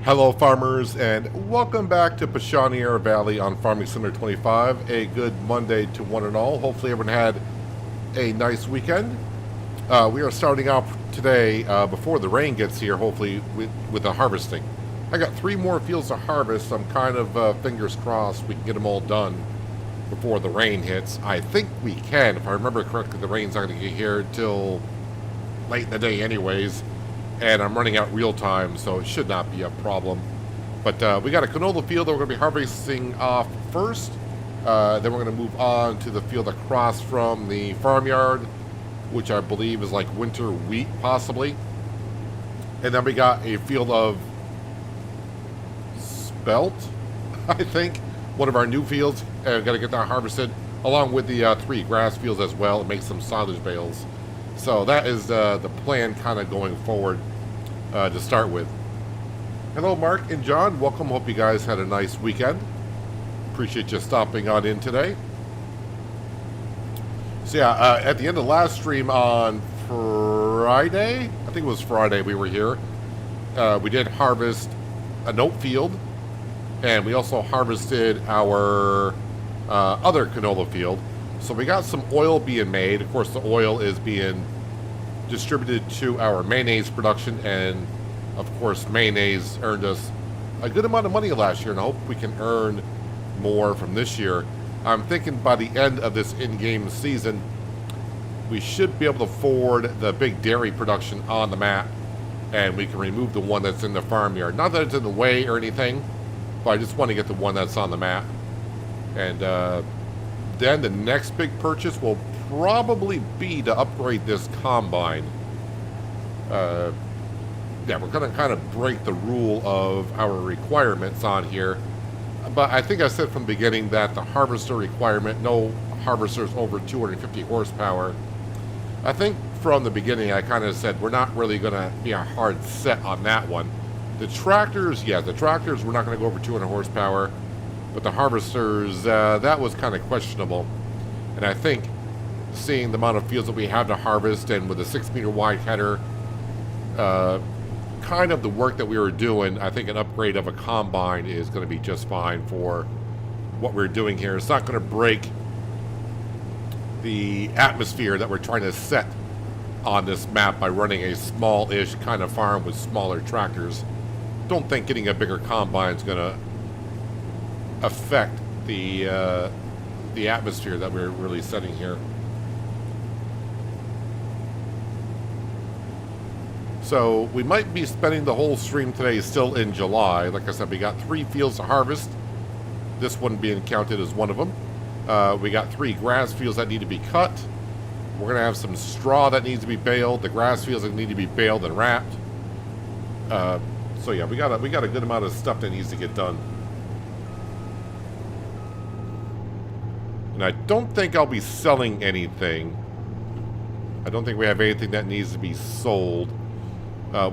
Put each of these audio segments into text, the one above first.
Hello farmers, and welcome back to Pichonniere Valley on Farming Simulator 25. A good Monday to one and all. Hopefully everyone had a nice weekend. We are starting off today, before the rain gets here, hopefully, with the harvesting. I got 3 more fields to harvest. I'm kind of fingers crossed we can get them all done before the rain hits. I think we can. If I remember correctly, the rain's not going to get here till late in the day anyways. And I'm running out real time, so it should not be a problem. But we got a canola field that we're going to be harvesting off first. Then we're going to move on to the field across from the farmyard, which I believe is like winter wheat, possibly. And then we got a field of Spelt, I think. One of our new fields. Got to get that harvested, along with the 3 grass fields as well, and make some silage bales. So that is the plan kind of going forward to start with. Hello, Mark and John. Welcome. Hope you guys had a nice weekend. Appreciate you stopping on in today. So yeah, at the end of last stream on Friday, I think it was Friday we were here, we did harvest an oat field, and we also harvested our other canola field. So we got some oil being made. Of course, the oil is being distributed to our mayonnaise production, and of course, mayonnaise earned us a good amount of money last year, and I hope we can earn more from this year. I'm thinking by the end of this in-game season, we should be able to forward the big dairy production on the map, and we can remove the one that's in the farmyard. Not that it's in the way or anything, but I just want to get the one that's on the map. And then the next big purchase will probably be to upgrade this combine. Yeah, we're going to kind of break the rule of our requirements on here. But I think I said from the beginning that the harvester requirement, no harvesters over 250 horsepower. I think from the beginning I kind of said we're not really going to be a hard set on that one. The tractors, yeah, the tractors we're not going to go over 200 horsepower. But the harvesters, that was kind of questionable. And I think seeing the amount of fields that we have to harvest, and with a 6-meter wide header, kind of the work that we were doing, I think an upgrade of a combine is going to be just fine for what we're doing here. It's not going to break the atmosphere that we're trying to set on this map by running a small-ish kind of farm with smaller tractors. Don't think getting a bigger combine is going to affect the atmosphere that we're really setting here. So we might be spending the whole stream today still in July. Like I said, we got 3 fields to harvest. This one being counted as one of them. We got 3 grass fields that need to be cut. We're going to have some straw that needs to be baled. The grass fields that need to be baled and wrapped. So yeah, we got a good amount of stuff that needs to get done. And I don't think I'll be selling anything. I don't think we have anything that needs to be sold.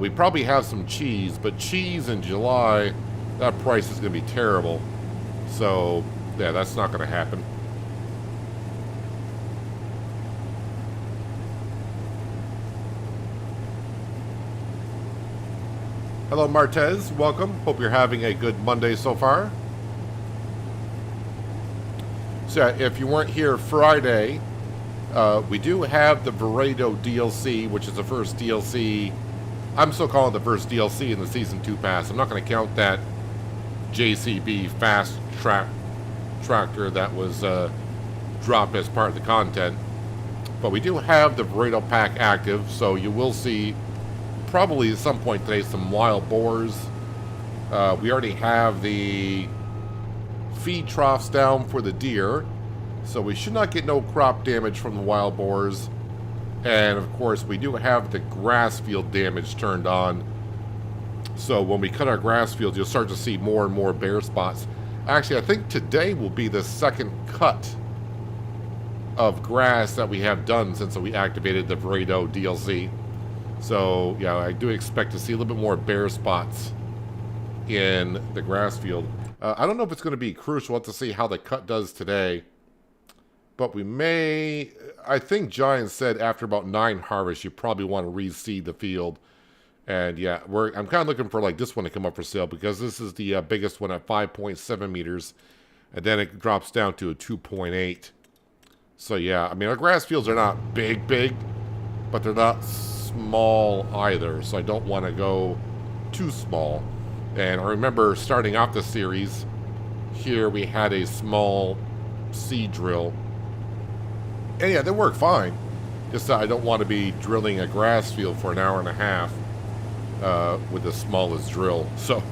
We probably have some cheese, but cheese in July, that price is going to be terrible. So, yeah, that's not going to happen. Hello, Martez. Welcome. Hope you're having a good Monday so far. So if you weren't here Friday, we do have the Vredo DLC, which is the first DLC. I'm still calling it the first DLC in the Season 2 pass. I'm not going to count that JCB fast tractor that was dropped as part of the content. But we do have the Vredo pack active, so you will see probably at some point today some wild boars. We already have the feed troughs down for the deer, so we should not get no crop damage from the wild boars. And of course we do have the grass field damage turned on, so when we cut our grass fields you'll start to see more and more bare spots. Actually, I think today will be the second cut of grass that we have done since we activated the Vredo DLC. So yeah, I do expect to see a little bit more bare spots in the grass field. I don't know if it's going to be crucial. We'll have to see how the cut does today. But we may... I think Giant said after about 9 harvests, you probably want to reseed the field. And yeah, I'm kind of looking for like this one to come up for sale because this is the biggest one at 5.7 meters. And then it drops down to a 2.8. So yeah, I mean, our grass fields are not big, but they're not small either. So I don't want to go too small. And I remember starting off the series, here we had a small seed drill. And yeah, they work fine. Just that I don't want to be drilling a grass field for an hour and a half with the smallest drill. So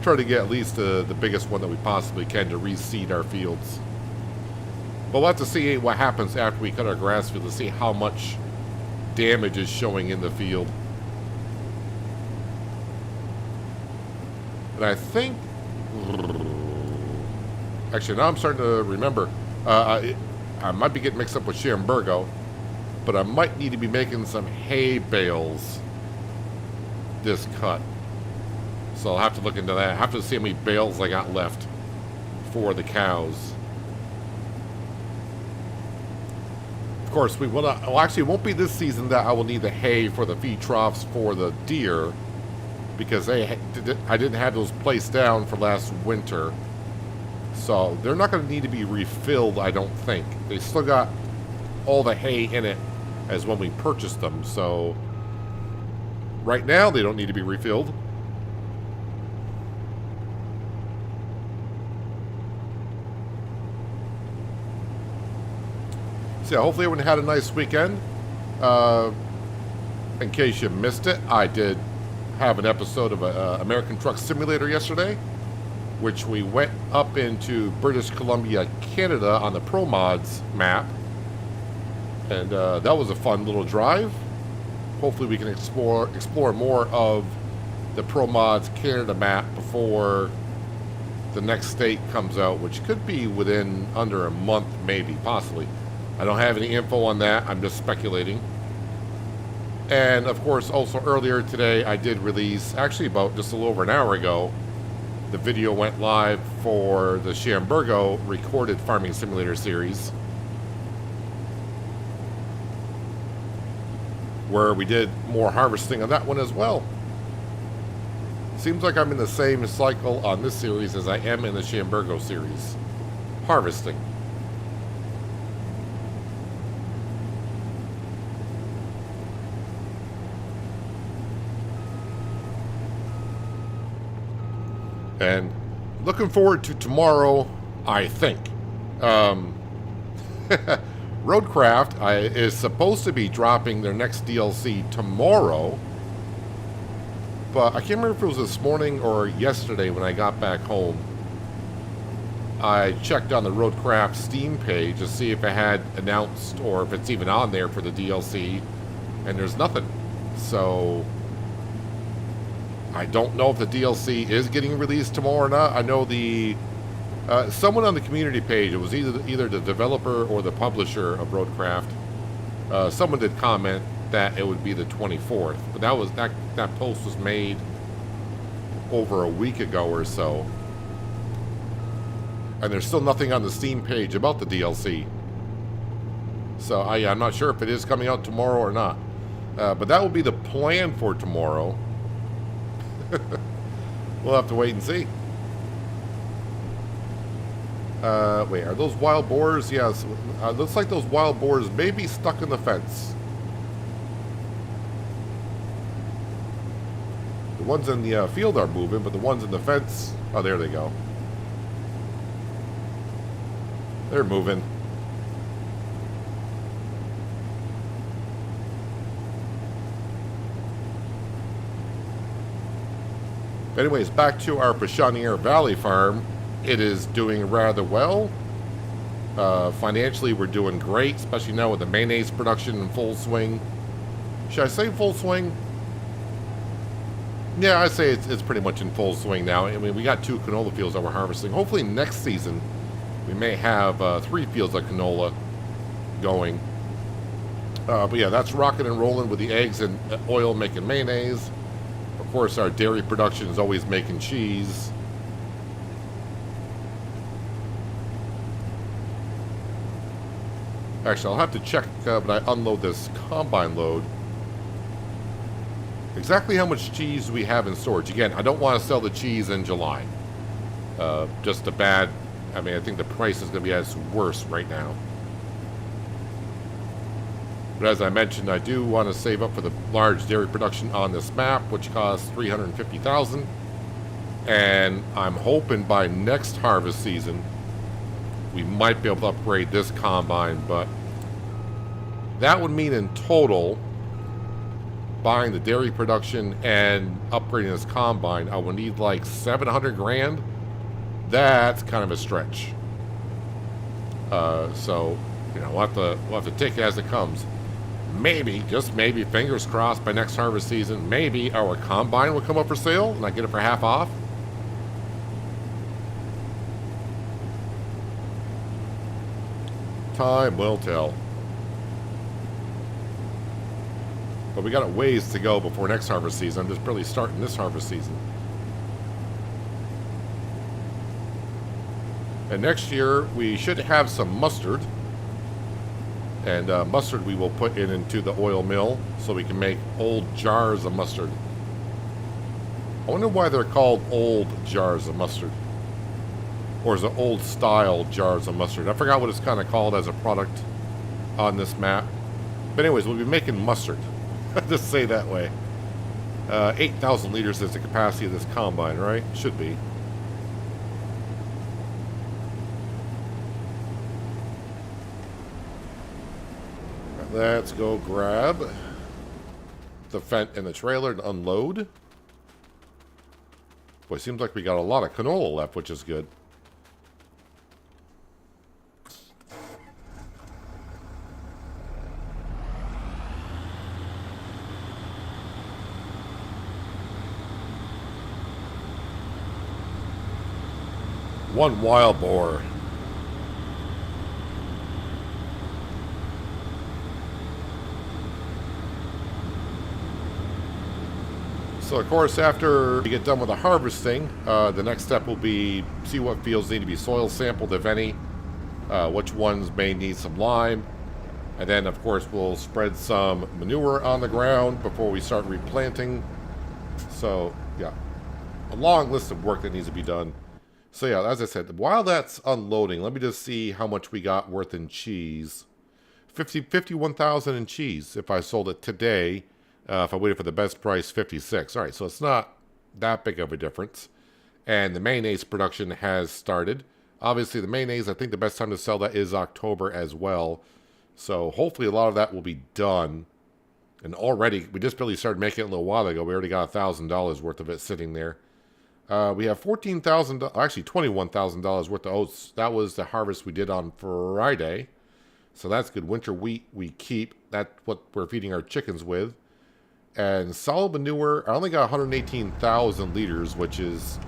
try to get at least the biggest one that we possibly can to reseed our fields. But we'll have to see what happens after we cut our grass field to see how much damage is showing in the field. And I think... Actually, now I'm starting to remember. I might be getting mixed up with Shamburgo, but I might need to be making some hay bales this cut. So I'll have to look into that. I have to see how many bales I got left for the cows. Of course, we will not... Well, actually, it won't be this season that I will need the hay for the feed troughs for the deer, because I didn't have those placed down for last winter. So they're not going to need to be refilled, I don't think. They still got all the hay in it as when we purchased them. So right now they don't need to be refilled. So yeah, hopefully everyone had a nice weekend. In case you missed it, I did have an episode of American Truck Simulator yesterday, which we went up into British Columbia, Canada on the Pro Mods map. And that was a fun little drive. Hopefully we can explore more of the Pro Mods Canada map before the next state comes out, which could be within under a month, maybe, possibly. I don't have any info on that. I'm just speculating. And, of course, also earlier today, I did release, actually about just a little over an hour ago, the video went live for the Shamburgo recorded farming simulator series, where we did more harvesting on that one as well. Seems like I'm in the same cycle on this series as I am in the Shamburgo series. Harvesting. And looking forward to tomorrow, I think. Roadcraft is supposed to be dropping their next DLC tomorrow. But I can't remember if it was this morning or yesterday when I got back home. I checked on the Roadcraft Steam page to see if it had announced or if it's even on there for the DLC. And there's nothing. So I don't know if the DLC is getting released tomorrow or not. I know the someone on the community page, it was either the developer or the publisher of Roadcraft, someone did comment that it would be the 24th. But that post was made over a week ago or so. And there's still nothing on the Steam page about the DLC. So I'm not sure if it is coming out tomorrow or not. But that will be the plan for tomorrow. We'll have to wait and see. Wait, are those wild boars? Yes. Looks like those wild boars may be stuck in the fence. The ones in the field are moving, but the ones in the fence... Oh, there they go. They're moving. Anyways, back to our Pichonniere Valley farm. It is doing rather well. Financially, we're doing great, especially now with the mayonnaise production in full swing. Should I say full swing? Yeah, I'd say it's pretty much in full swing now. I mean, we got 2 canola fields that we're harvesting. Hopefully next season, we may have 3 fields of canola going. But yeah, that's rocking and rolling with the eggs and oil making mayonnaise. Of course, our dairy production is always making cheese. Actually, I'll have to check when I unload this combine load Exactly how much cheese do we have in storage? Again, I don't want to sell the cheese in July. Just a bad... I mean, I think the price is going to be at its worst right now. But as I mentioned, I do want to save up for the large dairy production on this map, which costs $350,000. And I'm hoping by next harvest season, we might be able to upgrade this combine. But that would mean in total, buying the dairy production and upgrading this combine, I would need like 700 grand. That's kind of a stretch. So, you know, we'll have to take it as it comes. Maybe, just maybe, fingers crossed, by next harvest season, maybe our combine will come up for sale and I get it for half off. Time will tell. But we got a ways to go before next harvest season. I'm just barely starting this harvest season. And next year, we should have some mustard. And mustard we will put into the oil mill so we can make old jars of mustard. I wonder why they're called old jars of mustard. Or is it old style jars of mustard? I forgot what it's kind of called as a product on this map. But anyways, we'll be making mustard. Just say that way. 8,000 liters is the capacity of this combine, right? Should be. Let's go grab the Fendt and the trailer and unload. Boy, seems like we got a lot of canola left, which is good. One wild boar. So, of course, after we get done with the harvesting, the next step will be see what fields need to be soil sampled, if any, which ones may need some lime, and then, of course, we'll spread some manure on the ground before we start replanting. So, yeah, a long list of work that needs to be done. So, yeah, as I said, while that's unloading, let me just see how much we got worth in cheese. 51,000 in cheese if I sold it today. If I waited for the best price, 56. All right, so it's not that big of a difference. And the mayonnaise production has started. Obviously, the mayonnaise, I think the best time to sell that is October as well. So hopefully a lot of that will be done. And already, we just barely started making it a little while ago. We already got $1,000 worth of it sitting there. We have $14,000, actually $21,000 worth of oats. That was the harvest we did on Friday. So that's good. Winter wheat we keep. That's what we're feeding our chickens with. And solid manure, I only got 118,000 liters, which is,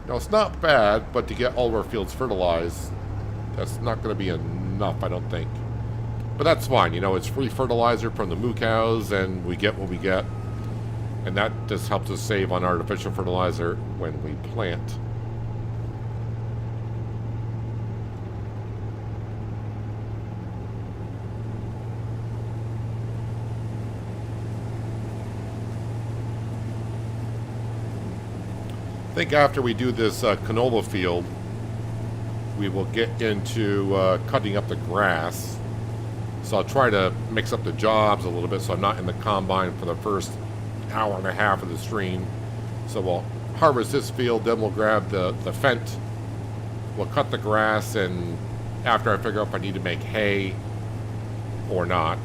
you know, it's not bad, but to get all of our fields fertilized, that's not going to be enough, I don't think. But that's fine, you know, it's free fertilizer from the moo cows, and we get what we get. And that just helps us save on artificial fertilizer when we plant. I think after we do this canola field, we will get into cutting up the grass. So I'll try to mix up the jobs a little bit so I'm not in the combine for the first hour and a half of the stream. So we'll harvest this field, then we'll grab the Fendt. We'll cut the grass, and after I figure out if I need to make hay or not.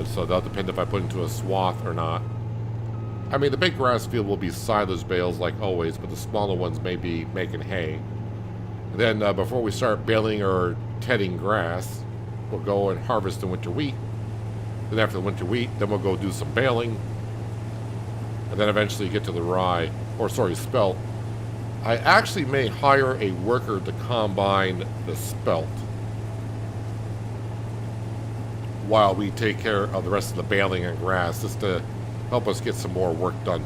So that'll depend if I put into a swath or not. I mean, the big grass field will be silage bales like always, but the smaller ones may be making hay. And then before we start baling or tedding grass, we'll go and harvest the winter wheat. Then after the winter wheat, then we'll go do some baling. And then eventually get to the rye, or sorry, spelt. I actually may hire a worker to combine the spelt while we take care of the rest of the baling and grass, just to help us get some more work done.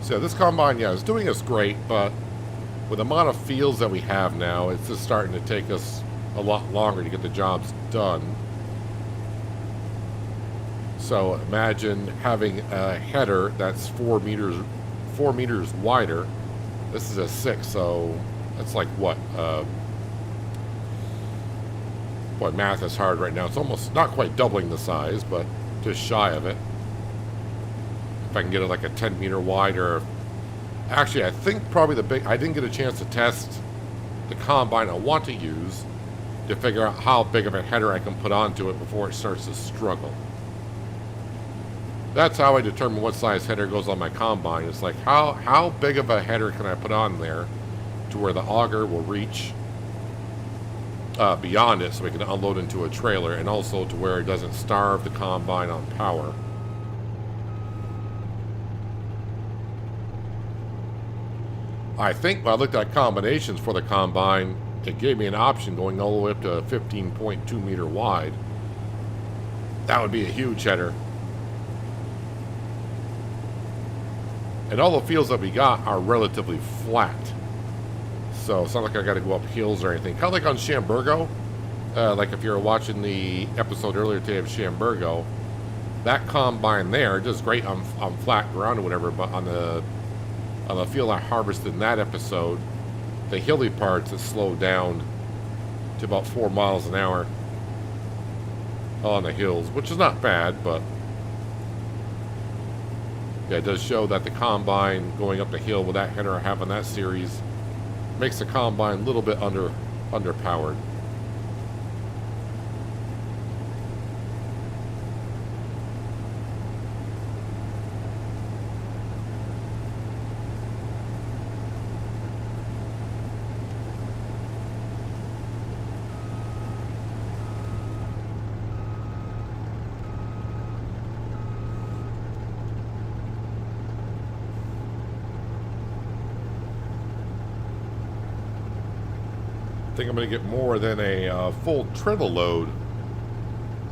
So this combine, yeah, is doing us great, but with the amount of fields that we have now, it's just starting to take us a lot longer to get the jobs done. So imagine having a header that's 4 meters wider. This is a 6, so that's like what? Boy, math is hard right now. It's almost not quite doubling the size, but just shy of it. If I can get it like a 10-meter wide, or actually, I think probably I didn't get a chance to test the combine I want to use to figure out how big of a header I can put onto it before it starts to struggle. That's how I determine what size header goes on my combine. It's like, how big of a header can I put on there to where the auger will reach beyond it so we can unload into a trailer, and also to where it doesn't starve the combine on power. I think when I looked at combinations for the combine, it gave me an option going all the way up to 15.2 meter wide. That would be a huge header. And all the fields that we got are relatively flat. So it's not like I got to go up hills or anything. Kind of like on Shamburgo. Like if you're watching the episode earlier today of Shamburgo, that combine there does great on flat ground or whatever, but on the field I harvested in that episode, the hilly parts it slowed down to about 4 miles an hour on the hills, which is not bad, but yeah, it does show that the combine going up the hill with that header I have on that series makes the combine a little bit underpowered. I think I'm going to get more than a full trailer load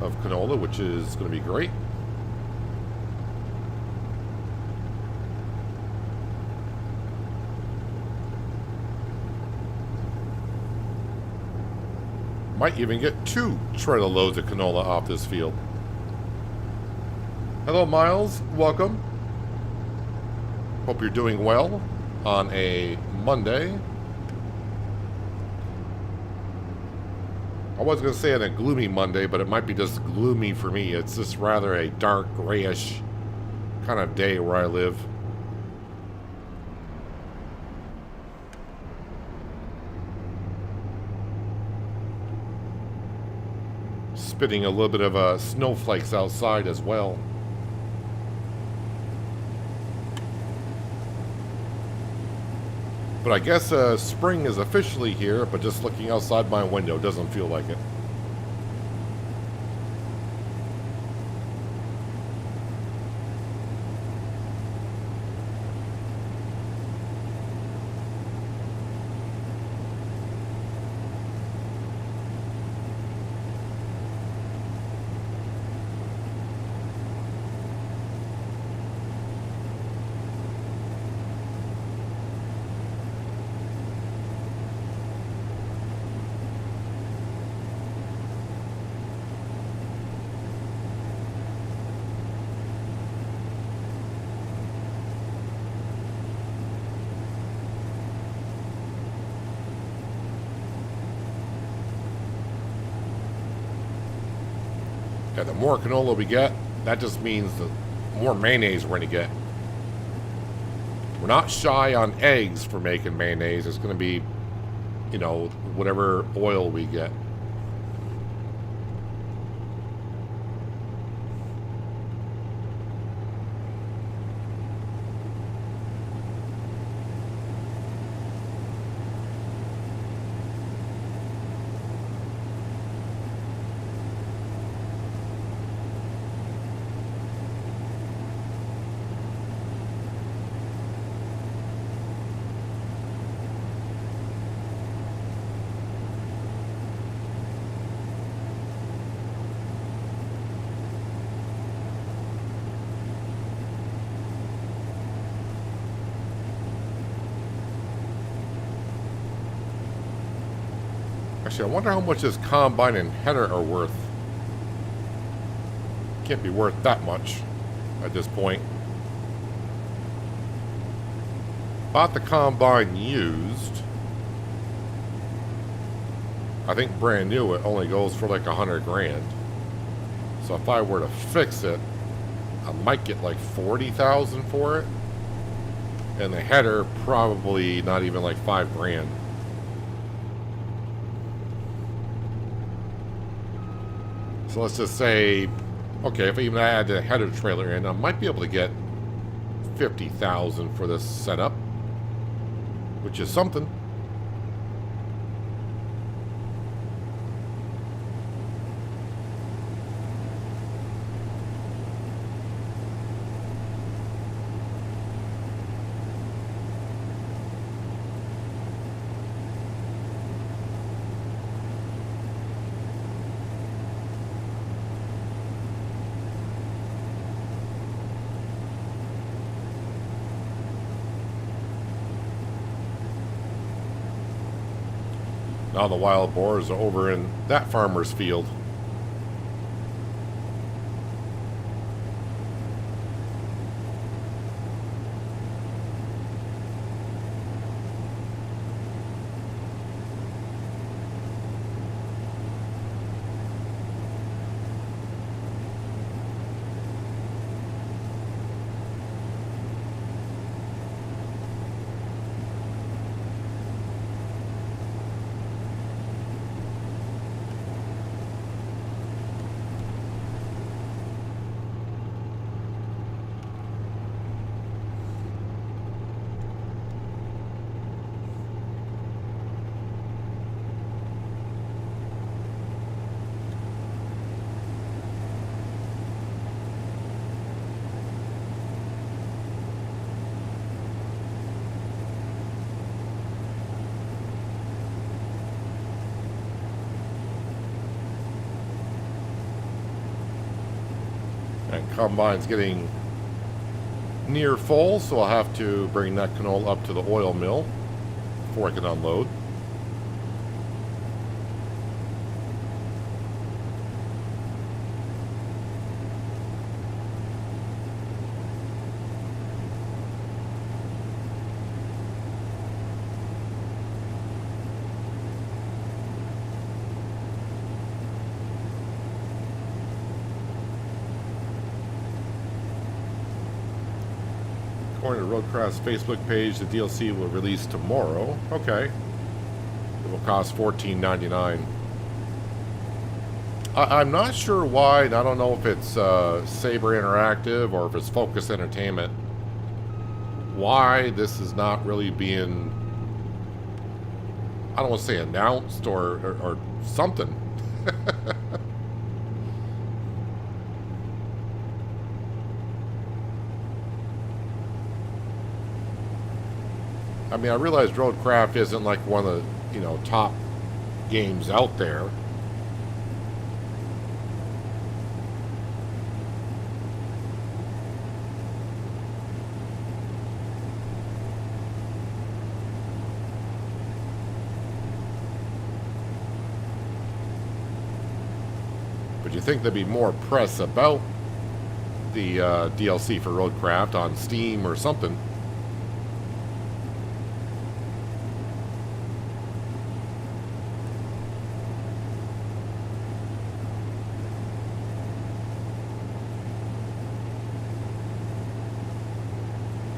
of canola, which is going to be great. Might even get 2 trailer loads of canola off this field. Hello, Miles. Welcome. Hope you're doing well on a Monday. I was going to say on a gloomy Monday, but it might be just gloomy for me. It's just rather a dark, grayish kind of day where I live. Spitting a little bit of snowflakes outside as well. But I guess spring is officially here, but just looking outside my window doesn't feel like it. Yeah, the more canola we get, that just means the more mayonnaise we're going to get. We're not shy on eggs for making mayonnaise. It's going to be, you know, whatever oil we get. Actually, I wonder how much this combine and header are worth. Can't be worth that much at this point. Bought the combine used. I think brand new it only goes for like 100 grand. So if I were to fix it, I might get like 40,000 for it. And the header probably not even like 5 grand. So let's just say, okay, if I even add the header trailer in, I might be able to get 50,000 for this setup, which is something. Now the wild boars are over in that farmer's field. And combine's getting near full, so I'll have to bring that canola up to the oil mill before I can unload. According to Roadcraft's Facebook page, the DLC will release tomorrow. Okay. It will cost $14.99. I'm not sure why, and I don't know if it's Saber Interactive or if it's Focus Entertainment, why this is not really being, I don't want to say announced or something. I mean, I realize Roadcraft isn't like one of the, top games out there. But you think there'd be more press about the DLC for Roadcraft on Steam or something.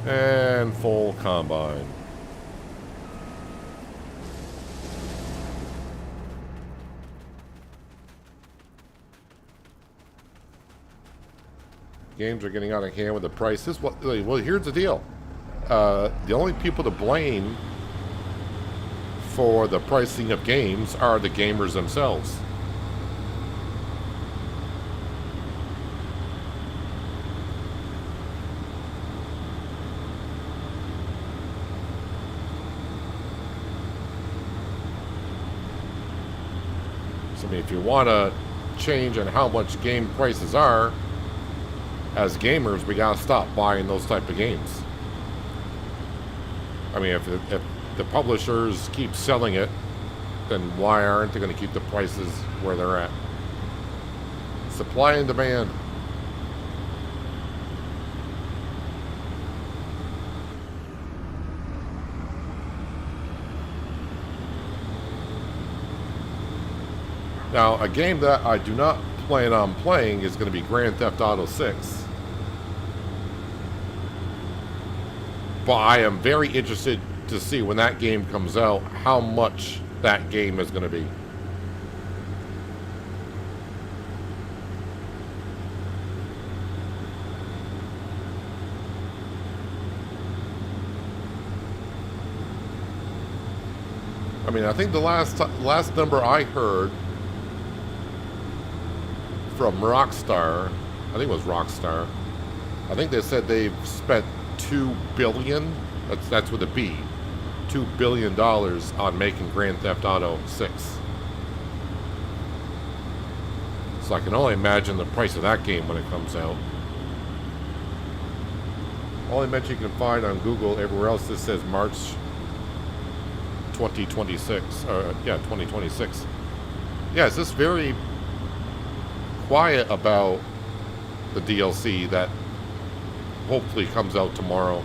And full combine. Games are getting out of hand with the prices. Well, here's the deal. The only people to blame for the pricing of games are the gamers themselves. I mean, if you want to change on how much game prices are, as gamers, we gotta stop buying those type of games. I mean, if the publishers keep selling it then why aren't they going to keep the prices where they're at? Supply and demand. Now, a game that I do not plan on playing is going to be Grand Theft Auto 6. But I am very interested to see when that game comes out how much that game is going to be. I mean, I think the last number I heard from Rockstar, I think it was Rockstar, I think they said they've spent $2 billion, that's with a B, $2 billion on making Grand Theft Auto 6. So I can only imagine the price of that game when it comes out. Only mention you can find on Google, everywhere else this says March 2026, yeah, 2026. Yeah, it's just very quiet about the DLC that hopefully comes out tomorrow.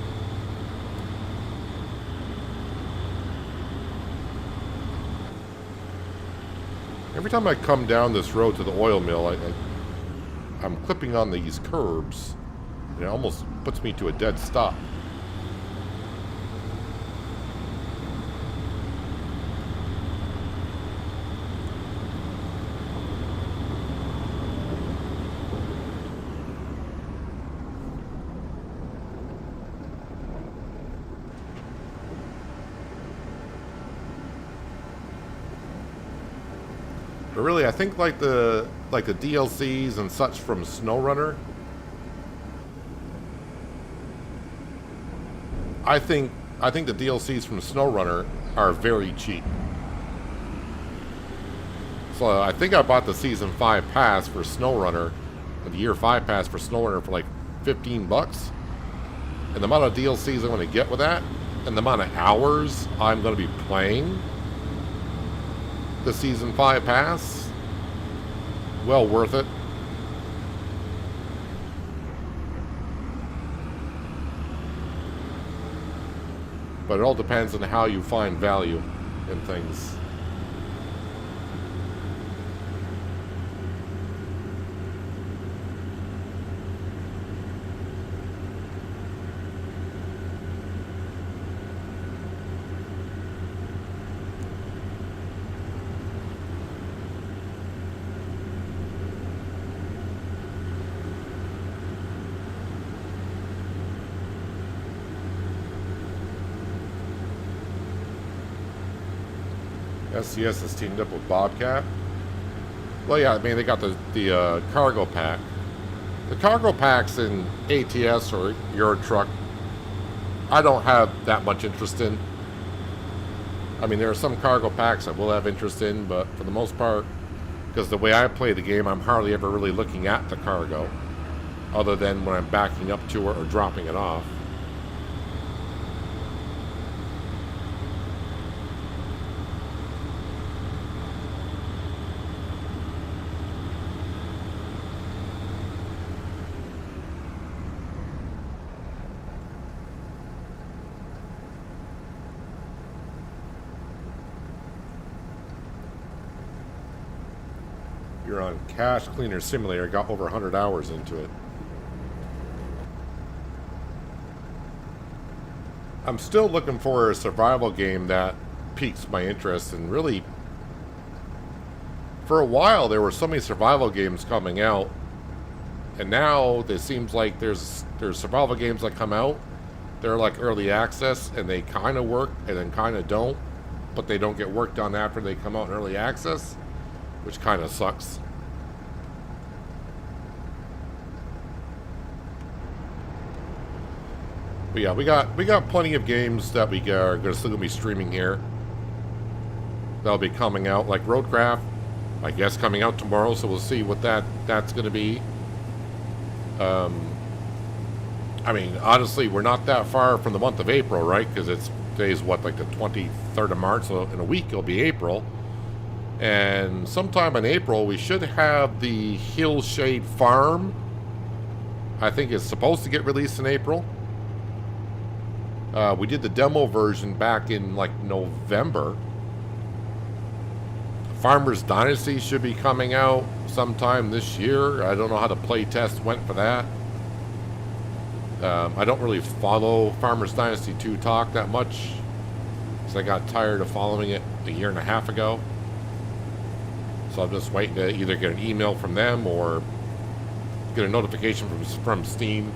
Every time I come down this road to the oil mill, I'm clipping on these curbs, and it almost puts me to a dead stop. But really, I think like the DLCs and such from SnowRunner, I think the DLCs from SnowRunner are very cheap. So I think I bought the Season 5 pass for SnowRunner, the Year 5 pass for SnowRunner for like $15. And the amount of DLCs I'm going to get with that, and the amount of hours I'm going to be playing the Season 5 pass, well worth it. But it all depends on how you find value in things. SCS is teamed up with Bobcat. Well, yeah, I mean, they got the cargo pack. The cargo packs in ATS or Euro Truck, I don't have that much interest in. I mean, there are some cargo packs I will have interest in, but for the most part, because the way I play the game, I'm hardly ever really looking at the cargo, other than when I'm backing up to it or dropping it off. You're on Cache Cleaner Simulator, got over 100 hours into it. I'm still looking for a survival game that piques my interest, and really, for a while there were so many survival games coming out, and now it seems like there's survival games that come out, they're like early access, and they kind of work and then kind of don't, but they don't get worked on after they come out in early access, which kind of sucks. But yeah, we got plenty of games that we are still gonna be streaming here. That'll be coming out, like Roadcraft, I guess coming out tomorrow. So we'll see what that's gonna be. I mean, honestly, we're not that far from the month of April, right? Because today's what, like the 23rd of March, so in a week it'll be April. And sometime in April, we should have the Hillshade Farm. I think it's supposed to get released in April. We did the demo version back in like November. Farmer's Dynasty should be coming out sometime this year. I don't know how the play test went for that. I don't really follow Farmer's Dynasty 2 talk that much, because I got tired of following it a year and a half ago. So I'm just waiting to either get an email from them or get a notification from Steam.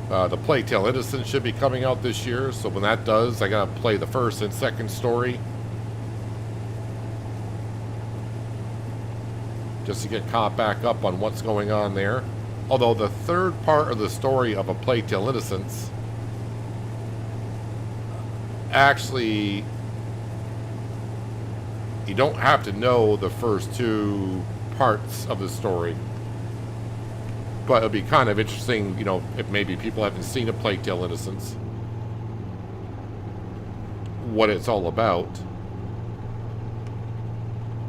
The Plague Tale Innocent should be coming out this year, so when that does, I gotta play the first and second story just to get caught back up on what's going on there. Although the third part of the story of A Plague Tale Innocence, actually, you don't have to know the first two parts of the story. But it'll be kind of interesting, you know, if maybe people haven't seen A Plague Tale Innocence, what it's all about.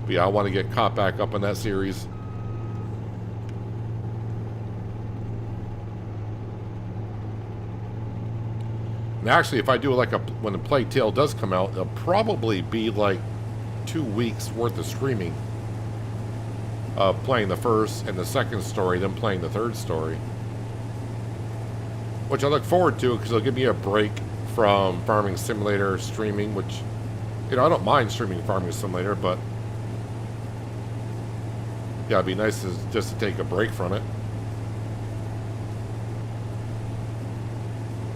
But yeah, I want to get caught back up on that series. And actually, if I do like when the Plague Tale does come out, it'll probably be like 2 weeks worth of streaming. Playing the first and the second story, then playing the third story. Which I look forward to, because it'll give me a break from Farming Simulator streaming, which, you know, I don't mind streaming Farming Simulator, but yeah, it'd be nice just to take a break from it.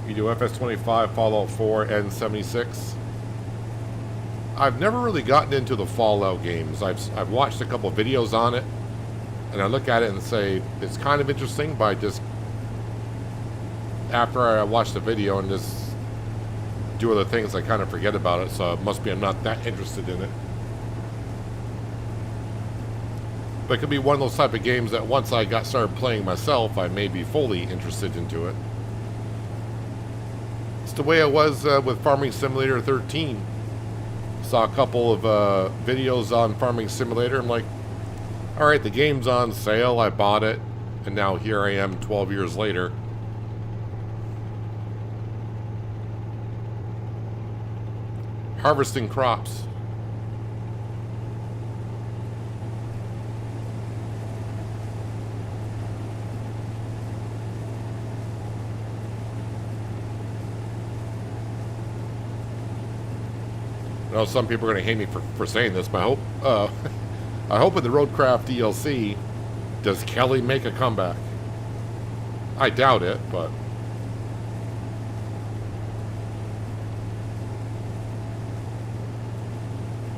You do FS25, Fallout 4, and 76. I've never really gotten into the Fallout games. I've watched a couple videos on it, and I look at it and say it's kind of interesting, but I just, after I watch the video and just do other things, I kind of forget about it. So it must be I'm not that interested in it. But it could be one of those type of games that once I got started playing myself, I may be fully interested into it. It's the way I was with Farming Simulator 13. Saw a couple of videos on Farming Simulator. I'm like, all right, the game's on sale. I bought it, and now here I am 12 years later. Harvesting crops. I know some people are going to hate me for saying this, but I hope in the Roadcraft DLC, does Kelly make a comeback? I doubt it, but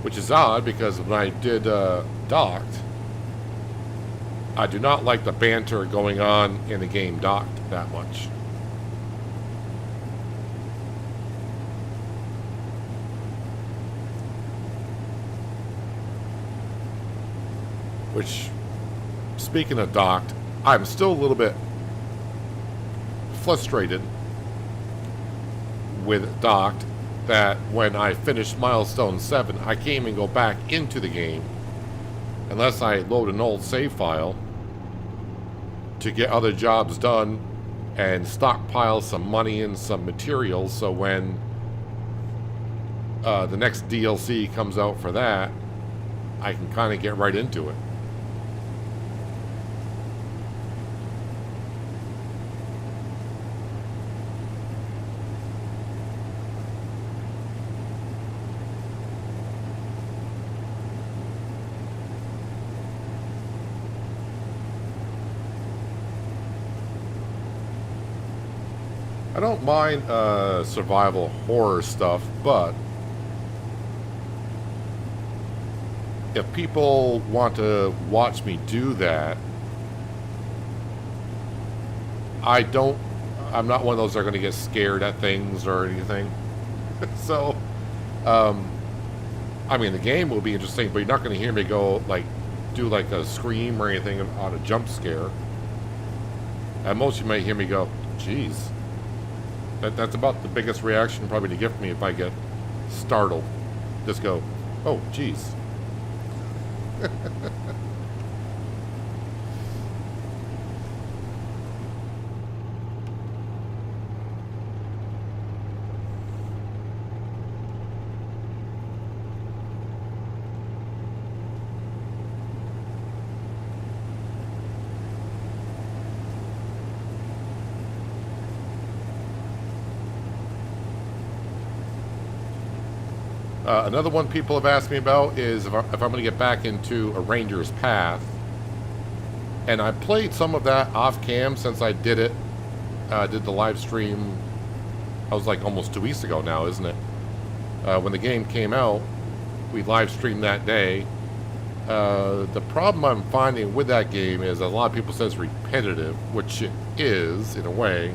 which is odd, because when I did Docked, I do not like the banter going on in the game Docked that much. Which, speaking of Docked, I'm still a little bit frustrated with Docked that when I finished Milestone 7, I can't even go back into the game unless I load an old save file to get other jobs done and stockpile some money and some materials, so when the next DLC comes out for that, I can kind of get right into it. I don't mind survival horror stuff, but if people want to watch me do that, I'm not one of those that are going to get scared at things or anything. So, I mean, the game will be interesting, but you're not going to hear me go, like, do like a scream or anything on a jump scare. At most, you might hear me go, geez. That's about the biggest reaction probably to get from me if I get startled. Just go, oh, geez. Another one people have asked me about is if I'm going to get back into a Ranger's Path. And I played some of that off cam since I did it. Did the live stream, I was like almost 2 weeks ago now, isn't it? When the game came out, we live streamed that day. The problem I'm finding with that game is a lot of people say it's repetitive, which it is in a way.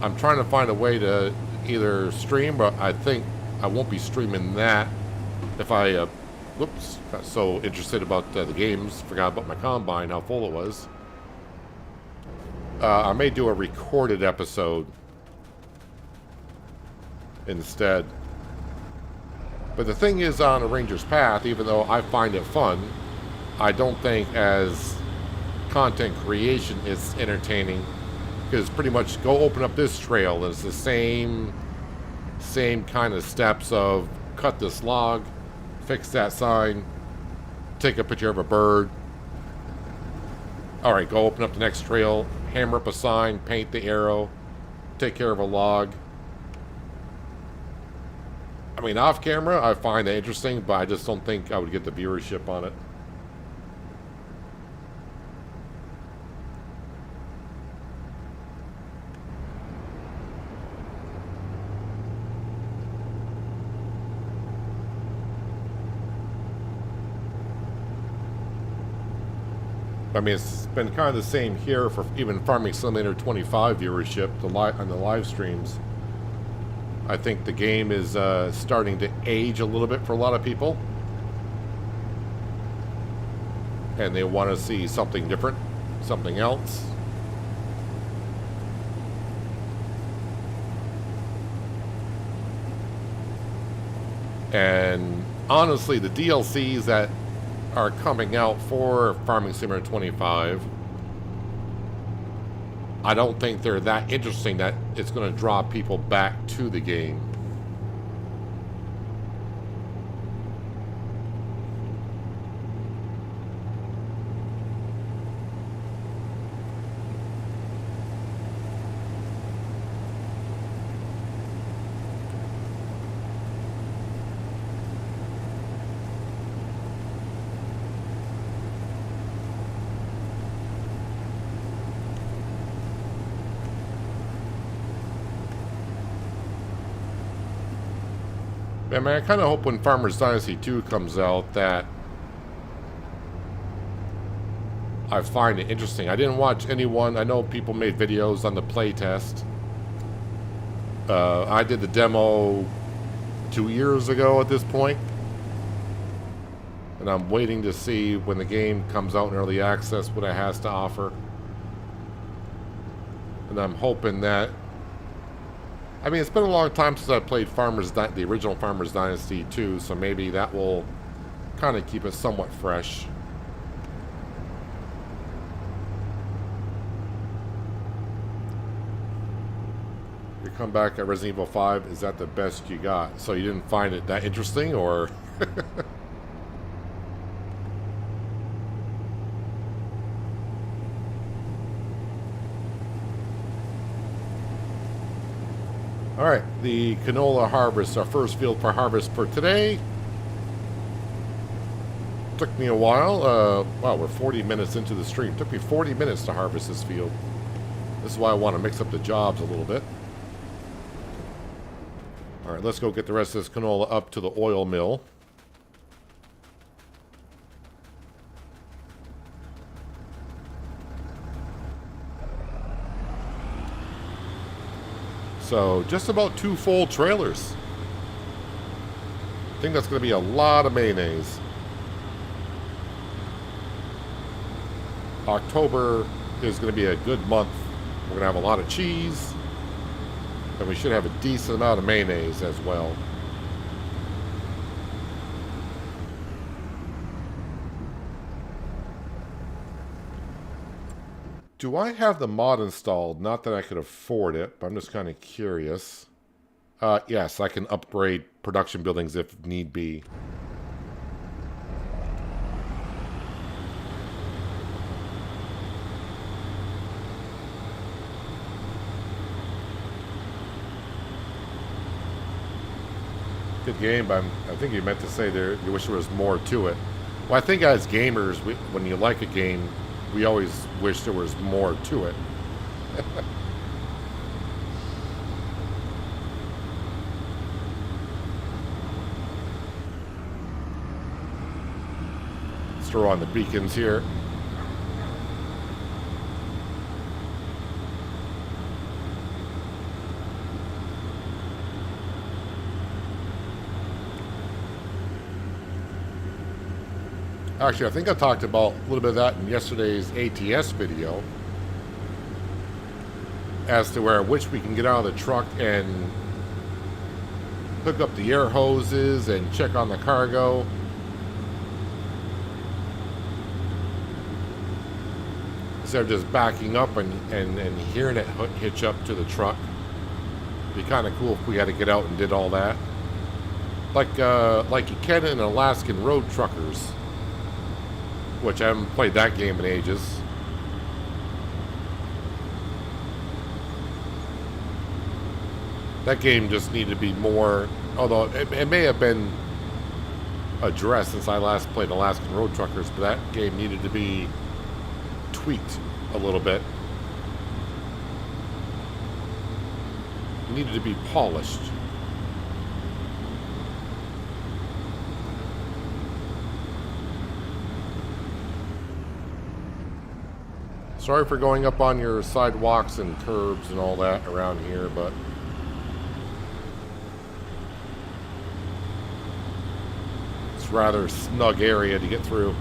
I'm trying to find a way to either stream, but I think I won't be streaming that if I, whoops, got so interested about the games, forgot about my combine, how full it was. I may do a recorded episode instead. But the thing is, on a Ranger's Path, even though I find it fun, I don't think as content creation it's entertaining, because pretty much go open up this trail, it's the same kind of steps of cut this log, fix that sign, take a picture of a bird. Alright, go open up the next trail, hammer up a sign, paint the arrow, take care of a log. I mean, off camera, I find that interesting, but I just don't think I would get the viewership on it. I mean, it's been kind of the same here for even Farming Simulator 25 viewership on the live streams. I think the game is starting to age a little bit for a lot of people. And they want to see something different, something else. And honestly, the DLCs that are coming out for Farming Simulator 25, I don't think they're that interesting that it's going to draw people back to the game. I mean, I kind of hope when Farmer's Dynasty 2 comes out that I find it interesting. I didn't watch anyone. I know people made videos on the playtest. I did the demo 2 years ago at this point. And I'm waiting to see when the game comes out in early access what it has to offer. And I'm hoping that... I mean, it's been a long time since I played the original Farmer's Dynasty 2, so maybe that will kind of keep it somewhat fresh. Your comeback at Resident Evil 5, is that the best you got? So you didn't find it that interesting, or... Alright, the canola harvest, our first field for harvest for today. Took me a while. Wow, we're 40 minutes into the stream. Took me 40 minutes to harvest this field. This is why I want to mix up the jobs a little bit. Alright, let's go get the rest of this canola up to the oil mill. So, just about 2 full trailers. I think that's going to be a lot of mayonnaise. October is going to be a good month. We're going to have a lot of cheese. And we should have a decent amount of mayonnaise as well. Do I have the mod installed? Not that I could afford it, but I'm just kind of curious. Yes, I can upgrade production buildings if need be. Good game, but I think you meant to say there you wish there was more to it. Well, I think as gamers, when you like a game, we always wish there was more to it. Let's throw on the beacons here. Actually, I think I talked about a little bit of that in yesterday's ATS video as to which we can get out of the truck and hook up the air hoses and check on the cargo. Instead of just backing up and hearing it hitch up to the truck. It'd be kind of cool if we had to get out and did all that. Like you can in Alaskan Road Truckers. Which I haven't played that game in ages. That game just needed to be more, although it may have been addressed since I last played Alaskan Road Truckers, but that game needed to be tweaked a little bit. It needed to be polished. Sorry for going up on your sidewalks and curbs and all that around here, but it's a rather snug area to get through.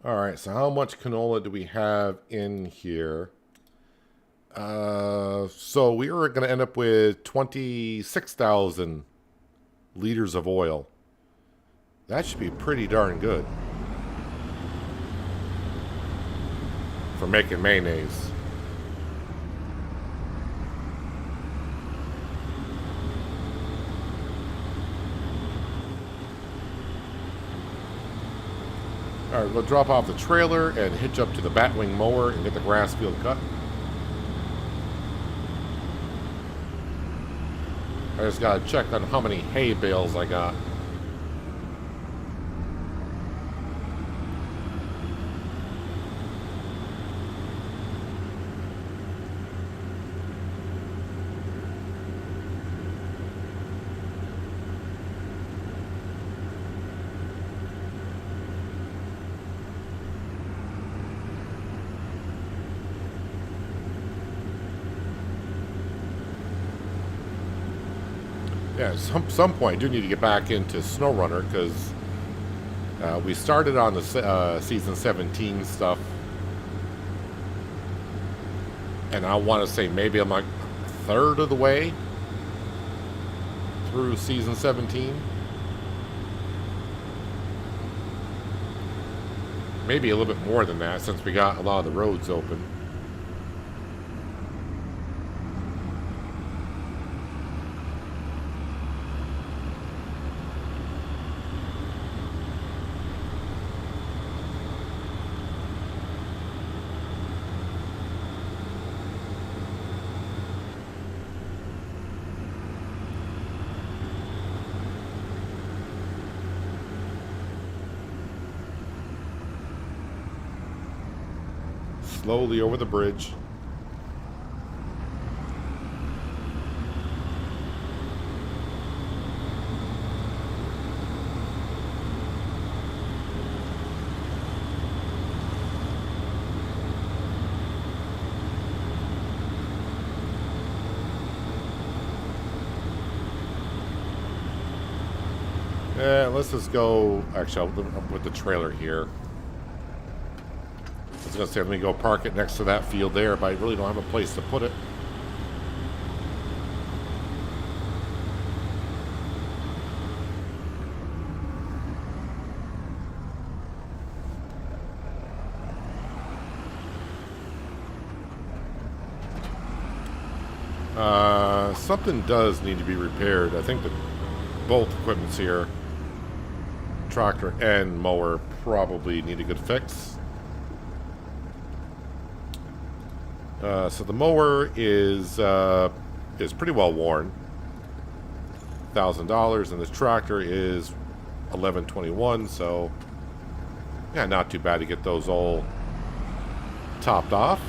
Alright, so how much canola do we have in here? So we are going to end up with 26,000 liters of oil. That should be pretty darn good for making mayonnaise. Alright, we'll drop off the trailer and hitch up to the batwing mower and get the grass field cut. I just gotta check on how many hay bales I got. Yeah, at some point, I do need to get back into SnowRunner because we started on the season 17 stuff, and I want to say maybe I'm like a third of the way through season 17. Maybe a little bit more than that since we got a lot of the roads open. Slowly over the bridge. Let's just go. Actually, I'll put the trailer here. I was going to say, let me go park it next to that field there, but I really don't have a place to put it. Something does need to be repaired. I think that both equipments here, tractor and mower, probably need a good fix. So the mower is pretty well worn, $1,000, and this tractor is $1,121. So yeah, not too bad to get those all topped off.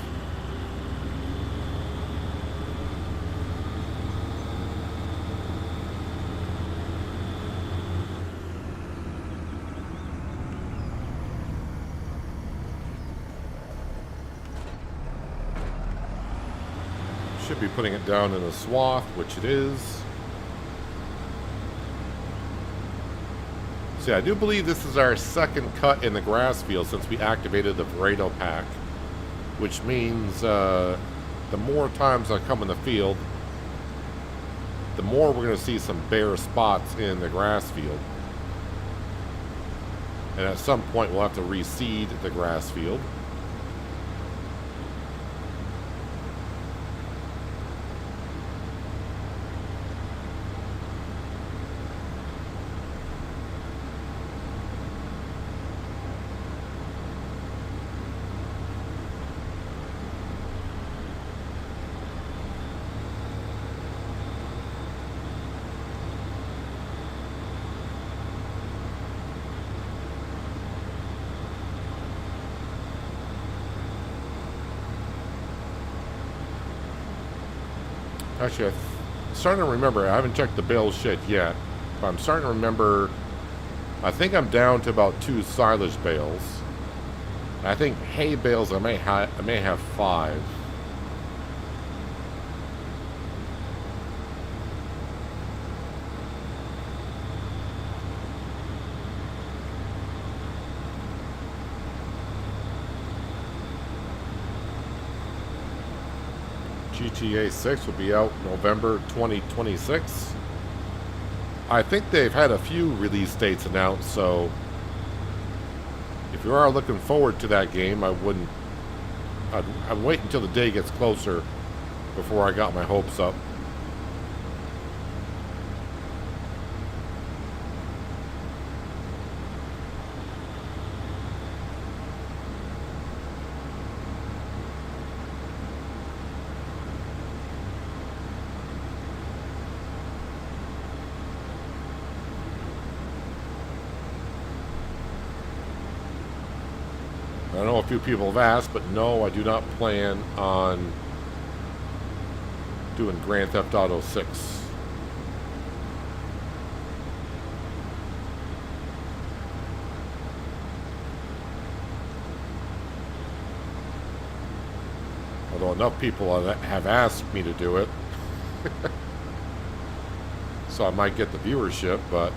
Should be putting it down in a swath, which it is. See, I do believe this is our second cut in the grass field since we activated the Vredo pack, which means the more times I come in the field, the more we're going to see some bare spots in the grass field. And at some point we'll have to reseed the grass field. Actually, I'm starting to remember, I haven't checked the bale shed yet, but I'm starting to remember, I think I'm down to about 2 silage bales. I think hay bales, I may have 5. GTA 6 will be out November 2026. I think they've had a few release dates announced, so if you are looking forward to that game, I'd wait until the day gets closer before I got my hopes up. I know a few people have asked, but no, I do not plan on doing Grand Theft Auto 6. Although enough people have asked me to do it. So I might get the viewership, but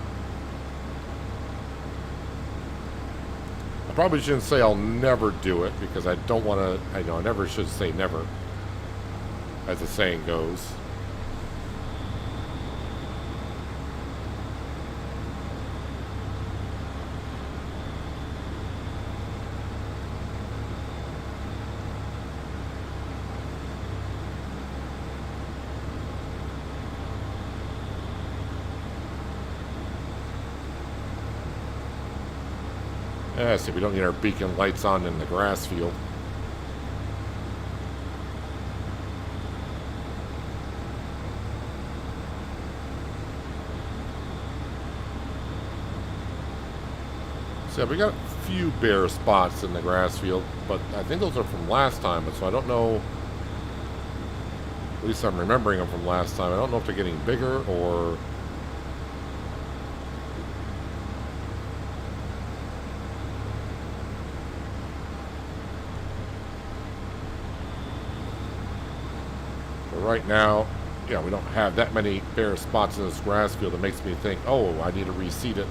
I probably shouldn't say I'll never do it, because I don't want to, I never should say never, as the saying goes. Yeah, see, we don't need our beacon lights on in the grass field. So we got a few bare spots in the grass field, but I think those are from last time, so I don't know. At least I'm remembering them from last time. I don't know if they're getting bigger or... Right now, you know, we don't have that many bare spots in this grass field that makes me think, oh, I need to reseed it.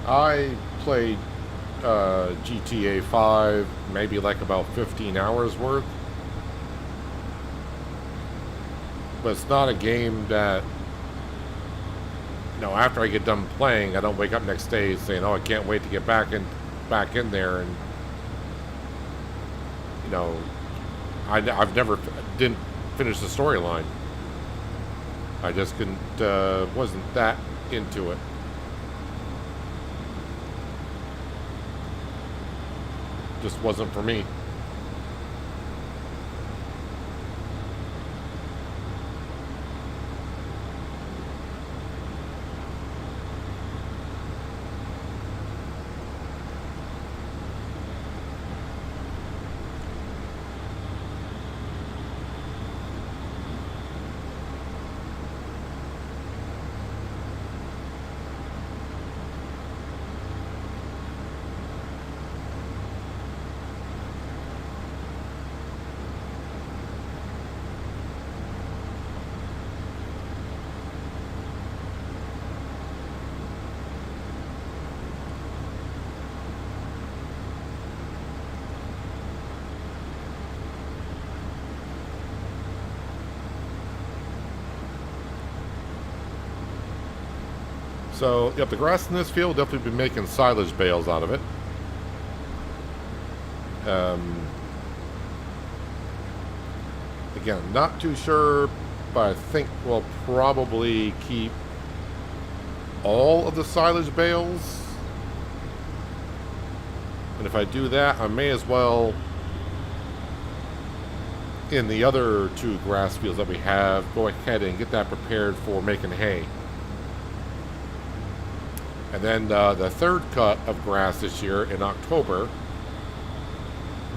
I played GTA 5 maybe like about 15 hours worth. But it's not a game that, you know, after I get done playing, I don't wake up next day saying, oh, I can't wait to get back in there. And, you know, I've never didn't finish the storyline. I just couldn't, wasn't that into it. Just wasn't for me. So, yep, the grass in this field will definitely be making silage bales out of it. Again, not too sure, but I think we'll probably keep all of the silage bales. And if I do that, I may as well, in the other two grass fields that we have, go ahead and get that prepared for making hay. And then the third cut of grass this year in October,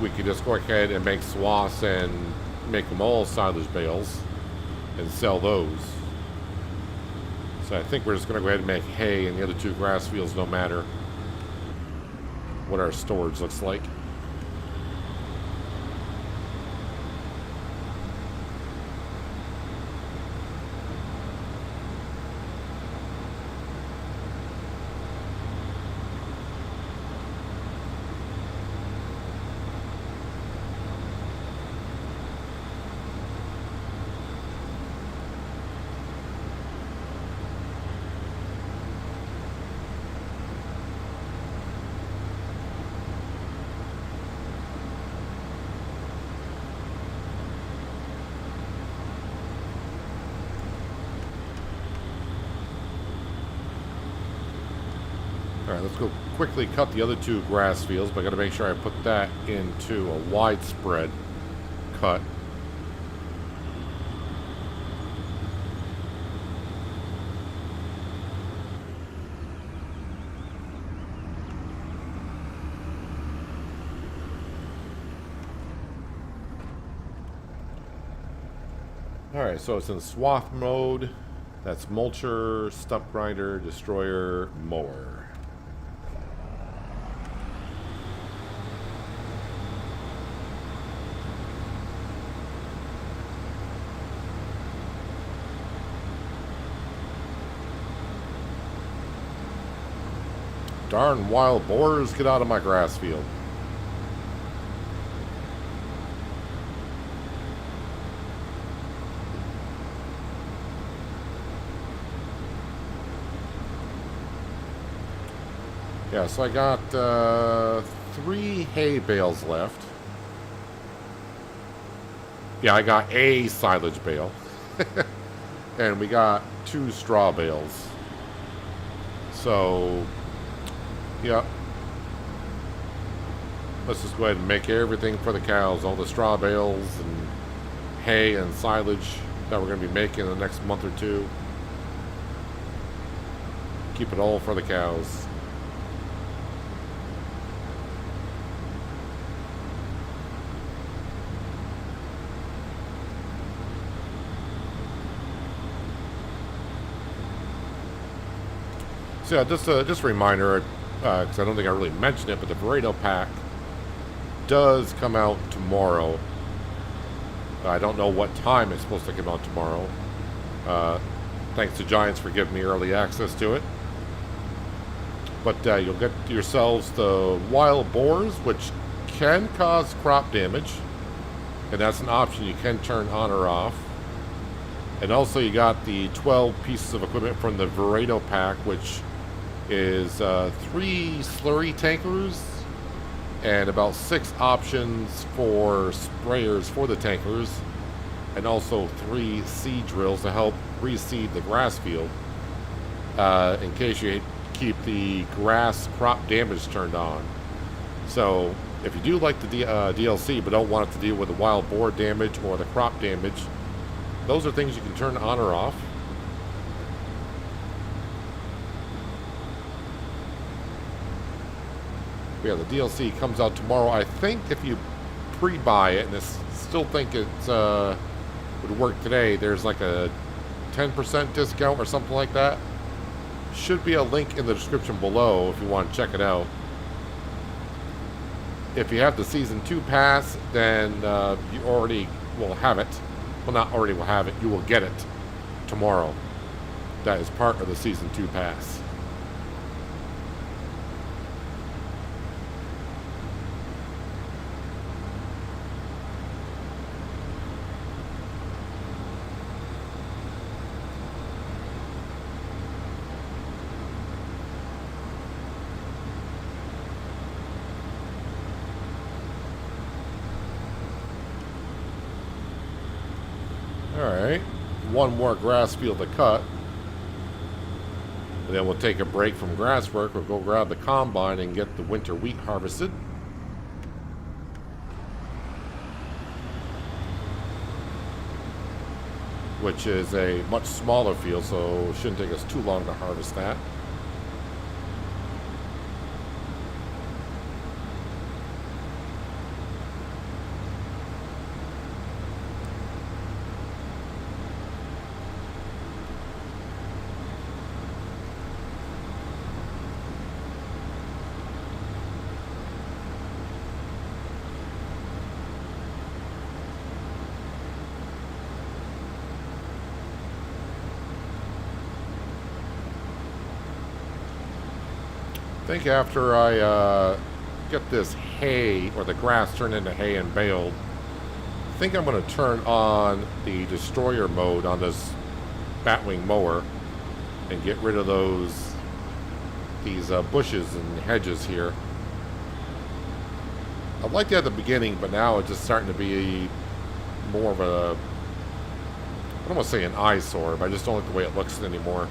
we could just go ahead and make swaths and make them all silage bales and sell those. So I think we're just going to go ahead and make hay in the other two grass fields no matter what our storage looks like. Alright, let's go quickly cut the other two grass fields, but I gotta make sure I put that into a widespread cut. Alright, so it's in swath mode. That's mulcher, stump grinder, destroyer, mower. Darn wild boars, get out of my grass field. Yeah, so I got 3 hay bales left. Yeah, I got a silage bale. And we got 2 straw bales. So, yeah. Let's just go ahead and make everything for the cows. All the straw bales and hay and silage that we're going to be making in the next month or two. Keep it all for the cows. So yeah, just a reminder, because I don't think I really mentioned it, but the Vredo pack does come out tomorrow. I don't know what time it's supposed to come out tomorrow. Thanks to Giants for giving me early access to it. But you'll get yourselves the wild boars, which can cause crop damage. And that's an option you can turn on or off. And also you got the 12 pieces of equipment from the Vredo pack, which is 3 slurry tankers and about 6 options for sprayers for the tankers, and also 3 seed drills to help reseed the grass field in case you keep the grass crop damage turned on. So if you do like the DLC but don't want it to deal with the wild boar damage or the crop damage, those are things you can turn on or off. Yeah, the DLC comes out tomorrow. I think if you pre-buy it, and I still think it would work today, there's like a 10% discount or something like that. Should be a link in the description below if you want to check it out. If you have the Season 2 pass, then you already will have it. Well, not already will have it. You will get it tomorrow. That is part of the Season 2 pass. Alright, one more grass field to cut. And then we'll take a break from grass work. We'll go grab the combine and get the winter wheat harvested. Which is a much smaller field, so it shouldn't take us too long to harvest that. I think after I get this hay, or the grass turned into hay and baled, I think I'm going to turn on the destroyer mode on this batwing mower and get rid of these bushes and hedges here. I liked it at the beginning, but now it's just starting to be more of a, I don't want to say an eyesore, but I just don't like the way it looks anymore.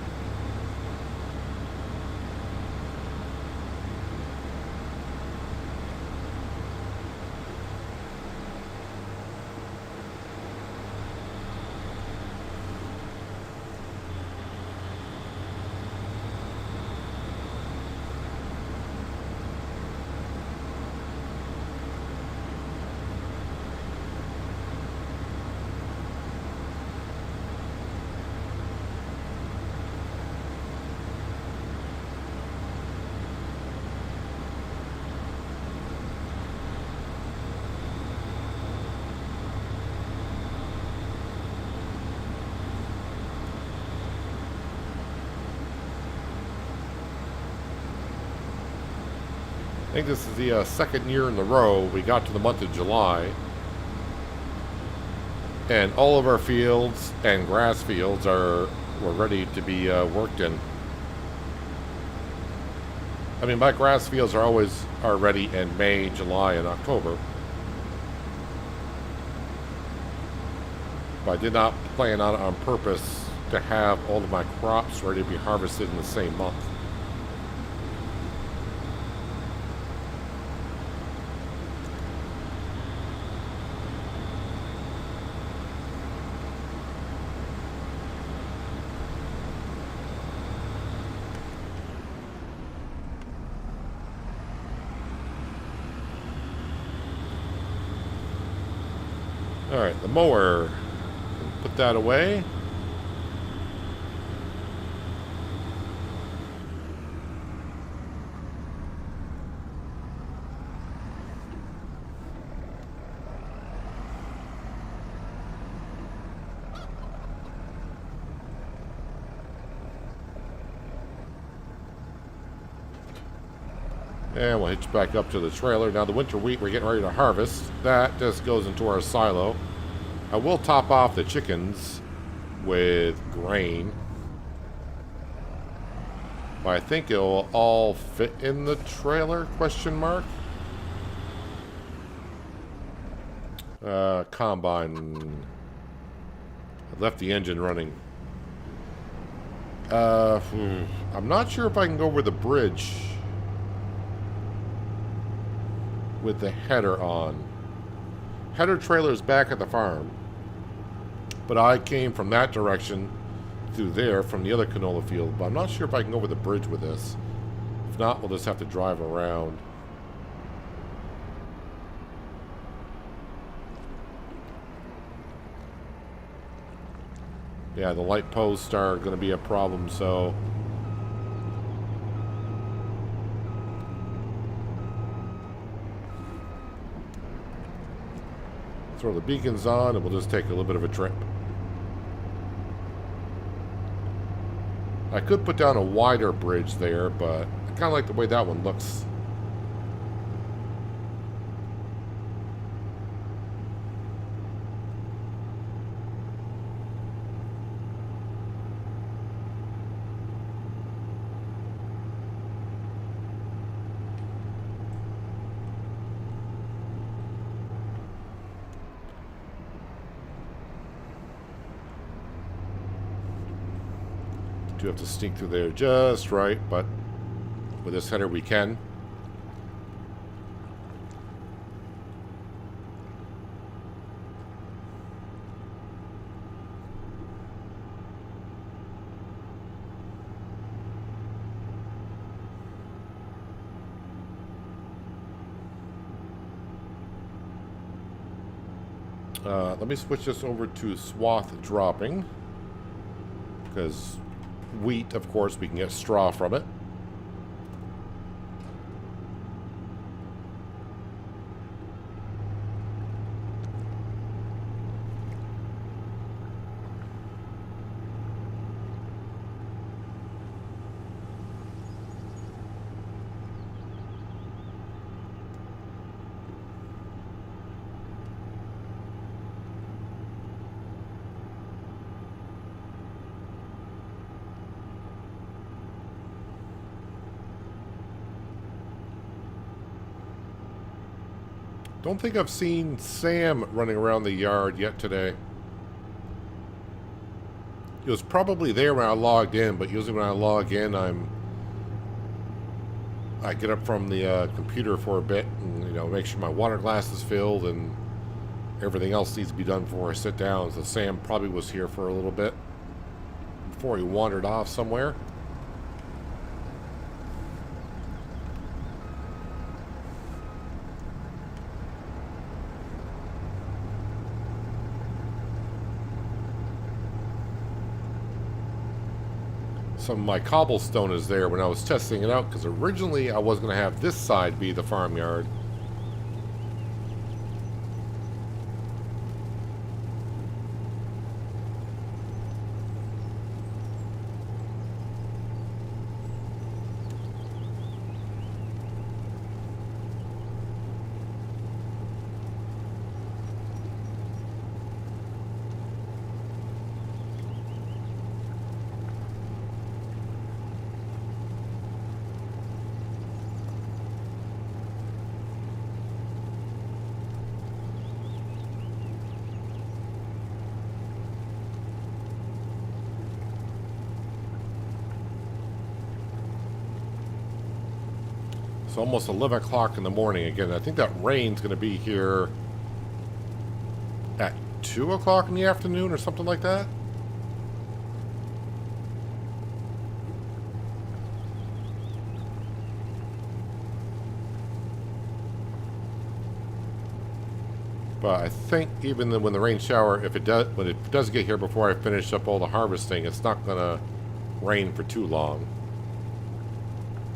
I think this is the second year in a row we got to the month of July, and all of our fields and grass fields were ready to be worked in. I mean, my grass fields are ready in May, July, and October. But I did not plan on purpose to have all of my crops ready to be harvested in the same month. All right, the mower. Put that away. And we'll hitch back up to the trailer. Now the winter wheat we're getting ready to harvest, that just goes into our silo. I will top off the chickens with grain. But I think it'll all fit in the trailer, question mark. Combine. I left the engine running. I'm not sure if I can go over the bridge with the header on. Header trailer is back at the farm, but I came from that direction through there from the other canola field, but I'm not sure if I can go over the bridge with this. If not, we'll just have to drive around. Yeah, the light posts are going to be a problem, so throw the beacons on and we'll just take a little bit of a trip. I could put down a wider bridge there, but I kind of like the way that one looks. Do have to sneak through there just right, but with this header we can. Let me switch this over to swath dropping, because wheat, of course, we can get straw from it. Don't think I've seen Sam running around the yard yet today. He was probably there when I logged in, but usually when I log in, I get up from the computer for a bit and, make sure my water glass is filled and everything else needs to be done before I sit down. So Sam probably was here for a little bit before he wandered off somewhere. Some of my cobblestone is there when I was testing it out, because originally I was going to have this side be the farmyard. So almost 11 o'clock in the morning again. I think that rain's going to be here at 2 o'clock in the afternoon or something like that. But I think even when the rain shower, when it does get here before I finish up all the harvesting, it's not going to rain for too long.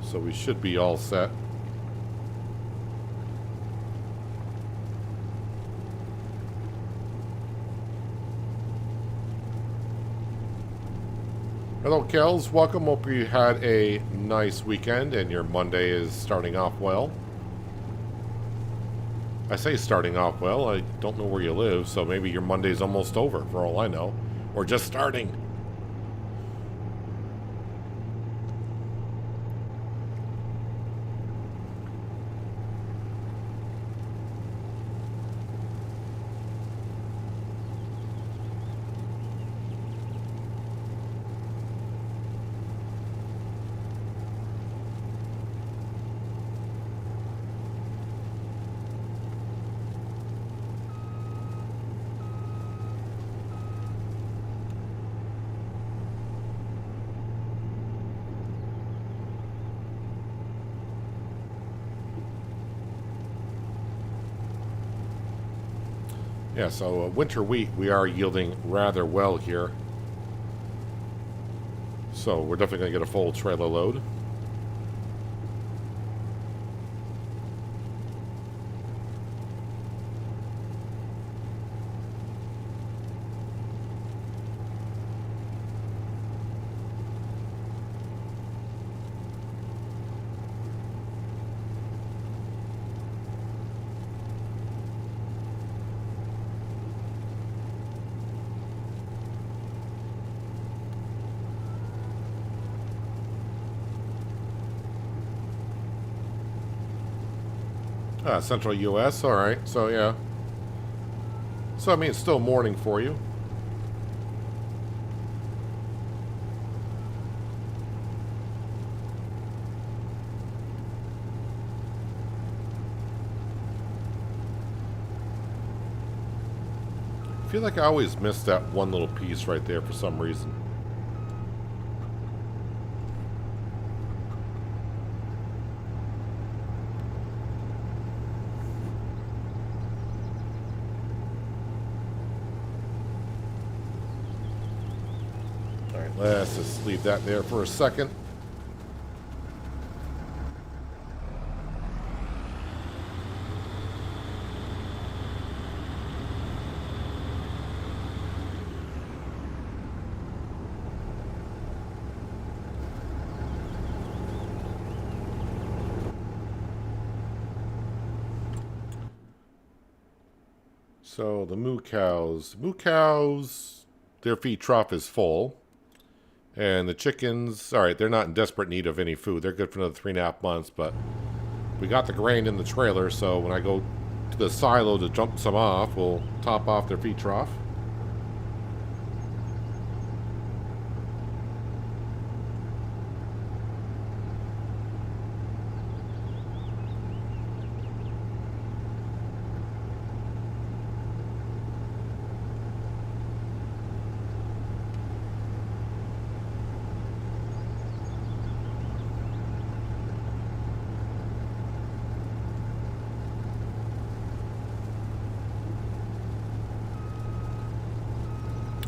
So we should be all set. Hello, Kels. Welcome. Hope you had a nice weekend and your Monday is starting off well. I say starting off well. I don't know where you live, so maybe your Monday's almost over, for all I know. Or just starting. Yeah, so winter wheat, we are yielding rather well here. So we're definitely going to get a full trailer load. Central U.S., alright, so yeah. So, I mean, it's still morning for you. I feel like I always miss that one little piece right there for some reason. Let's just leave that there for a second. So the moo cows, their feed trough is full. And the chickens, all right, they're not in desperate need of any food. They're good for another 3.5 months, but we got the grain in the trailer, so when I go to the silo to dump some off, we'll top off their feed trough.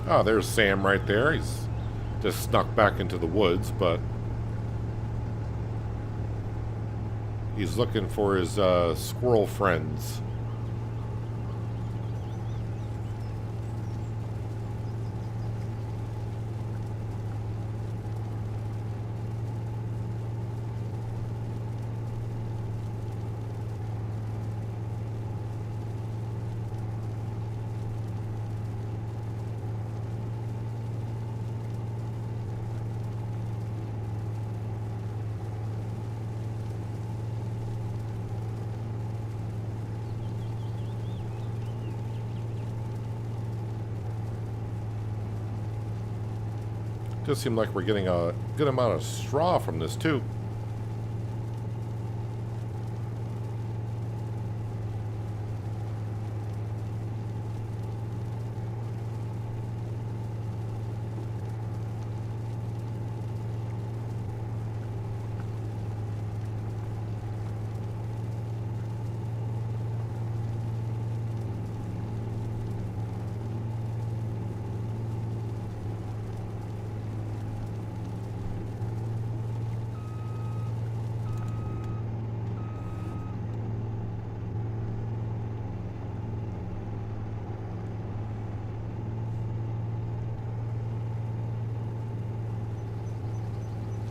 Oh, there's Sam right there. He's just snuck back into the woods, but he's looking for his squirrel friends. Does seem like we're getting a good amount of straw from this too.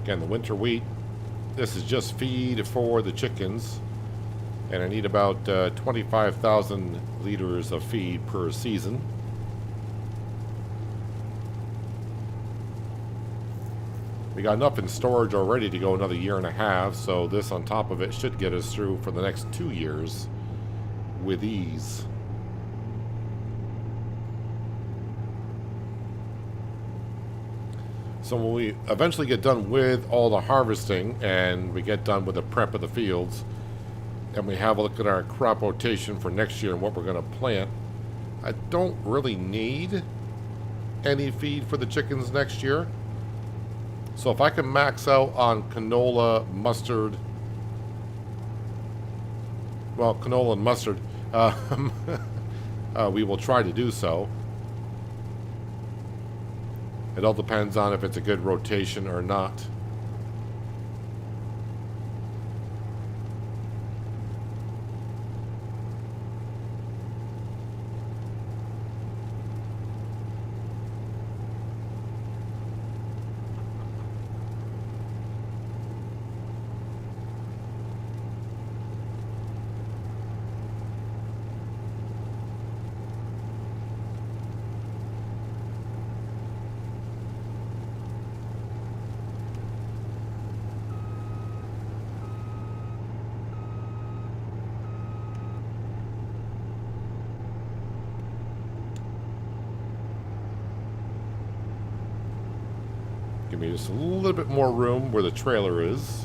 Again, the winter wheat. This is just feed for the chickens. And I need about 25,000 liters of feed per season. We got enough in storage already to go another year and a half, so this on top of it should get us through for the next 2 years with ease. So when we eventually get done with all the harvesting and we get done with the prep of the fields and we have a look at our crop rotation for next year and what we're going to plant, I don't really need any feed for the chickens next year. So if I can max out on canola, mustard, well, canola and mustard, we will try to do so. It all depends on if it's a good rotation or not. Give me just a little bit more room where the trailer is.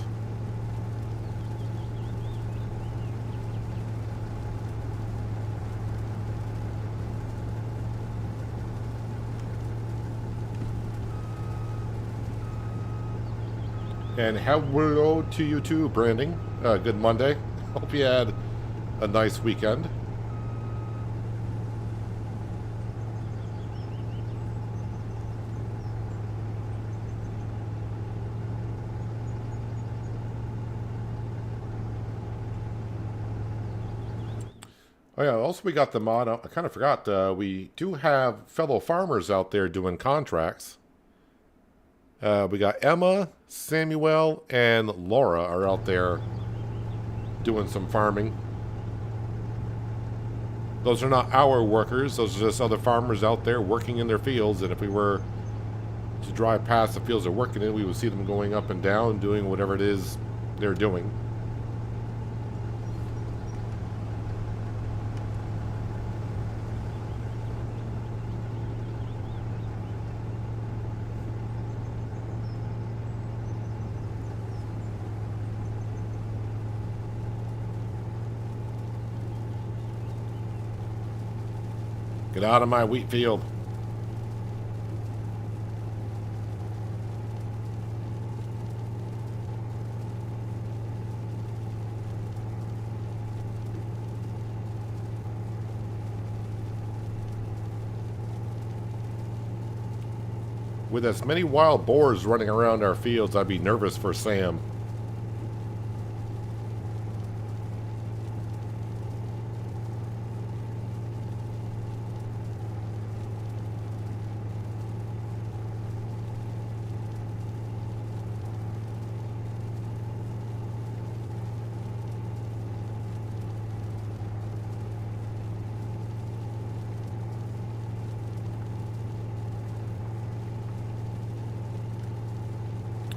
And hello to you too, Branding. Good Monday. Hope you had a nice weekend. Oh yeah, also we got them on. I kind of forgot, we do have fellow farmers out there doing contracts. We got Emma, Samuel, and Laura are out there doing some farming. Those are not our workers. Those are just other farmers out there working in their fields. And if we were to drive past the fields they're working in, we would see them going up and down, doing whatever it is they're doing. Get out of my wheat field. With as many wild boars running around our fields, I'd be nervous for Sam.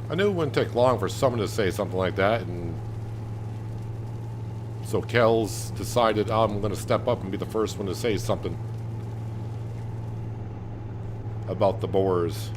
I knew it wouldn't take long for someone to say something like that, and so Kells decided, oh, I'm going to step up and be the first one to say something about the boars.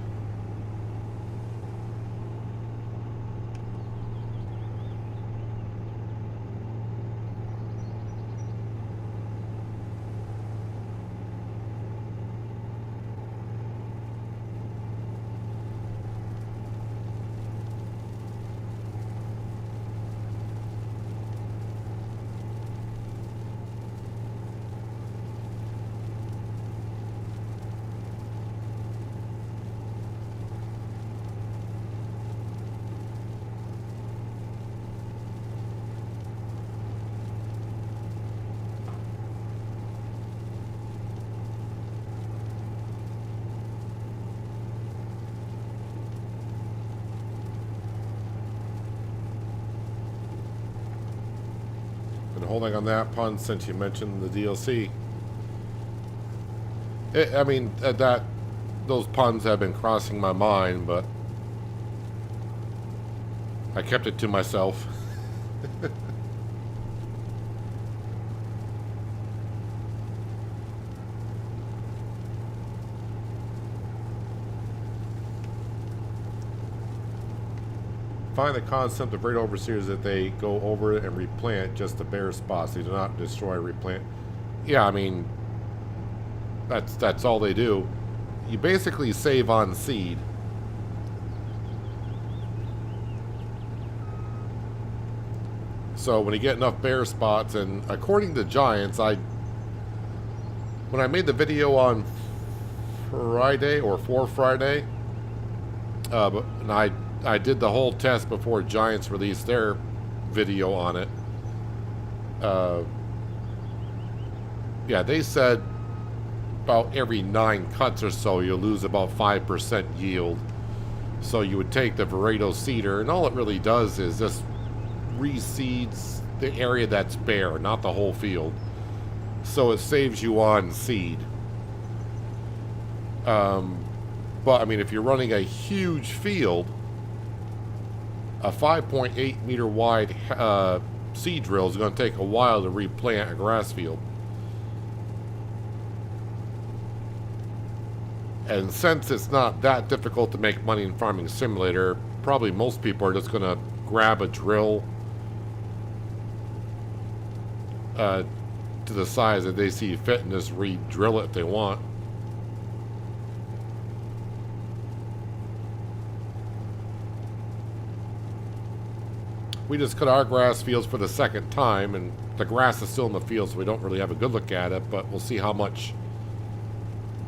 holding on that pun since you mentioned the DLC. I mean, those puns have been crossing my mind, but I kept it to myself. Find the concept of Vredo overseers that they go over and replant just the bare spots. They do not destroy, replant. Yeah, I mean, that's all they do. You basically save on seed. So when you get enough bare spots, and according to Giants, when I made the video on Friday or for Friday, and I did the whole test before Giants released their video on it. Yeah, they said about every 9 cuts or so you'll lose about 5% yield. So you would take the Vredo seeder, and all it really does is just reseeds the area that's bare, not the whole field. So it saves you on seed. But I mean, if you're running a huge field, a 5.8 meter wide seed drill is going to take a while to replant a grass field. And since it's not that difficult to make money in Farming Simulator, probably most people are just going to grab a drill to the size that they see fit and just re-drill it if they want. We just cut our grass fields for the second time, and the grass is still in the field, so we don't really have a good look at it, but we'll see how much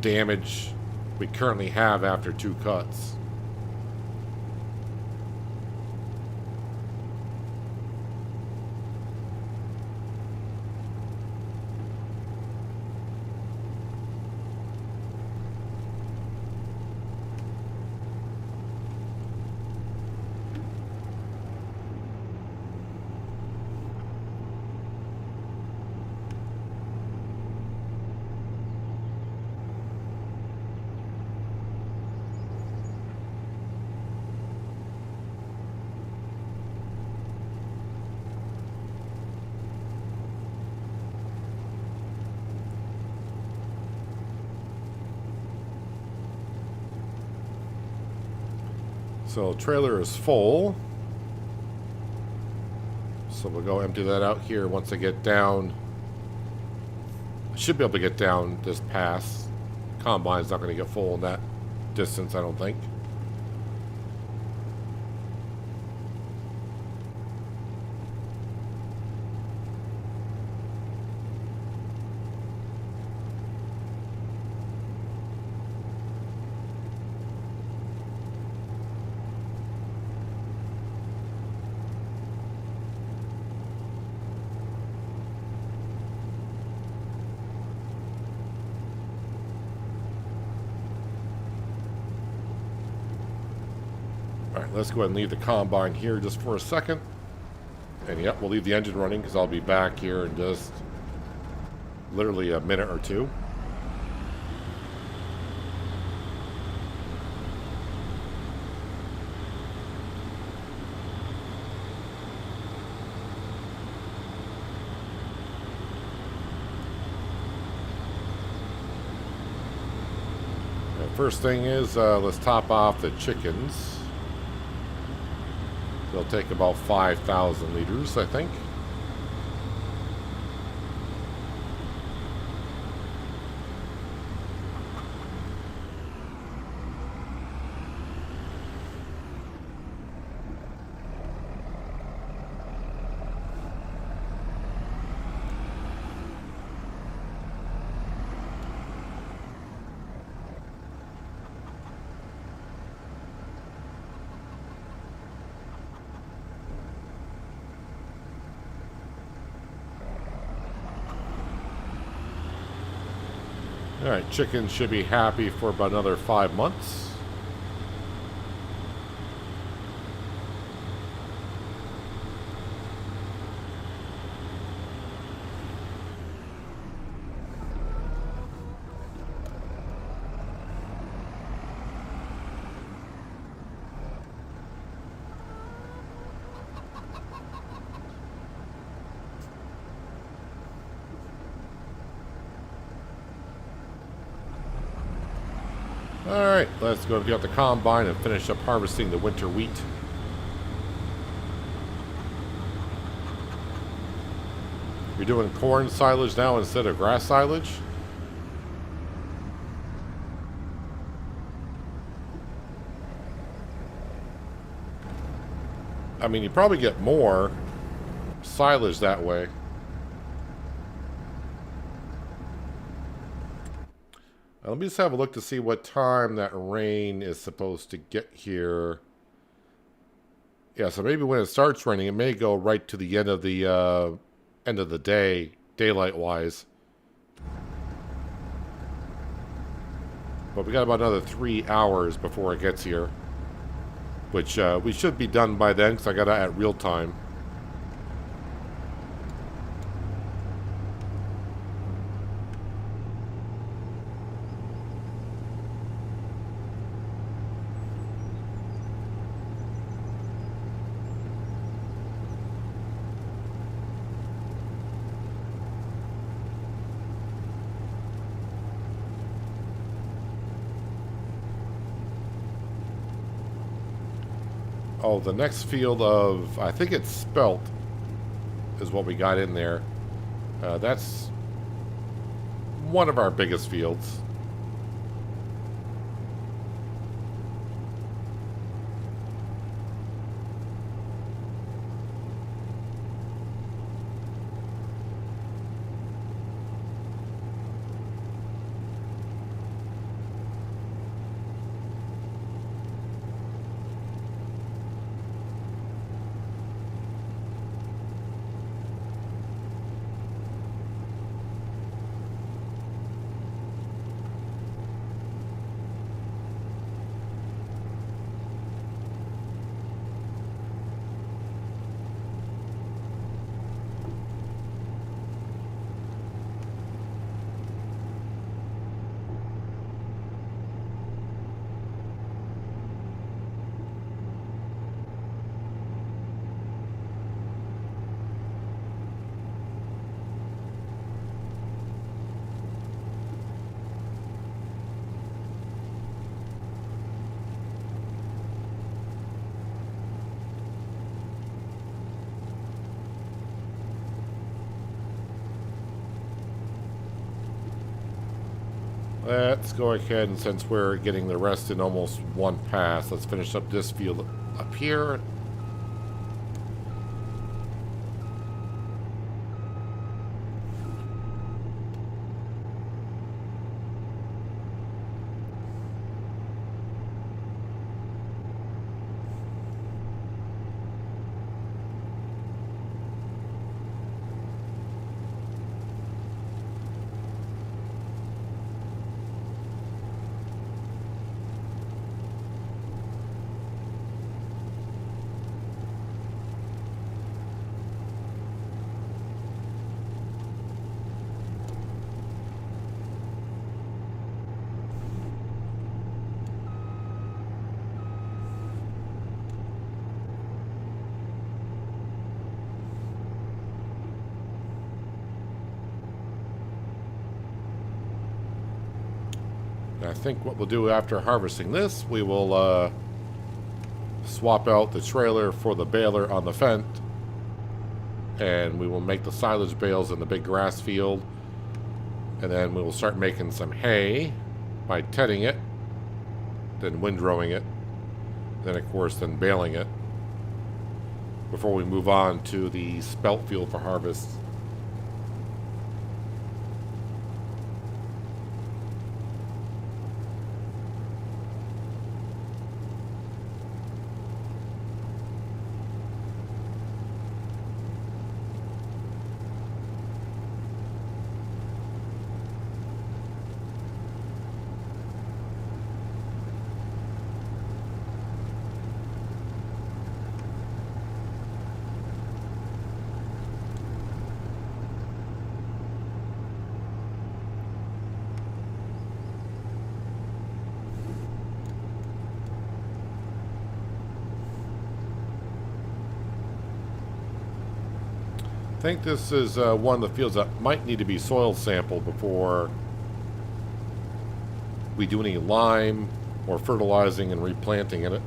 damage we currently have after 2 cuts. So trailer is full. So we'll go empty that out here once I get down. I should be able to get down this pass. Combine's not going to get full in that distance, I don't think. Alright, let's go ahead and leave the combine here just for a second. And yep, we'll leave the engine running because I'll be back here in just literally a minute or two. First thing is, let's top off the chickens. They'll take about 5,000 liters, I think. Alright, chickens should be happy for about another 5 months. Alright, let's go get the combine and finish up harvesting the winter wheat. You're doing corn silage now instead of grass silage? I mean, you probably get more silage that way. Let me just have a look to see what time that rain is supposed to get here. Yeah, so maybe when it starts raining, it may go right to the end of the day, daylight-wise. But we got about another 3 hours before it gets here, which we should be done by then because I got it at real time. Oh, the next field of, I think it's Spelt, is what we got in there. That's one of our biggest fields. Let's go ahead, and since we're getting the rest in almost one pass, let's finish up this field up here. I think what we'll do after harvesting this, we will swap out the trailer for the baler on the Fent, and we will make the silage bales in the big grass field, and then we will start making some hay by tedding it, then windrowing it, then of course then baling it, before we move on to the spelt field for harvest. I think this is one of the fields that might need to be soil sampled before we do any lime or fertilizing and replanting in it.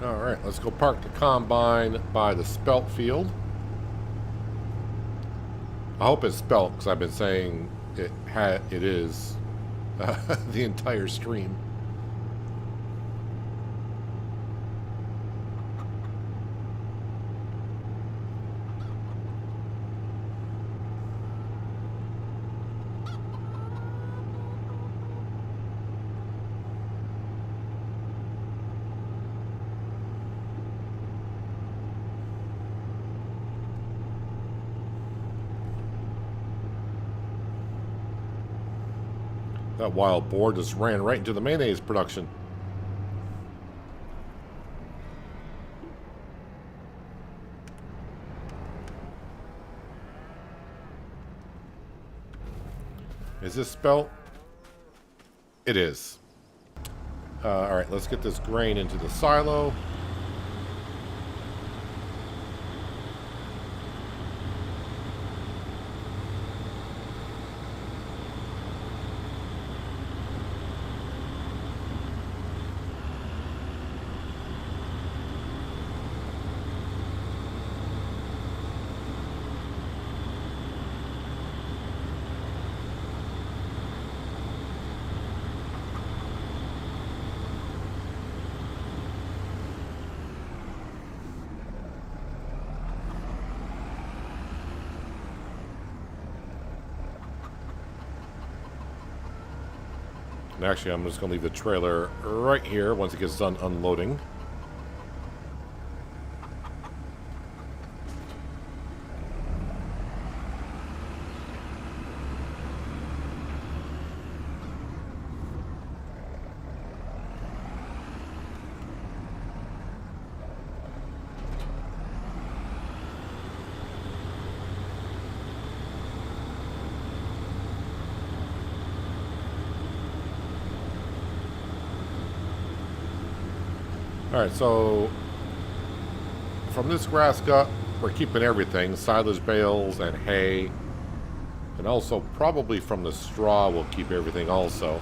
Alright, let's go park the combine by the Spelt field. I hope it's Spelt, because I've been saying it is the entire stream. That wild boar just ran right into the mayonnaise production. Is this Spelt? It is. Alright, let's get this grain into the silo. And actually, I'm just going to leave the trailer right here once it gets done unloading. Alright, so from this grass gut, we're keeping everything, silage bales and hay, and also probably from the straw we'll keep everything also.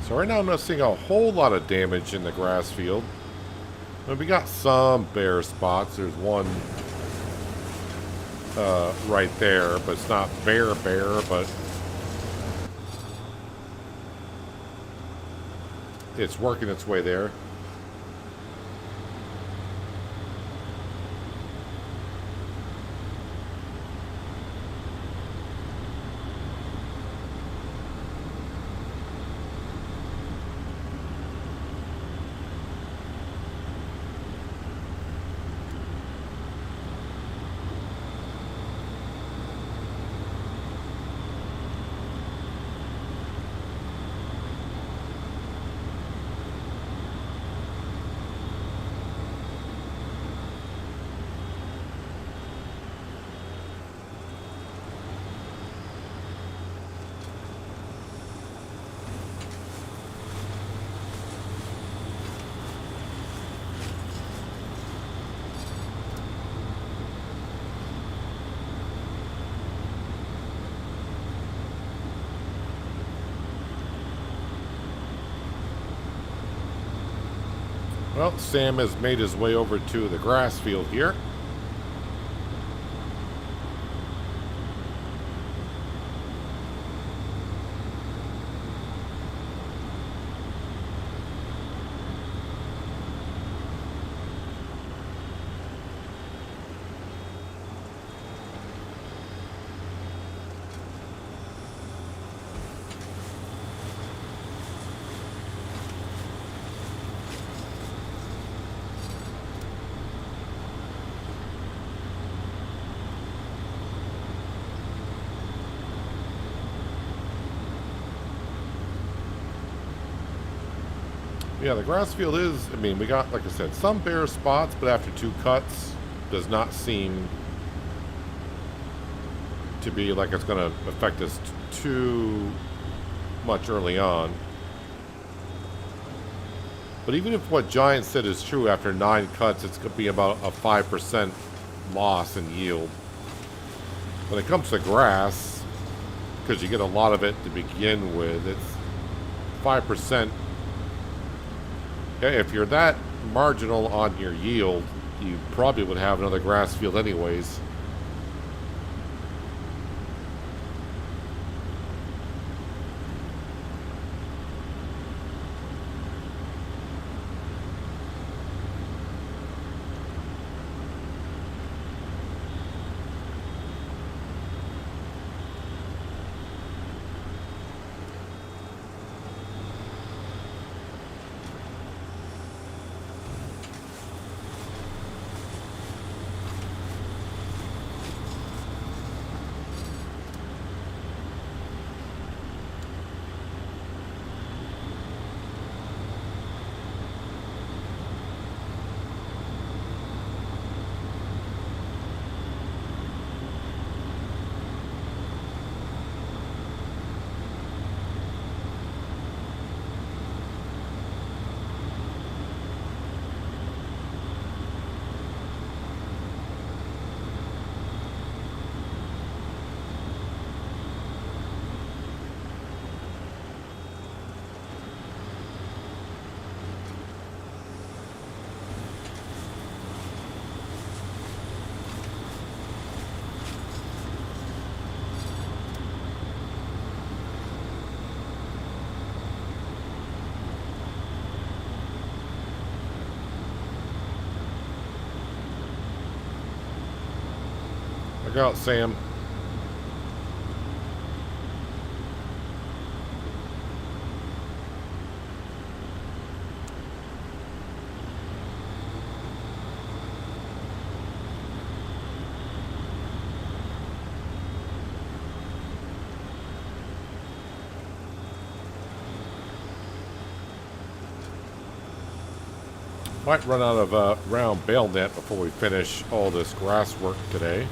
So right now I'm not seeing a whole lot of damage in the grass field. And we got some bare spots. There's one right there, but it's not bare, but it's working its way there. Well, Sam has made his way over to the grass field here. Yeah, the grass field is, I mean, we got, like I said, some bare spots, but after 2 cuts, does not seem to be like it's going to affect us too much early on. But even if what Giant said is true, after 9 cuts, it's going to be about a 5% loss in yield. When it comes to grass, because you get a lot of it to begin with, it's 5%. If you're that marginal on your yield, you probably would have another grass field anyways. Look out, Sam. Might run out of round bale net before we finish all this grass work today.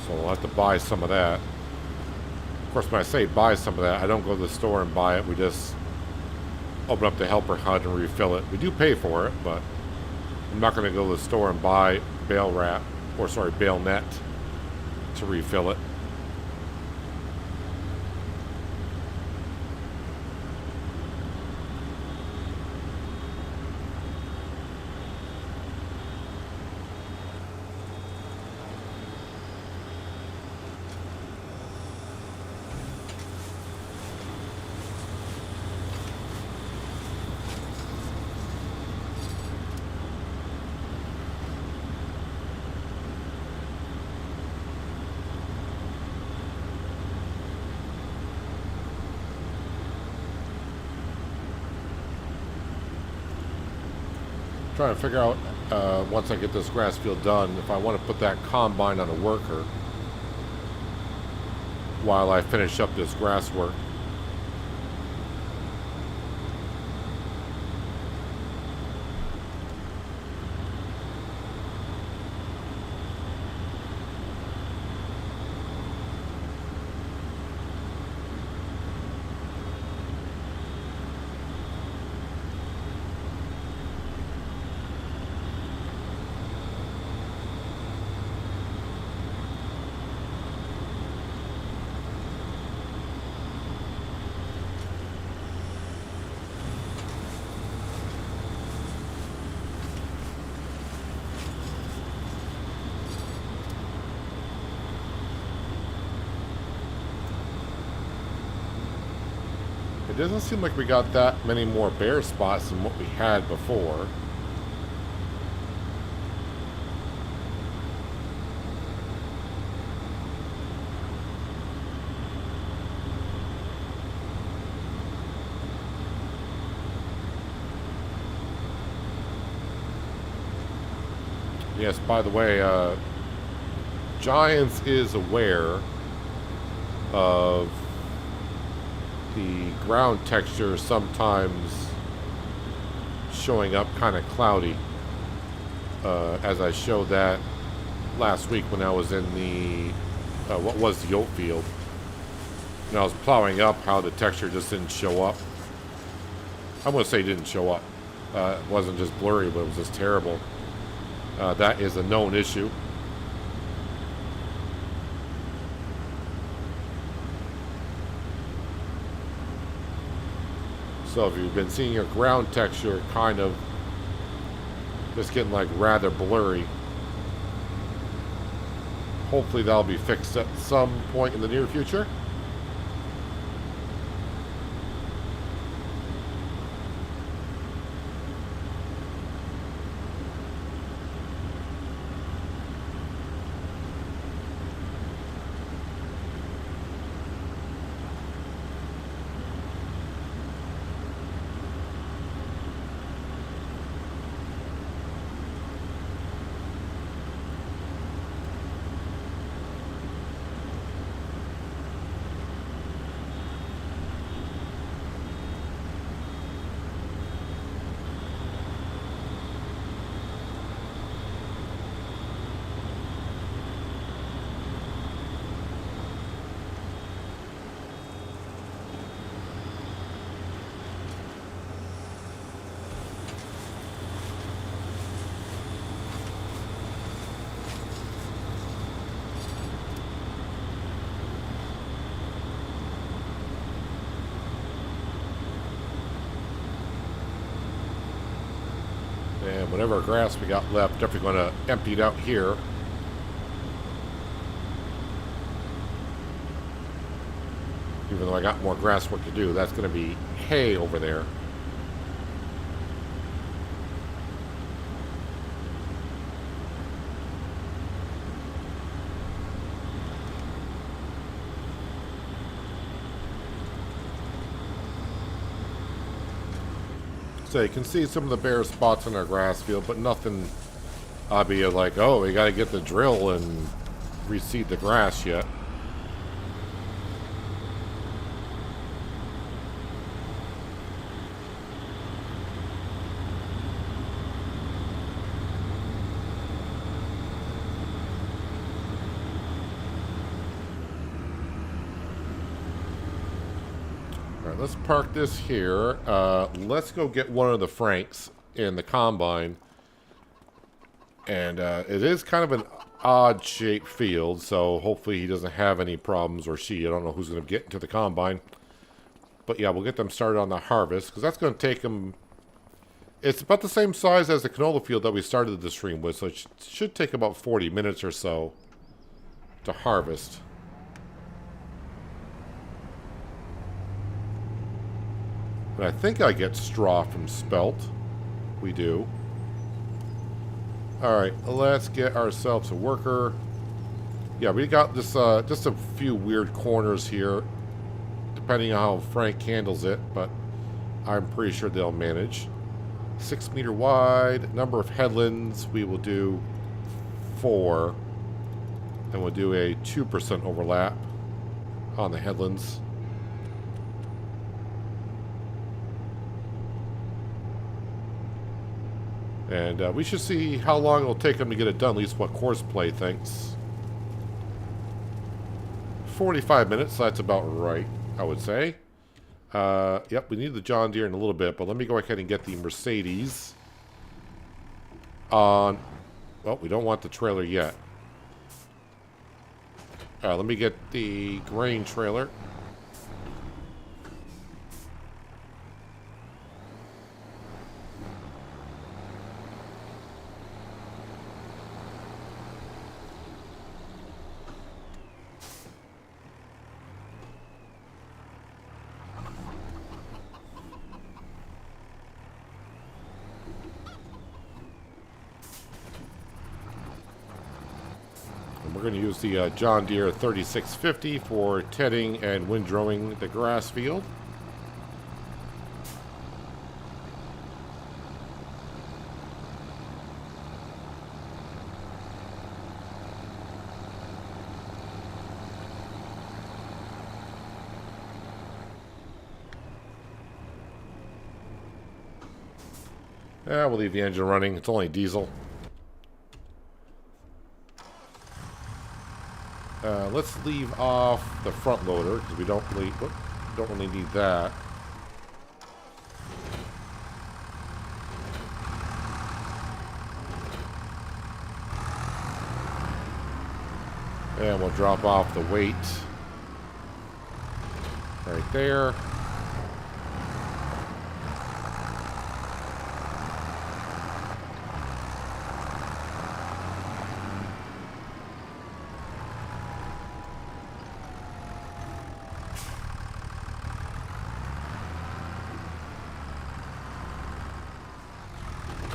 So we'll have to buy some of that. Of course, when I say buy some of that, I don't go to the store and buy it. We just open up the helper hut and refill it. We do pay for it, but I'm not going to go to the store and buy bale wrap, or sorry, bale net to refill it. Trying to figure out once I get this grass field done if I want to put that combine on a worker while I finish up this grass work. doesn't seem like we got that many more bare spots than what we had before. Yes, by the way, Giants is aware of the ground texture sometimes showing up kind of cloudy, as I showed that last week when I was in the what was the oat field, and I was plowing up, how the texture just didn't show up. I'm going to say it didn't show up. It wasn't just blurry, but it was just terrible. That is a known issue. So if you've been seeing your ground texture kind of just getting like rather blurry, hopefully that'll be fixed at some point in the near future. And whatever grass we got left, definitely going to empty it out here. Even though I got more grass work to do, that's going to be hay over there. So you can see some of the bare spots in our grass field, but nothing obvious like, oh, we got to get the drill and reseed the grass yet. Let's park this here. Let's go get one of the Franks in the combine. And it is kind of an odd-shaped field, so hopefully he doesn't have any problems, or she. I don't know who's going to get into the combine. But yeah, we'll get them started on the harvest, because that's going to take them... It's about the same size as the canola field that we started the stream with, so it should take about 40 minutes or so to harvest. And I think I get straw from Spelt. We do. Alright, let's get ourselves a worker. Yeah, we got this, just a few weird corners here, depending on how Frank handles it, but I'm pretty sure they'll manage. 6 meter wide, number of headlands, we will do 4. And we'll do a 2% overlap on the headlands. And we should see how long it'll take them to get it done, at least what course play thinks. 45 minutes, that's about right, I would say. Yep, we need the John Deere in a little bit, but let me go ahead and get the Mercedes on... Well, we don't want the trailer yet. Let me get the grain trailer. we're going to use the John Deere 3650 for tedding and windrowing the grass field. Yeah, we'll leave the engine running. It's only diesel. Let's leave off the front loader because we don't really need that. And we'll drop off the weight right there.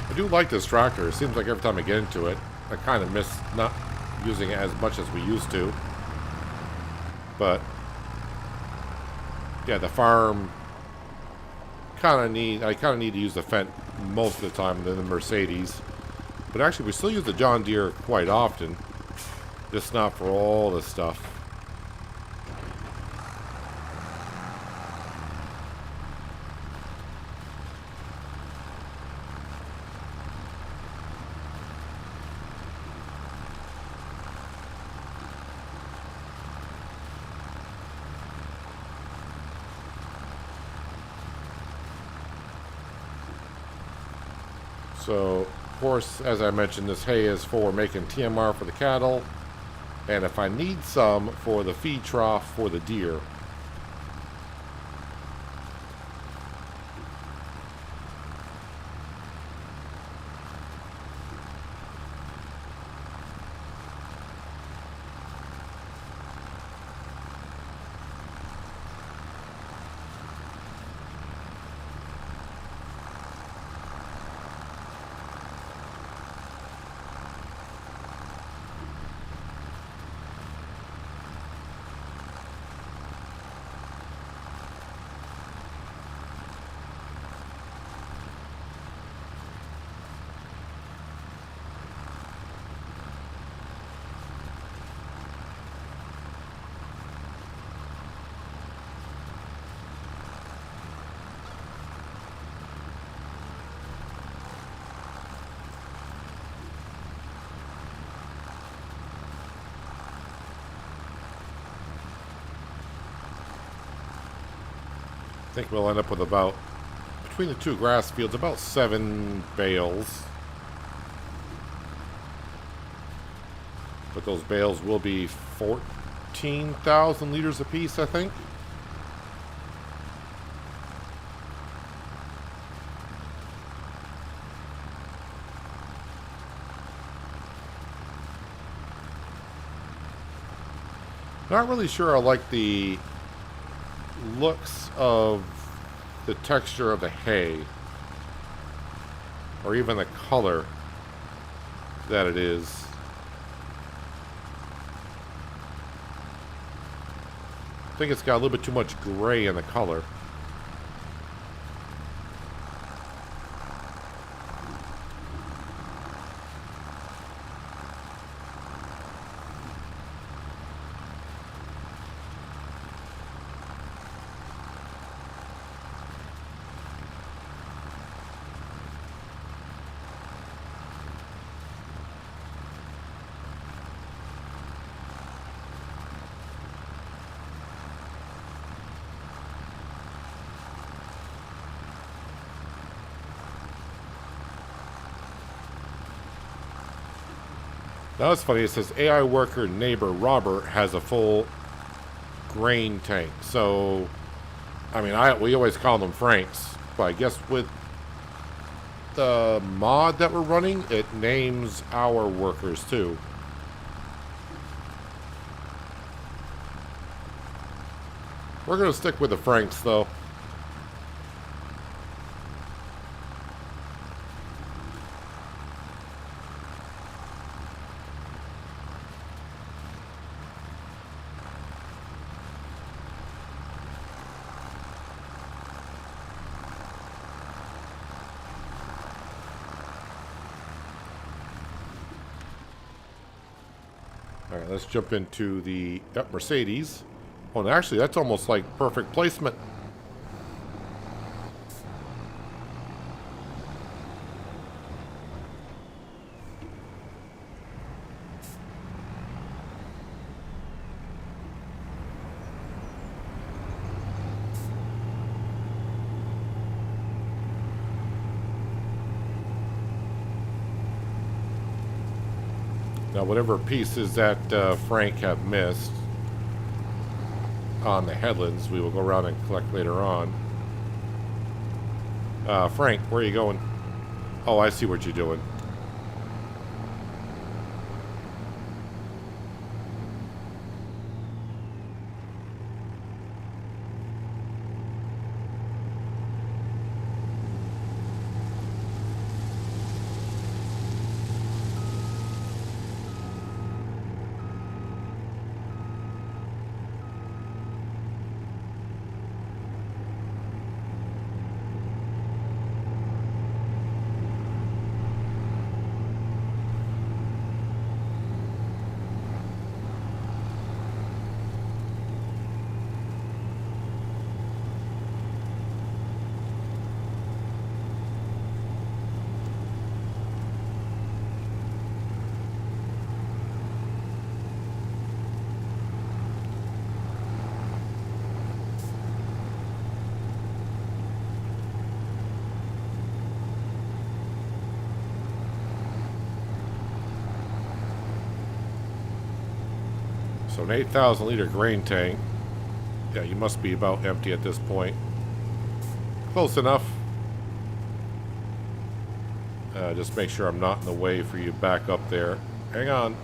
I do like this tractor. It seems like every time I get into it, I kind of miss not using it as much as we used to. But yeah, the farm I kind of need to use the Fendt most of the time than the Mercedes. But actually, we still use the John Deere quite often, just not for all this stuff. So, of course, as I mentioned, this hay is for making TMR for the cattle, and if I need some for the feed trough for the deer. I think we'll end up with about, between the two grass fields, about 7 bales. But those bales will be 14,000 liters apiece, I think. Not really sure I like the looks of the texture of the hay, or even the color that it is. I think it's got a little bit too much gray in the color. Now it's funny, it says AI worker neighbor Robert has a full grain tank. So, I mean, we always call them Franks, but I guess with the mod that we're running, it names our workers too. We're going to stick with the Franks though. All right, let's jump into the Mercedes. Oh, and actually, that's almost like perfect placement. Now, whatever pieces that Frank have missed on the headlands, we will go around and collect later on. Frank, where are you going? Oh, I see what you're doing. So an 8,000 liter grain tank. Yeah, you must be about empty at this point. Close enough. Just make sure I'm not in the way for you back up there. Hang on.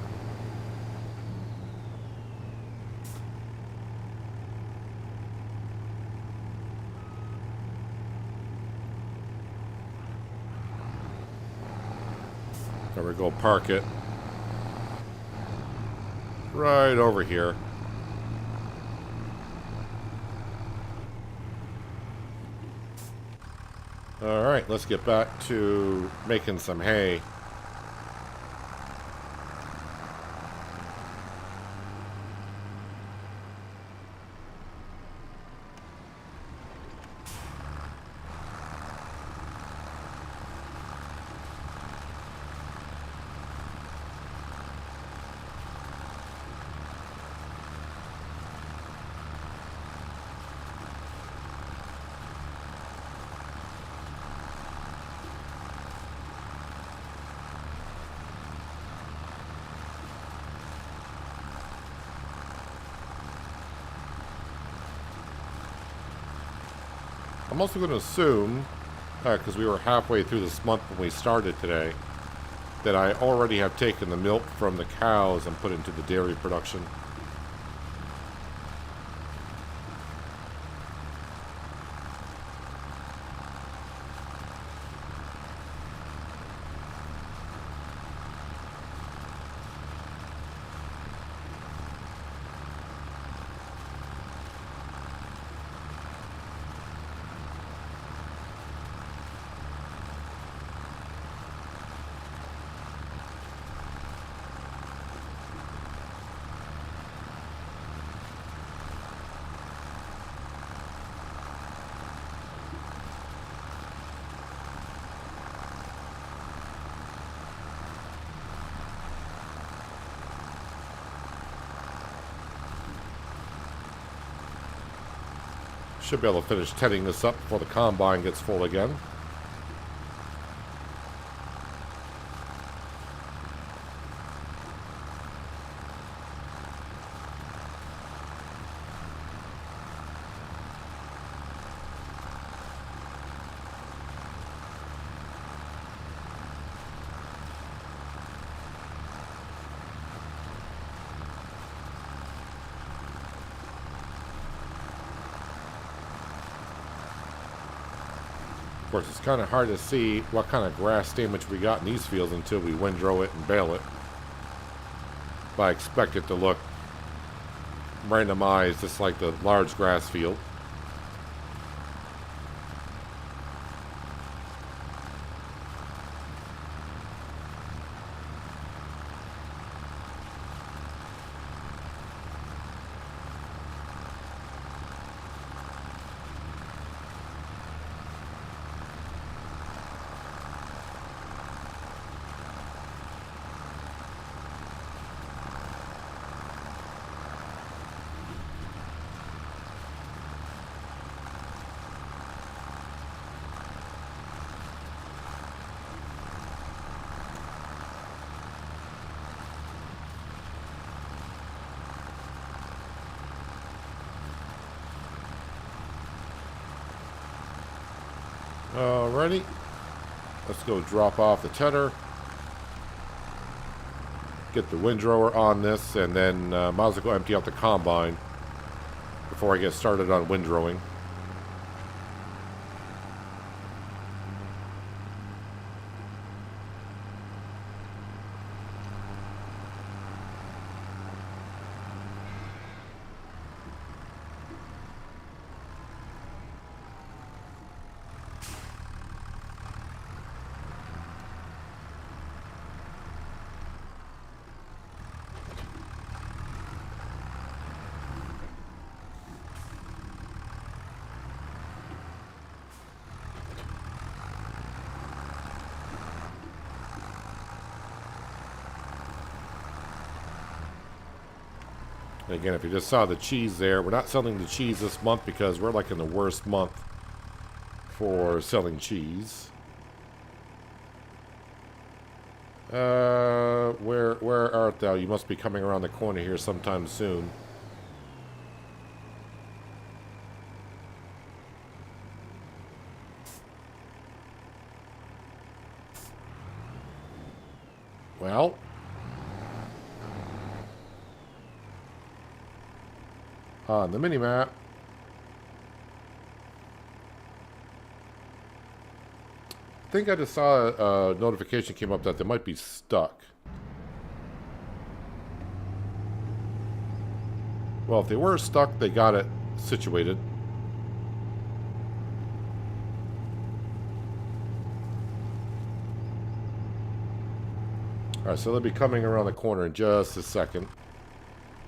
There we go, park it. Right over here. Alright, let's get back to making some hay. I'm also going to assume, because we were halfway through this month when we started today, that I already have taken the milk from the cows and put it into the dairy production. Should be able to finish tedding this up before the combine gets full again. Of course, it's kind of hard to see what kind of grass damage we got in these fields until we windrow it and bale it. But I expect it to look randomized just like the large grass field. Alrighty. Let's go drop off the tedder. Get the windrower on this, and then might as well go empty out the combine before I get started on windrowing. And again, if you just saw the cheese there, we're not selling the cheese this month because we're like in the worst month for selling cheese. Where art thou? You must be coming around the corner here sometime soon. Well, on the mini-map, I think I just saw a notification came up that they might be stuck. Well, if they were stuck, they got it situated. Alright, so they'll be coming around the corner in just a second.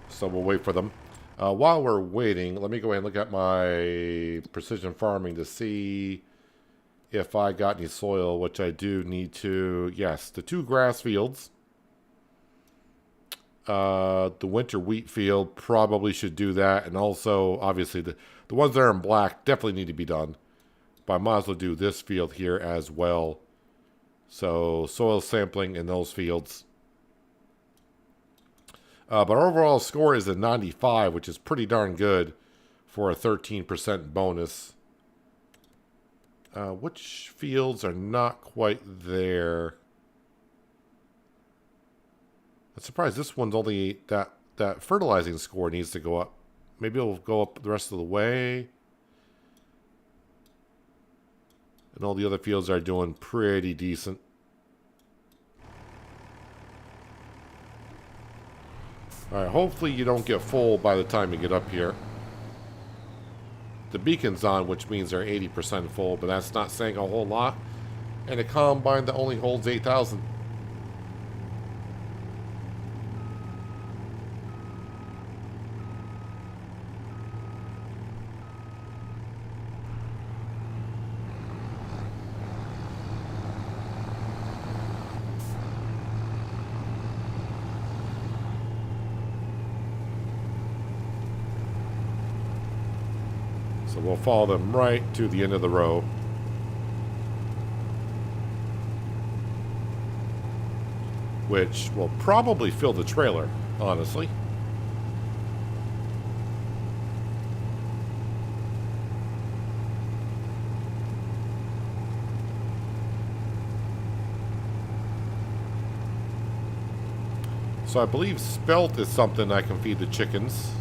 So we'll wait for them. While we're waiting, let me go ahead and look at my precision farming to see if I got any soil, which I do need to. Yes, the 2 grass fields. The winter wheat field probably should do that. And also, obviously, the ones that are in black definitely need to be done. But I might as well do this field here as well. So, soil sampling in those fields. But our overall score is a 95, which is pretty darn good for a 13% bonus. Which fields are not quite there? I'm surprised this one's only that fertilizing score needs to go up. Maybe it'll go up the rest of the way. And all the other fields are doing pretty decent. Alright, hopefully you don't get full by the time you get up here. The beacon's on, which means they're 80% full, but that's not saying a whole lot. And a combine that only holds 8,000. So we'll follow them right to the end of the row. Which will probably fill the trailer, honestly. So I believe Spelt is something I can feed the chickens.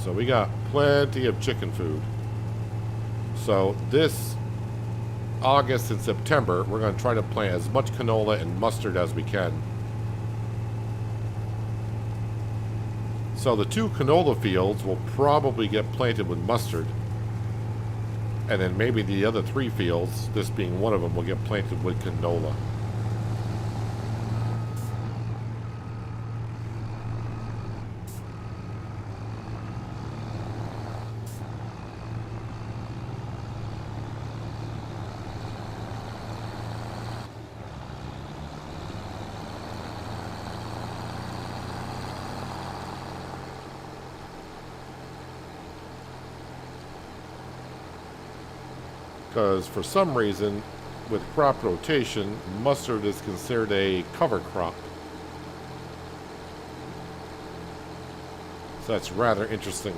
So we got plenty of chicken food. So this August and September, we're going to try to plant as much canola and mustard as we can. So the 2 canola fields will probably get planted with mustard. And then maybe the other 3 fields, this being one of them, will get planted with canola. Because for some reason, with crop rotation, mustard is considered a cover crop. So that's rather interesting.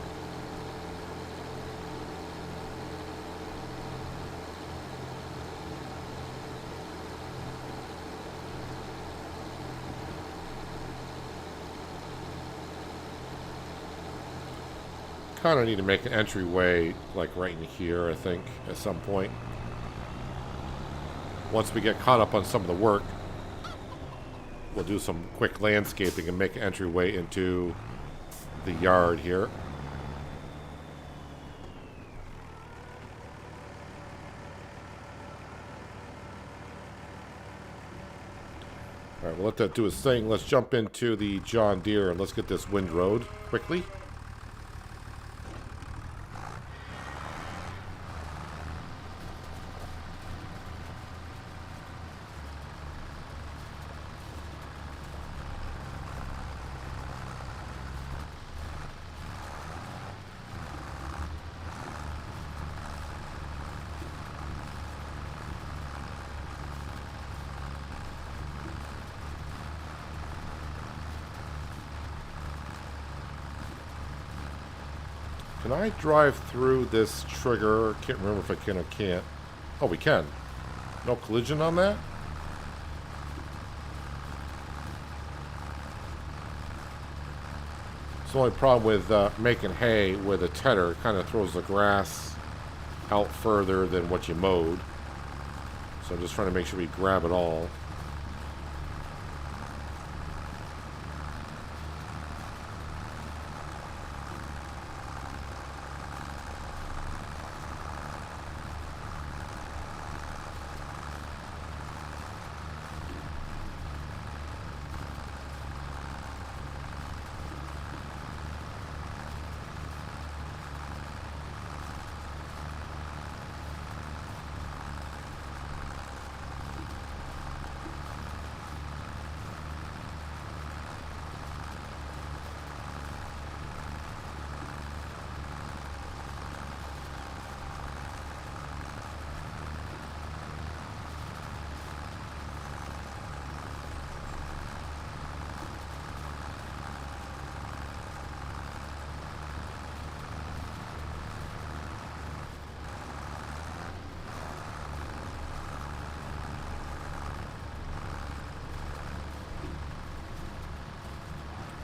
Kind of need to make an entryway, like right in here, I think, at some point. Once we get caught up on some of the work, we'll do some quick landscaping and make an entryway into the yard here. Alright, we'll let that do its thing. Let's jump into the John Deere and let's get this windrowed quickly. Can I drive through this trigger? Can't remember if I can or can't. Oh, we can. No collision on that? It's the only problem with making hay with a tedder. It kind of throws the grass out further than what you mowed. So I'm just trying to make sure we grab it all.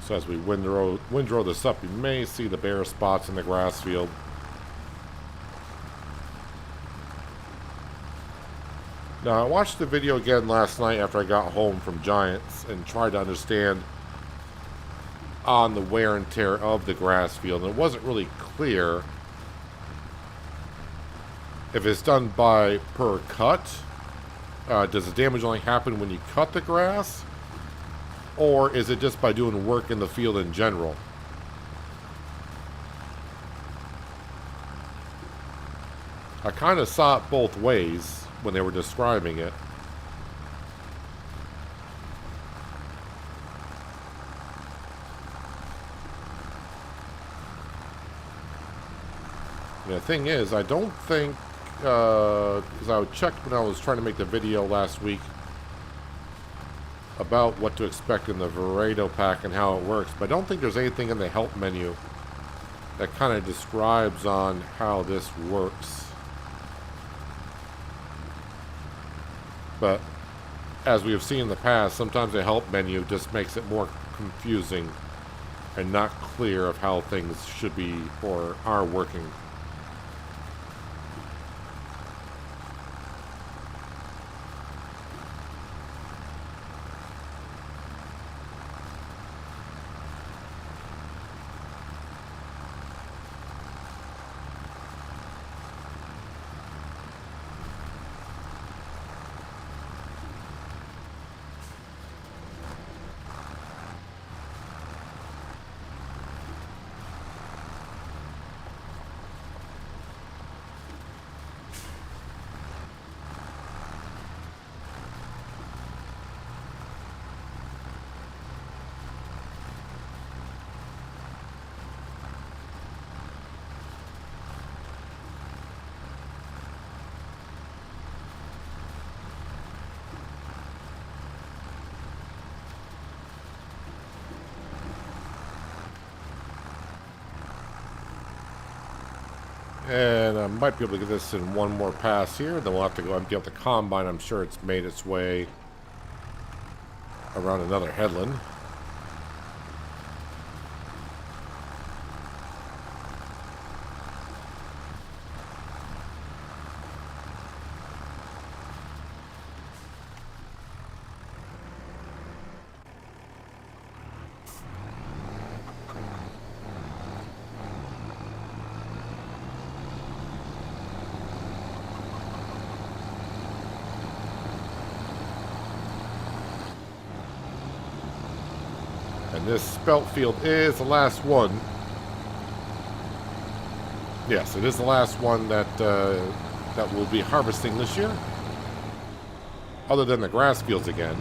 So as we windrow this up, you may see the bare spots in the grass field. Now, I watched the video again last night after I got home from Giants and tried to understand on the wear and tear of the grass field. And it wasn't really clear if it's done by per cut. Does the damage only happen when you cut the grass? Or is it just by doing work in the field in general? I kind of saw it both ways when they were describing it. The thing is, I don't think, because I checked when I was trying to make the video last week about what to expect in the Vredo pack and how it works, but I don't think there's anything in the help menu that kind of describes on how this works. But as we have seen in the past, sometimes the help menu just makes it more confusing and not clear of how things should be or are working. And I might be able to get this in one more pass here. Then we'll have to go empty out the combine. I'm sure it's made its way around another headland. And this Spelt field is the last one. Yes, it is the last one that that we'll be harvesting this year. Other than the grass fields again.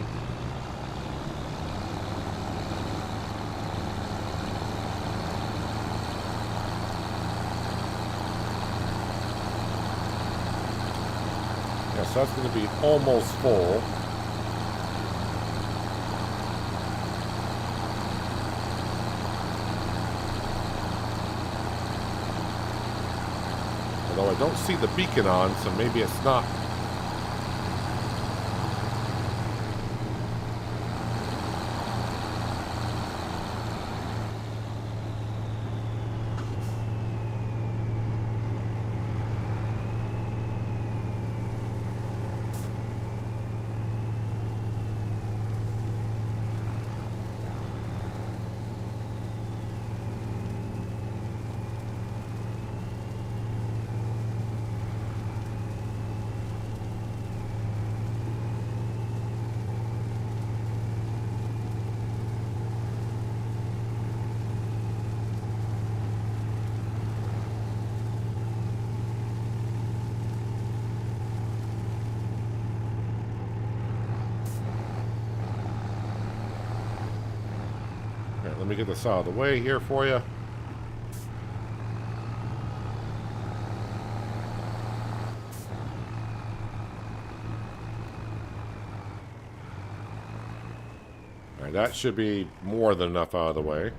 Yes, that's going to be almost full. Although I don't see the beacon on, so maybe it's not. Let me get this out of the way here for you. All right, that should be more than enough out of the way.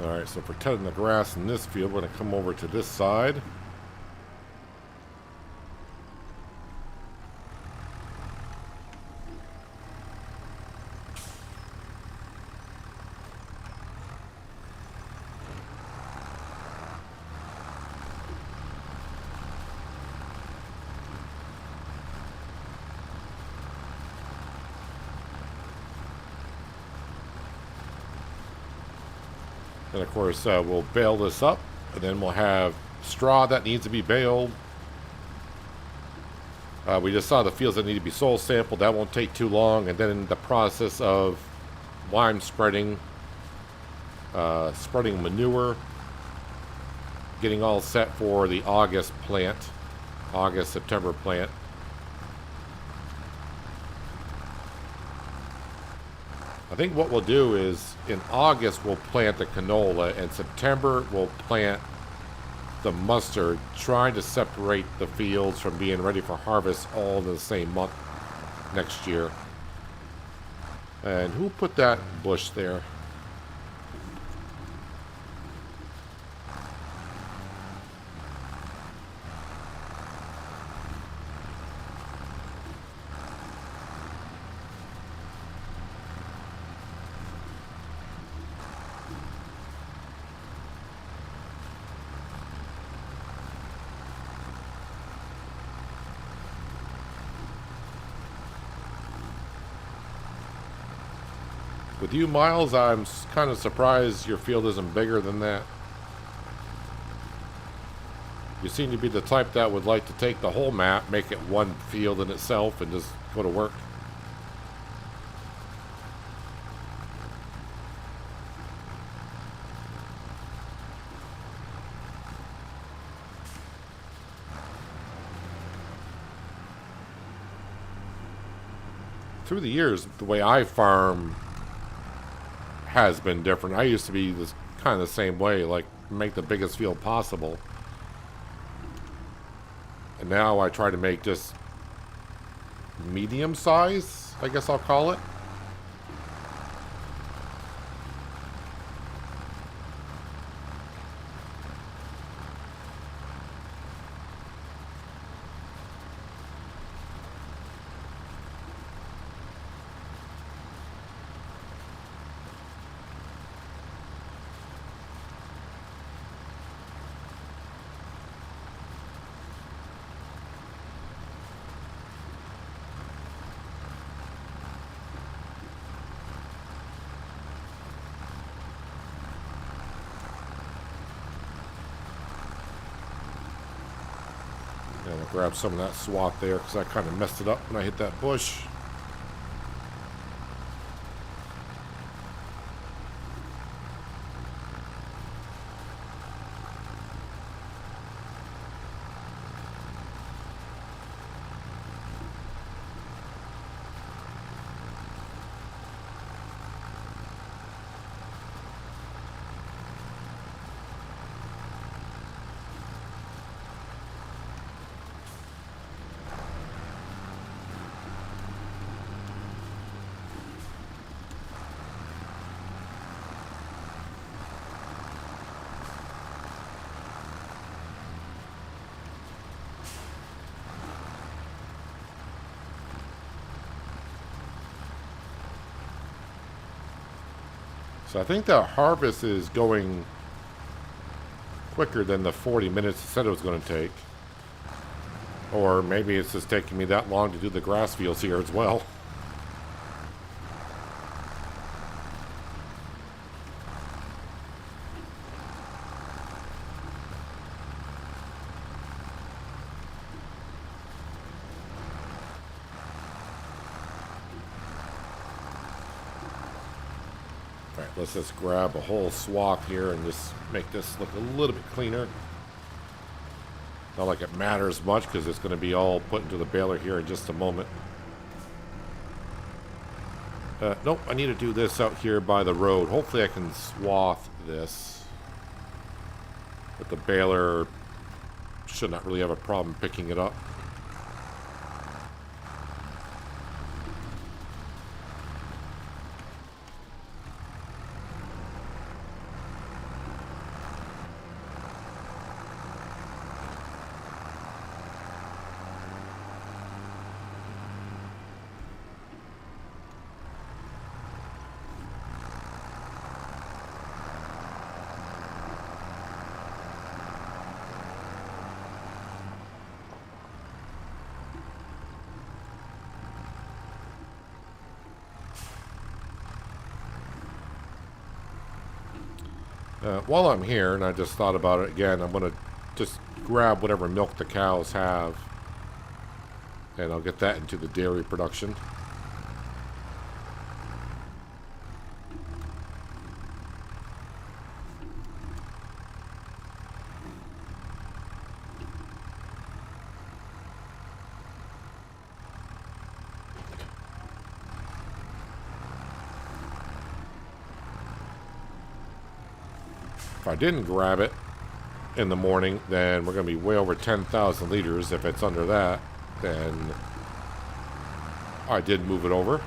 Alright, so for cutting the grass in this field, we're going to come over to this side. And of course, we'll bale this up, and then we'll have straw that needs to be baled. We just saw the fields that need to be soil sampled. That won't take too long. And then the process of lime spreading, spreading manure, getting all set for the August plant, August-September plant. I think what we'll do is in August we'll plant the canola, and September we'll plant the mustard, trying to separate the fields from being ready for harvest all in the same month next year. And who put that bush there? With you, Miles, I'm kind of surprised your field isn't bigger than that. You seem to be the type that would like to take the whole map, make it one field in itself, and just go to work. Through the years, the way I farm has been different. I used to be this kind of the same way, like make the biggest field possible. And now I try to make just medium size, I guess I'll call it. grab some of that swath there because I kind of messed it up when I hit that bush. So I think the harvest is going quicker than the 40 minutes it said it was going to take. Or maybe it's just taking me that long to do the grass fields here as well. Alright, let's just grab a whole swath here and just make this look a little bit cleaner. Not like it matters much because it's going to be all put into the baler here in just a moment. Nope, I need to do this out here by the road. Hopefully I can swath this. But the baler should not really have a problem picking it up. While I'm here, and I just thought about it again, I'm going to just grab whatever milk the cows have, and I'll get that into the dairy production. If I didn't grab it in the morning, then we're going to be way over 10,000 liters. If it's under that, then I did move it over.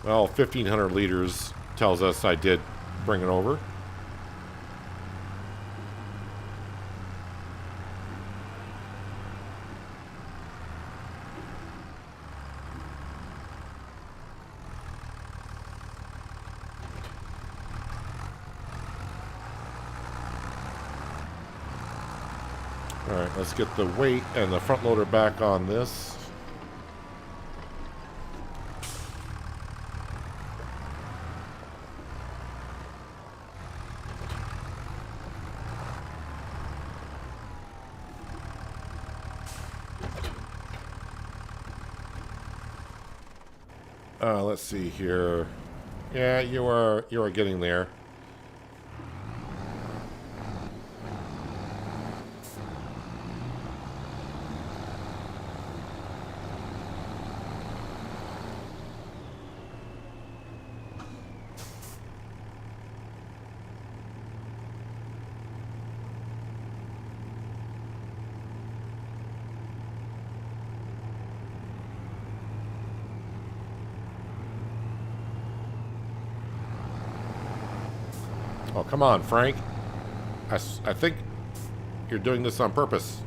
Well, 1,500 liters tells us I did bring it over. Alright, let's get the weight and the front loader back on this. Let's see here. Yeah, you are getting there. Oh, come on, Frank. I think you're doing this on purpose.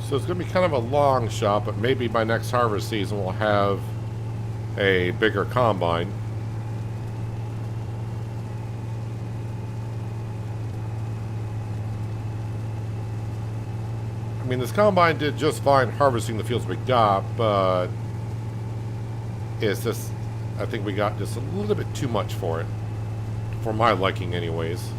So it's going to be kind of a long shot, but maybe by next harvest season we'll have a bigger combine. I mean, this combine did just fine harvesting the fields we got, but it's just, I think we got just a little bit too much for it. For my liking anyways.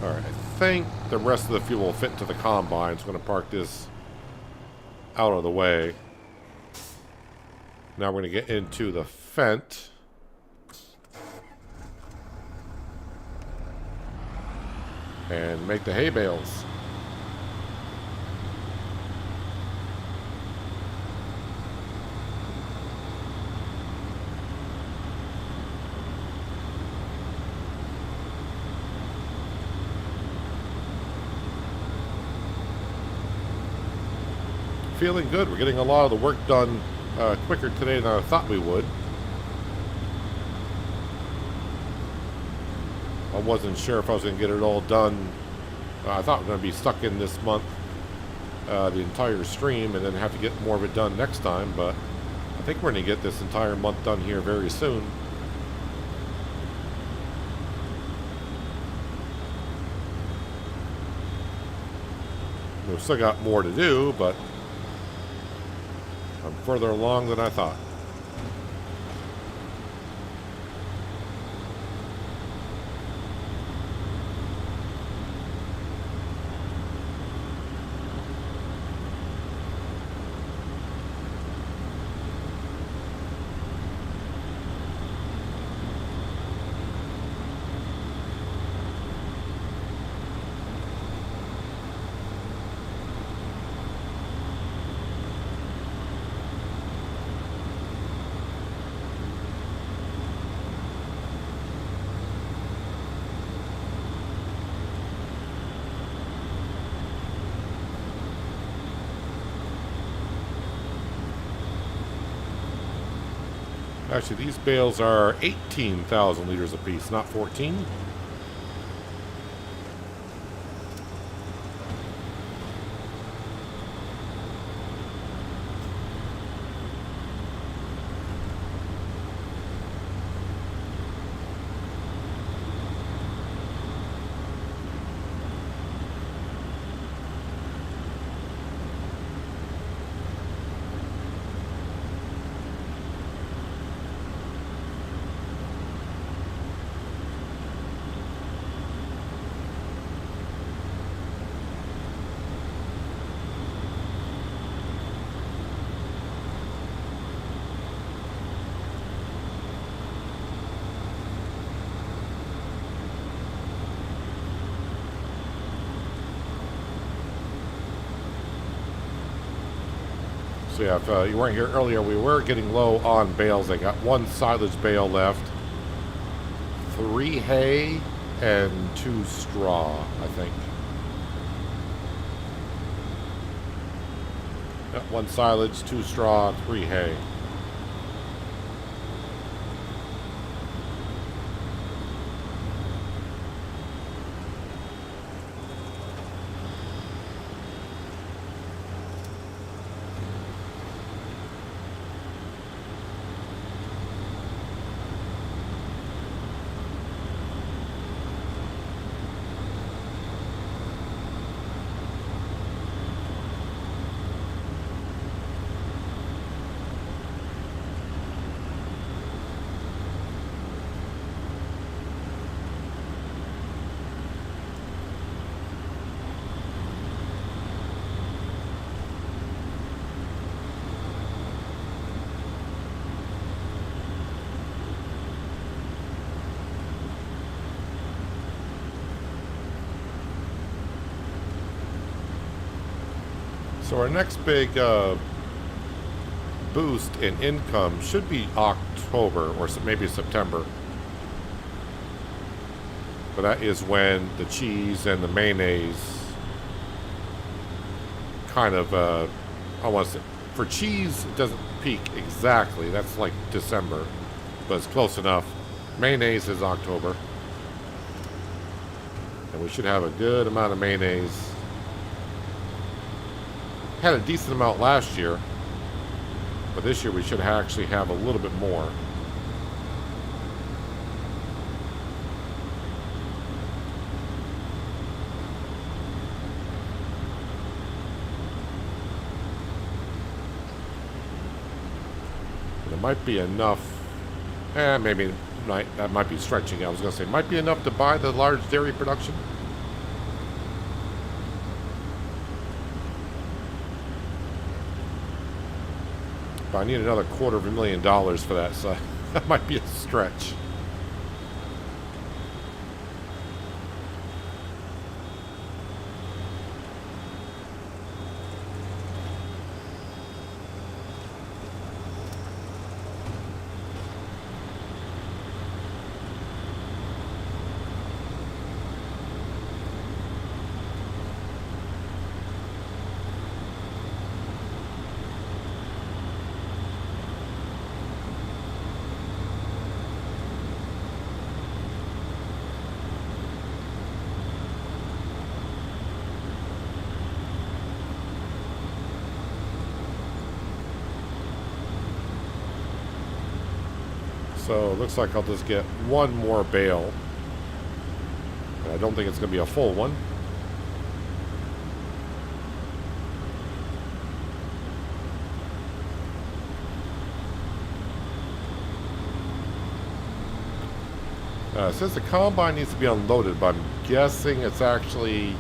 Alright, I think the rest of the fuel will fit into the combine, so I'm going to park this out of the way. Now we're going to get into the Fent. And make the hay bales. Feeling good. We're getting a lot of the work done quicker today than I thought we would. I wasn't sure if I was going to get it all done. I thought we were going to be stuck in this month, the entire stream, and then have to get more of it done next time, but I think we're going to get this entire month done here very soon. We've still got more to do, but I'm further along than I thought. Actually, these bales are 18,000 liters apiece, not 14. So yeah, if you weren't here earlier, we were getting low on bales. I got one silage bale left, 3 hay, and 2 straw, I think. Yep, 1 silage, 2 straw, 3 hay. So our next big boost in income should be October or maybe September. But that is when the cheese and the mayonnaise kind of, I want to say, for cheese, it doesn't peak exactly. That's like December, but it's close enough. Mayonnaise is October. And we should have a good amount of mayonnaise. Had a decent amount last year. But this year we should actually have a little bit more. There might be enough. Maybe that might be stretching. I was going to say, might be enough to buy the large dairy production. But I need another $250,000 for that, so that might be a stretch. So it looks like I'll just get one more bale. I don't think it's going to be a full one. It says the combine needs to be unloaded, but I'm guessing it's actually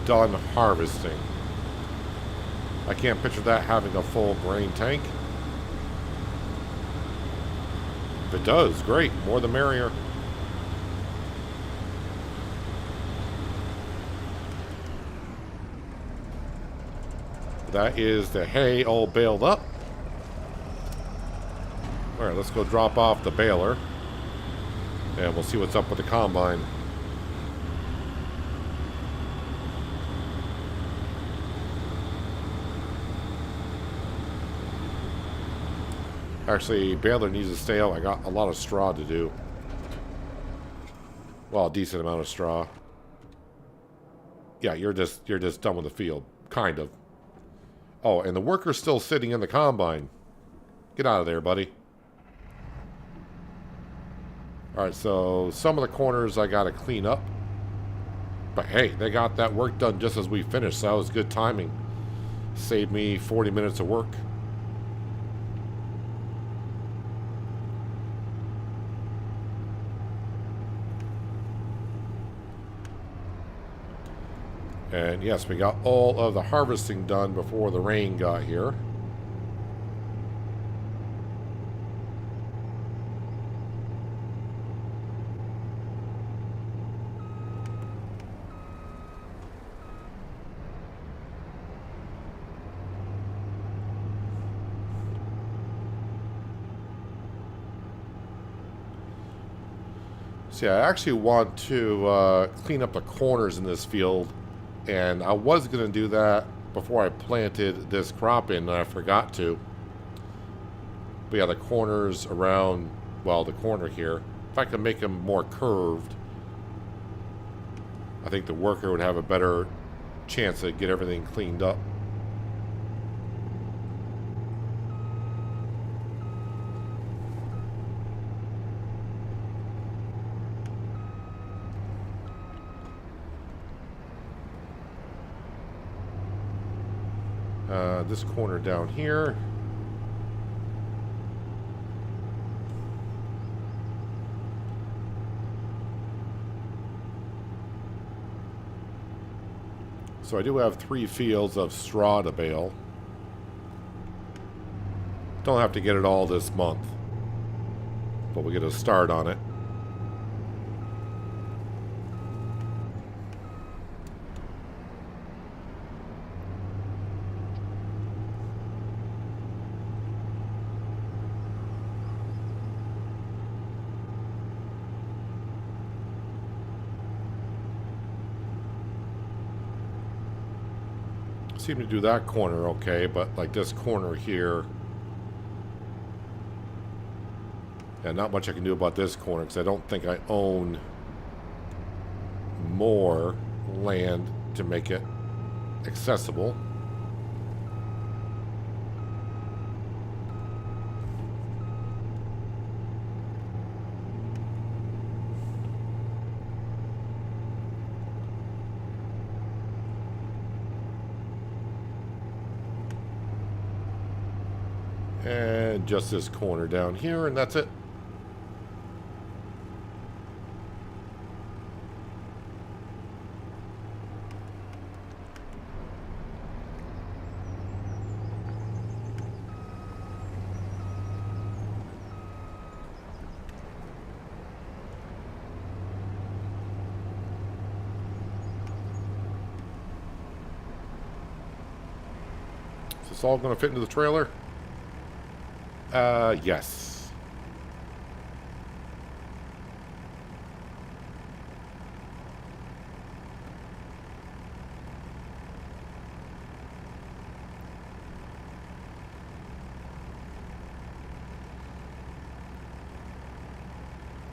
done harvesting. I can't picture that having a full grain tank. If it does, great. More the merrier. That is the hay all baled up. Alright, let's go drop off the baler. And we'll see what's up with the combine. Actually, baler needs to stay out. I got a lot of straw to do. Well, a decent amount of straw. Yeah, you're just done with the field. Kind of. Oh, and the worker's still sitting in the combine. Get out of there, buddy. Alright, so some of the corners I gotta clean up. But hey, they got that work done just as we finished, so that was good timing. Saved me 40 minutes of work. And yes, we got all of the harvesting done before the rain got here. So yeah, I actually want to clean up the corners in this field. And I was going to do that before I planted this crop in, and I forgot to. But yeah, the corners around, well, the corner here, if I can make them more curved, I think the worker would have a better chance to get everything cleaned up. This corner down here. So I do have 3 fields of straw to bale. Don't have to get it all this month, but we'll get a start on it. Seem to do that corner okay, but like this corner here, And not much I can do about this corner because I don't think I own more land to make it accessible. And just this corner down here, and that's it. Is this all going to fit into the trailer? Yes.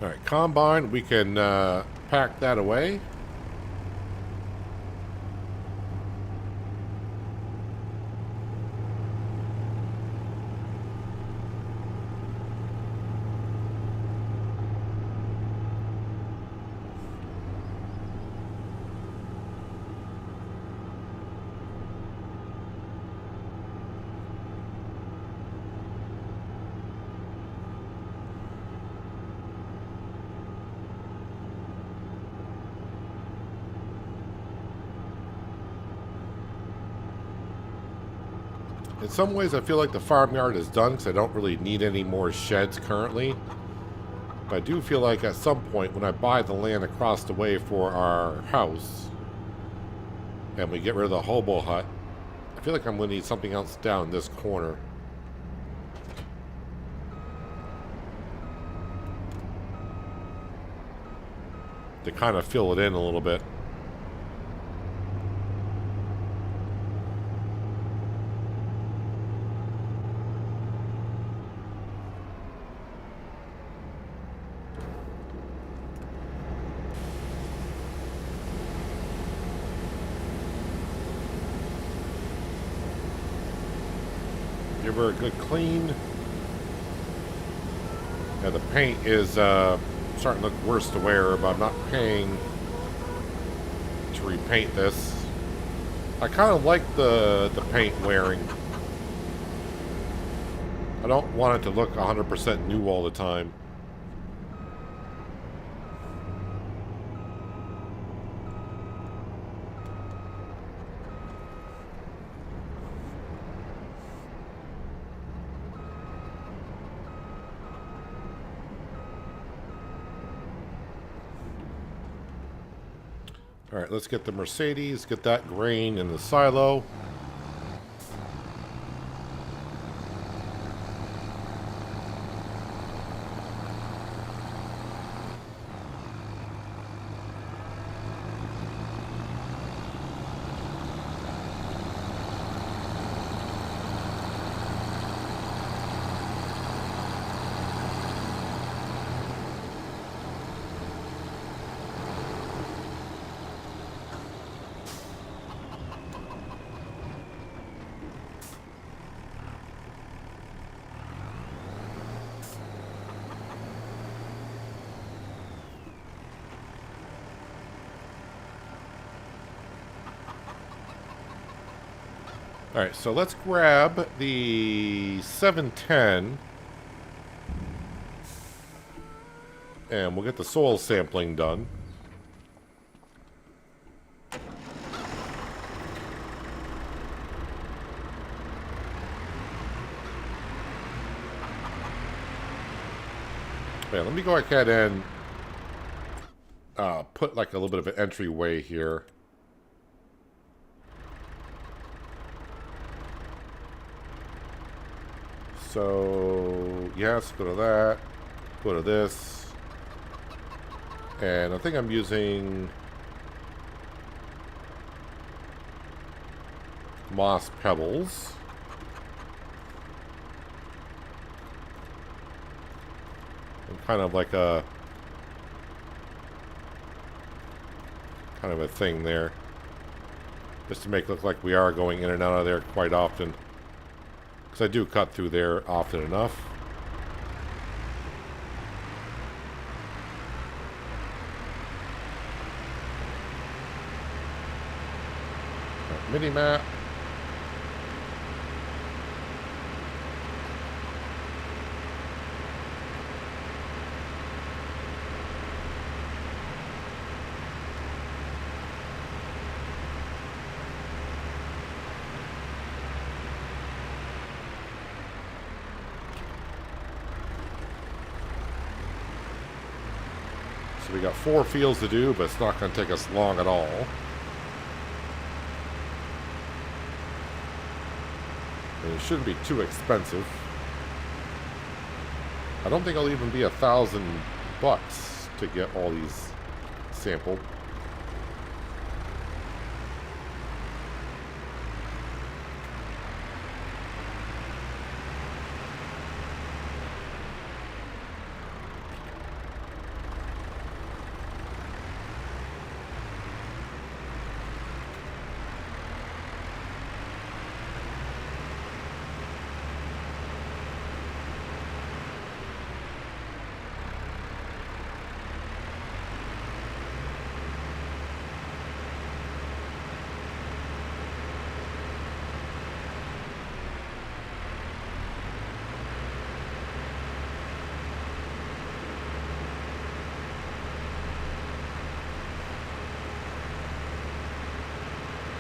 All right, combine, we can pack that away. In some ways, I feel like the farmyard is done because I don't really need any more sheds currently. But I do feel like at some point when I buy the land across the way for our house and we get rid of the hobo hut, I feel like I'm going to need something else down this corner. To kind of fill it in a little bit. Give her a good clean. Yeah, the paint is starting to look worse to wear, but I'm not paying to repaint this. I kind of like the paint wearing. I don't want it to look 100% new all the time. All right, let's get the Mercedes, get that grain in the silo. All right, so let's grab the 710 and we'll get the soil sampling done. Okay, let me go ahead and put like a little bit of an entryway here. So, yes, go to that, go to this, and I think I'm using moss pebbles. And kind of like a thing there. Just to make it look like we are going in and out of there quite often. Because I do cut through there often enough. Mini map. So we got 4 fields to do, but it's not going to take us long at all. And it shouldn't be too expensive. I don't think it'll even be $1,000 to get all these sampled.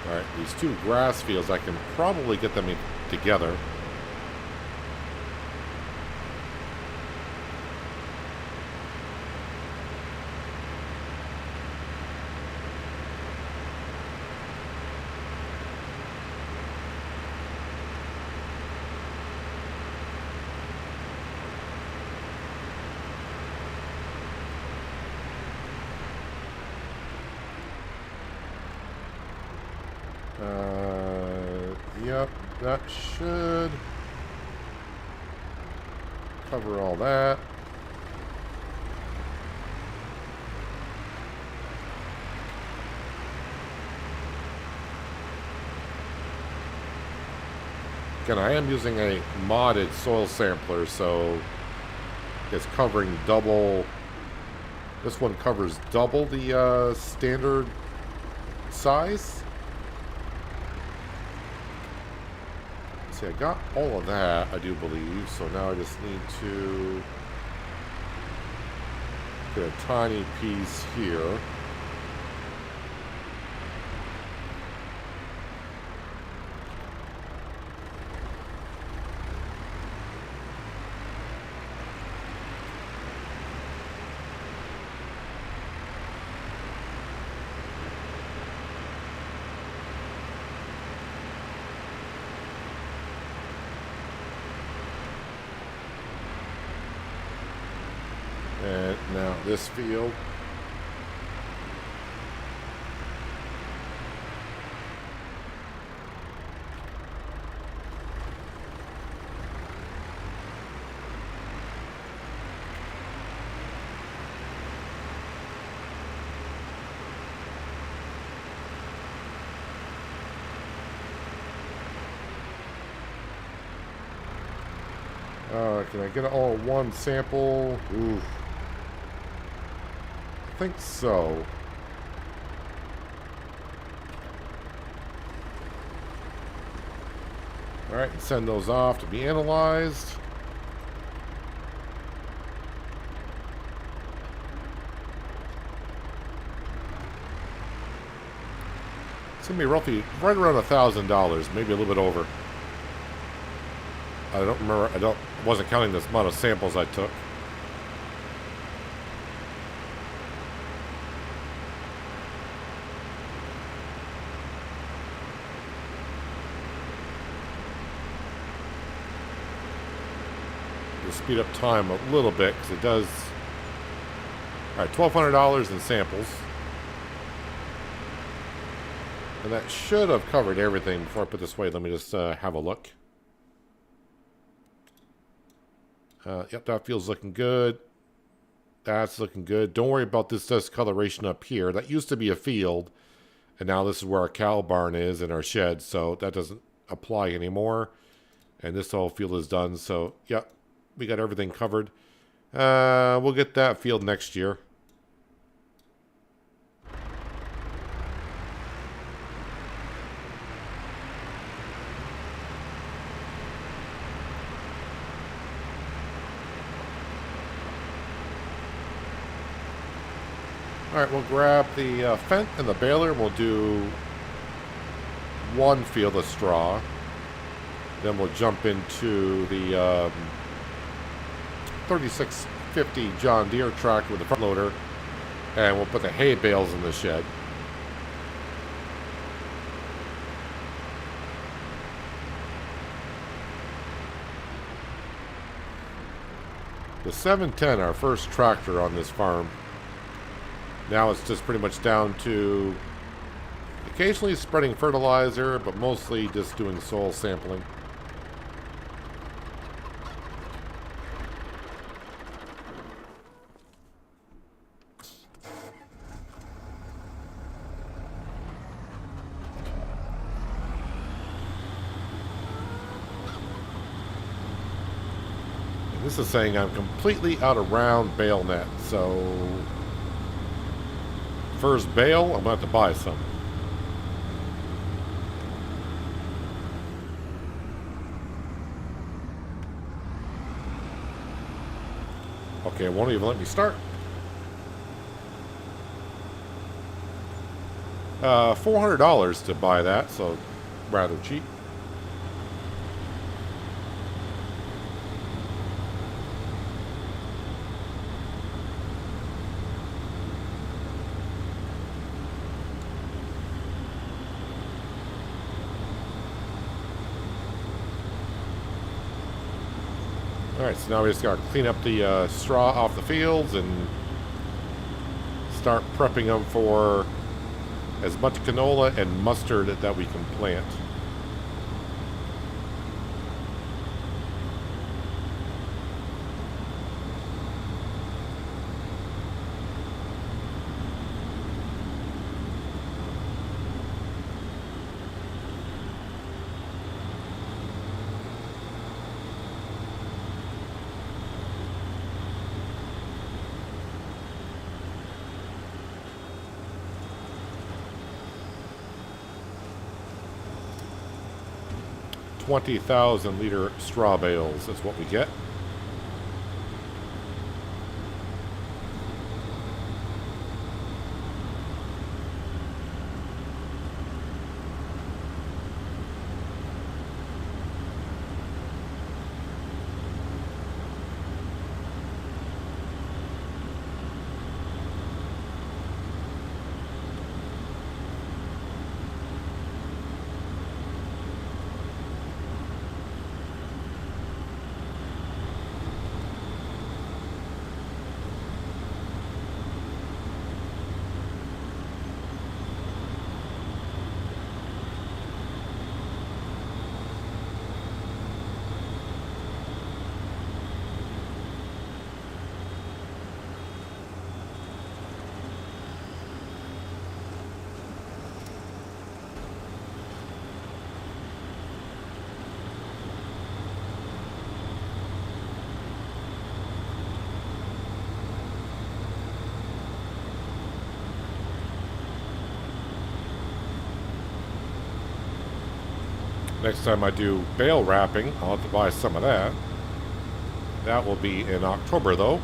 Alright, these 2 grass fields, I can probably get them together. Yep, that should cover all that. Again, I am using a modded soil sampler, so it's covering double. This one covers double the standard size. See, I got all of that, I do believe, so now I just need to get a tiny piece here. And now this field. Can I get it all in one sample? Oof. I think so. Alright, send those off to be analyzed. It's going to be roughly right around $1,000, maybe a little bit over. I don't remember, wasn't counting this amount of samples I took. Speed up time a little bit because it does. Alright, $1,200 in samples. And that should have covered everything. Before I put this away, let me just have a look. Yep, that feels looking good. That's looking good. Don't worry about this discoloration up here. That used to be a field, and now this is where our cow barn is and our shed, so that doesn't apply anymore. And this whole field is done, so yep, we got everything covered. We'll get that field next year. Alright, we'll grab the Fent and the baler. We'll do one field of straw. Then we'll jump into the 3650 John Deere tractor with the front loader. And we'll put the hay bales in the shed. The 710, our first tractor on this farm. Now it's just pretty much down to occasionally spreading fertilizer, but mostly just doing soil sampling. And this is saying I'm completely out of round bale net, so first bale, I'm going to have to buy some. Okay, it won't even let me start. $400 to buy that, so rather cheap. Alright, so now we just got to clean up the straw off the fields and start prepping them for as much canola and mustard that we can plant. $20,000-liter straw bales is what we get. Next time I do bale wrapping, I'll have to buy some of that. That will be in October, though.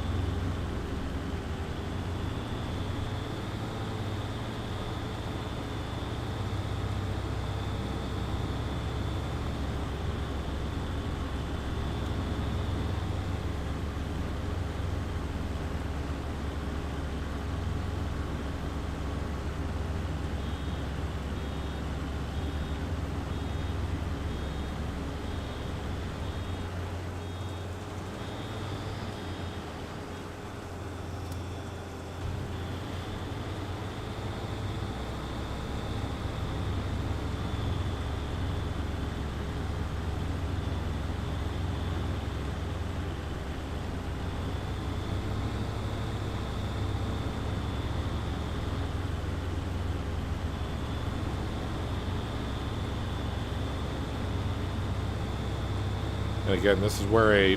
And again, this is where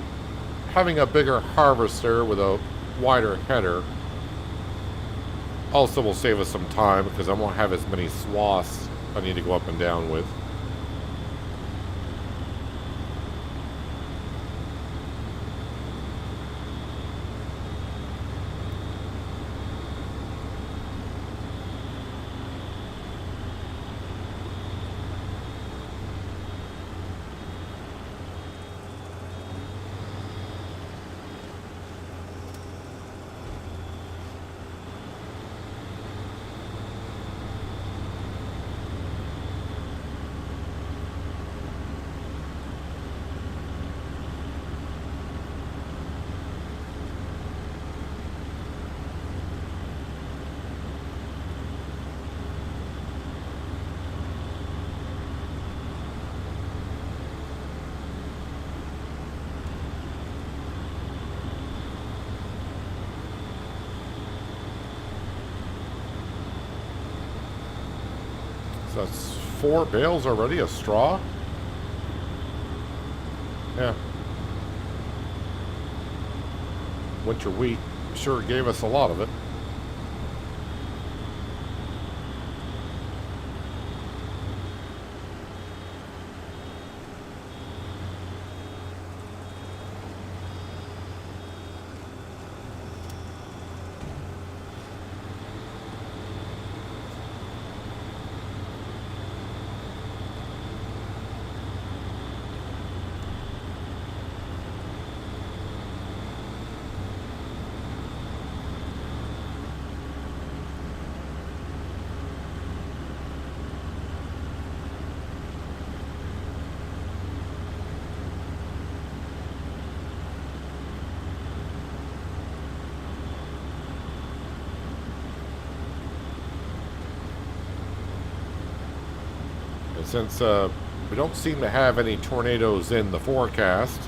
having a bigger harvester with a wider header also will save us some time because I won't have as many swaths I need to go up and down with. So that's 4 bales already of straw. Yeah. Winter wheat sure gave us a lot of it. And since we don't seem to have any tornadoes in the forecast,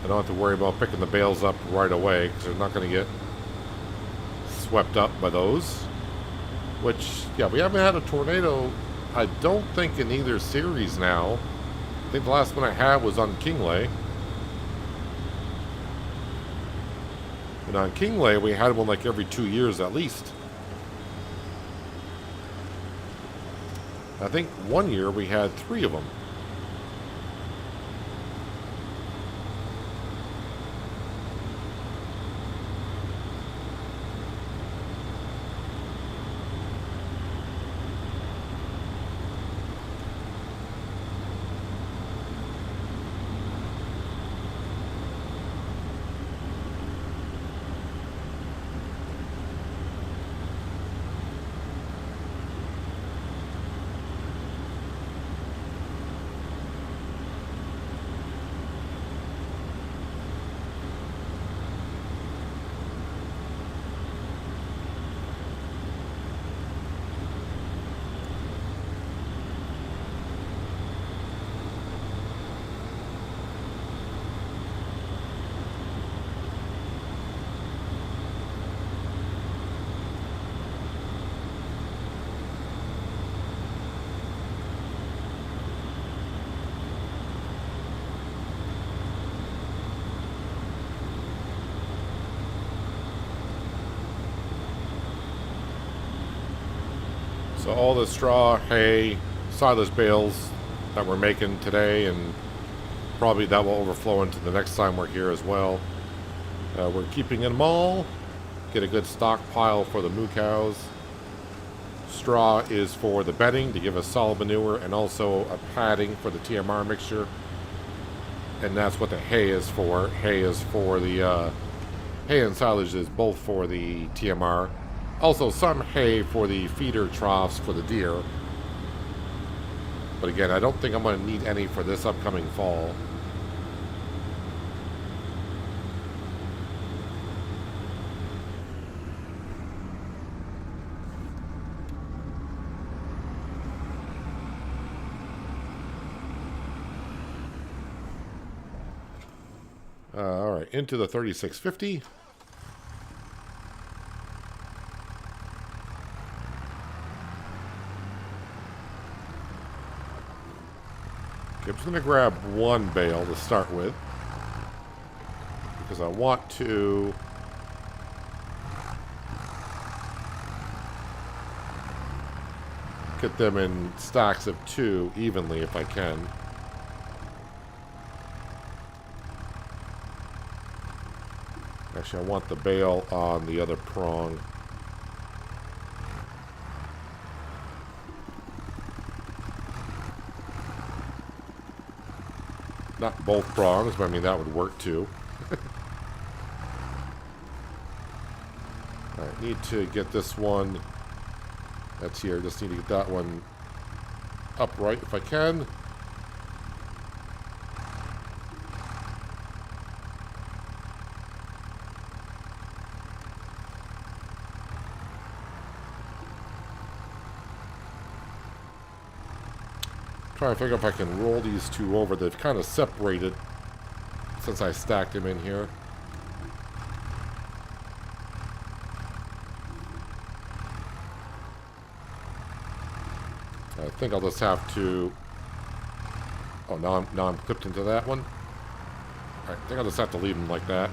I don't have to worry about picking the bales up right away because they're not going to get swept up by those. Which, yeah, we haven't had a tornado, I don't think, in either series now. I think the last one I had was on Kingley. And on Kingley, we had one like every 2 years at least. I think one year we had 3 of them. So all the straw, hay, silage bales that we're making today, and probably that will overflow into the next time we're here as well. We're keeping them all, get a good stockpile for the moo cows. Straw is for the bedding to give us solid manure, and also a padding for the TMR mixture. And that's what the hay is for. Hay is for the hay and silage is both for the TMR. Also some hay for the feeder troughs for the deer. But again, I don't think I'm going to need any for this upcoming fall. All right, into the 3650. Okay, I'm just going to grab one bale to start with. Because I want to get them in stacks of 2 evenly if I can. Actually, I want the bale on the other prong. Not both prongs, but I mean, that would work too. I need to get this one. That's here. Just need to get that one upright if I can. Trying to figure if I can roll these two over. They've kind of separated since I stacked them in here. I think I'll just have to... Oh, now I'm clipped into that one. Alright, I think I'll just have to leave them like that.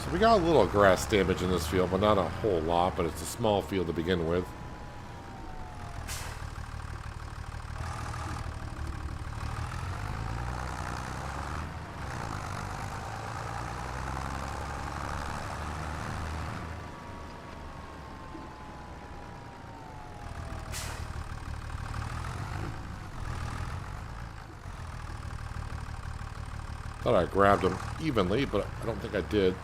So we got a little grass damage in this field, but not a whole lot, but it's a small field to begin with. Thought I grabbed them evenly, but I don't think I did.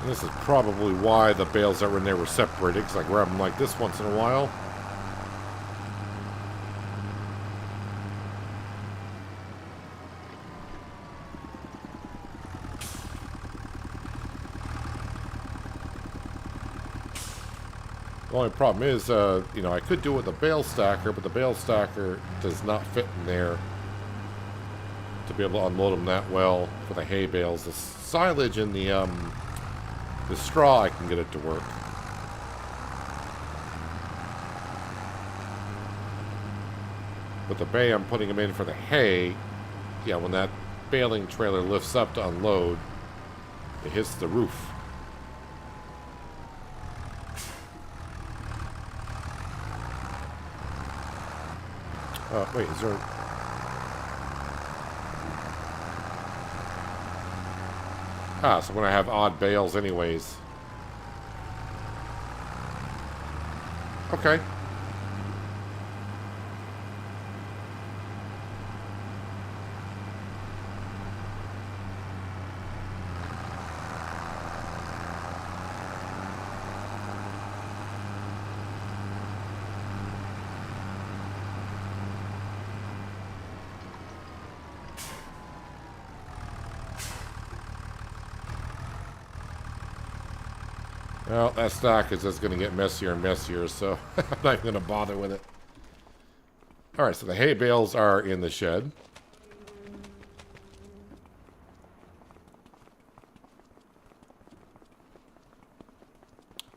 And this is probably why the bales that were in there were separated, because I grab them like this once in a while. The only problem is, you know, I could do it with a bale stacker, but the bale stacker does not fit in there to be able to unload them that well for the hay bales. The silage and the straw, I can get it to work. But the bay, I'm putting them in for the hay. Yeah, when that baling trailer lifts up to unload, it hits the roof. Wait, is there... Ah, so when I have odd bales anyways. Okay. Well, that stack is just going to get messier and messier, so I'm not even going to bother with it. Alright, so the hay bales are in the shed.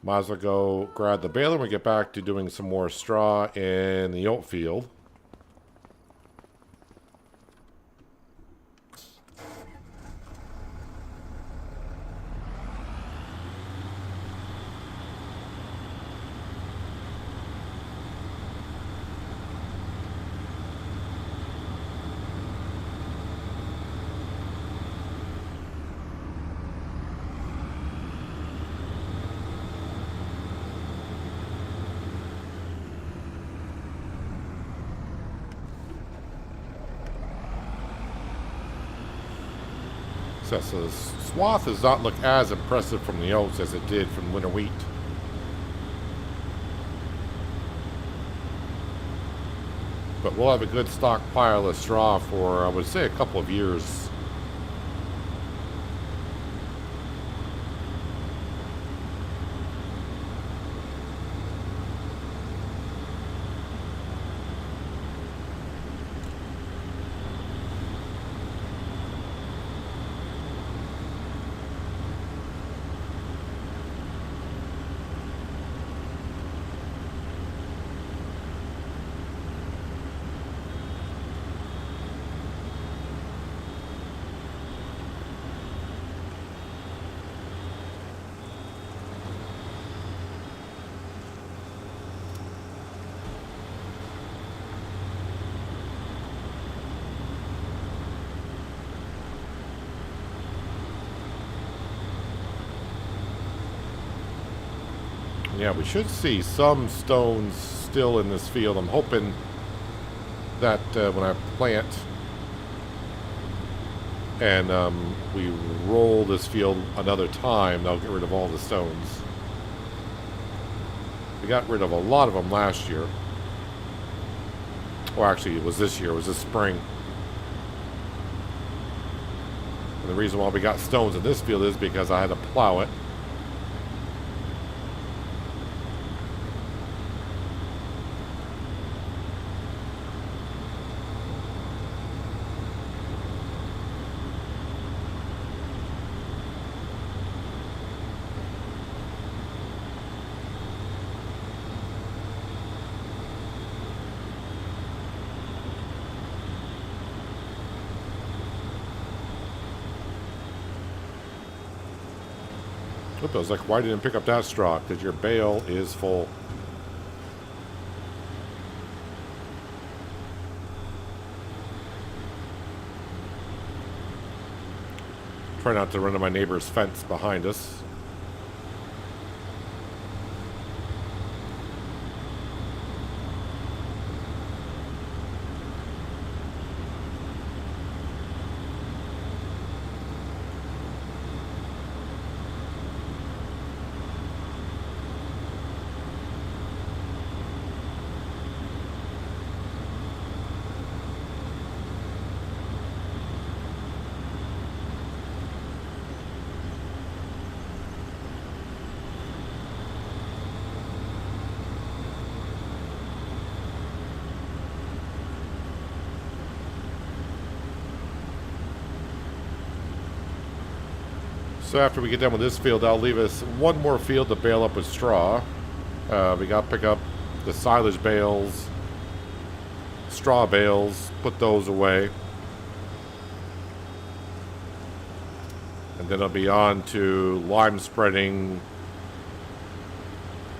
Might as well go grab the baler and we get back to doing some more straw in the oat field. Just the swath does not look as impressive from the oats as it did from winter wheat. But we'll have a good stockpile of straw for, I would say, a couple of years. Yeah, we should see some stones still in this field. I'm hoping that when I plant and we roll this field another time, they'll get rid of all the stones. We got rid of a lot of them last year. Well, actually, it was this year. It was this spring. And the reason why we got stones in this field is because I had to plow it. I was like, why didn't you pick up that straw? Because your bale is full. Try not to run into my neighbor's fence behind us. So after we get done with this field, I'll leave us one more field to bale up with straw. We got to pick up the silage bales, straw bales, put those away. And then I'll be on to lime spreading,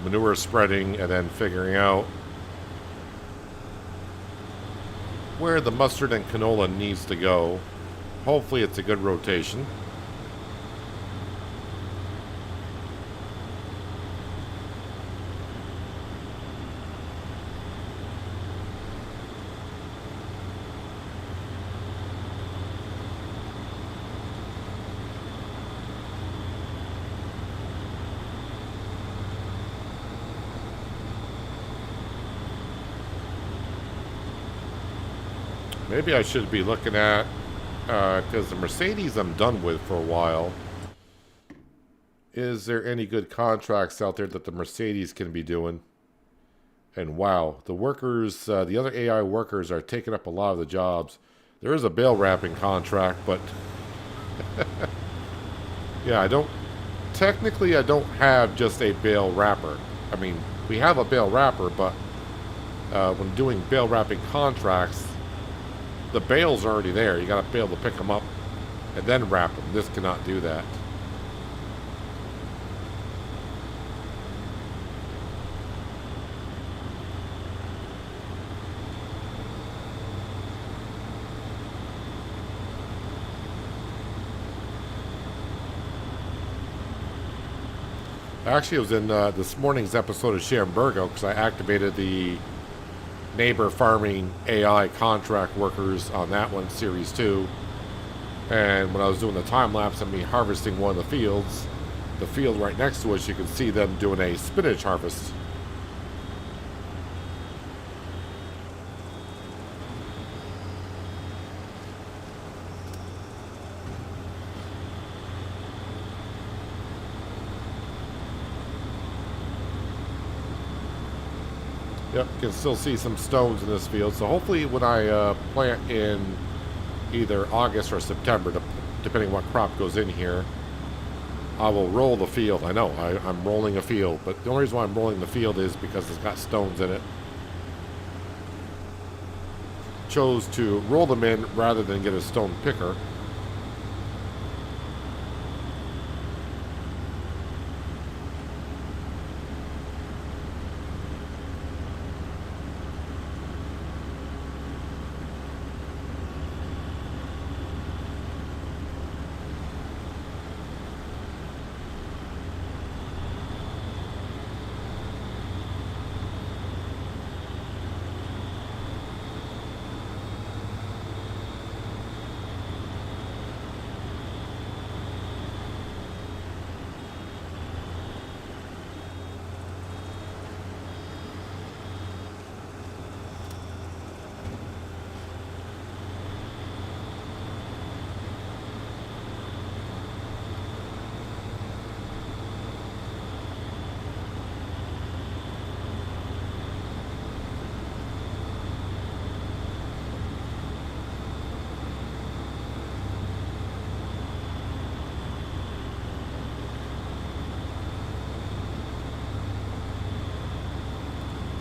manure spreading, and then figuring out where the mustard and canola needs to go. Hopefully it's a good rotation. Maybe I should be looking at, because the Mercedes I'm done with for a while. Is there any good contracts out there that the Mercedes can be doing? And wow, the workers, the other AI workers are taking up a lot of the jobs. There is a bale wrapping contract, but yeah, technically I don't have just a bale wrapper. I mean, we have a bale wrapper, but when doing bale wrapping contracts, the bales are already there. You got to be able to pick them up and then wrap them. This cannot do that. Actually, it was in this morning's episode of Shamburgo because I activated the neighbor farming AI contract workers on that one, Series 2. And when I was doing the time lapse of me harvesting one of the field right next to us, you can see them doing a spinach harvest. Yep, you can still see some stones in this field. So hopefully when I plant in either August or September, depending what crop goes in here, I will roll the field. I know, I'm rolling a field, but the only reason why I'm rolling the field is because it's got stones in it. Chose to roll them in rather than get a stone picker.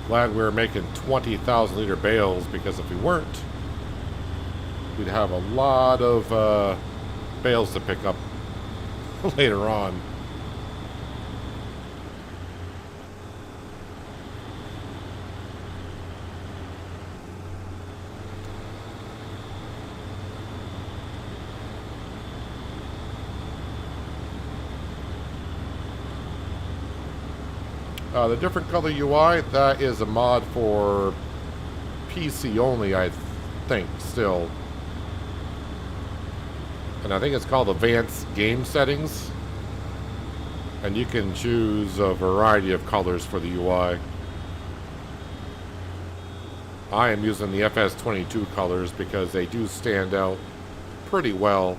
Glad we were making 20,000 liter bales, because if we weren't, we'd have a lot of bales to pick up later on. The different color UI, that is a mod for PC only, I think, still. And I think it's called Advanced Game Settings. And you can choose a variety of colors for the UI. I am using the FS22 colors because they do stand out pretty well.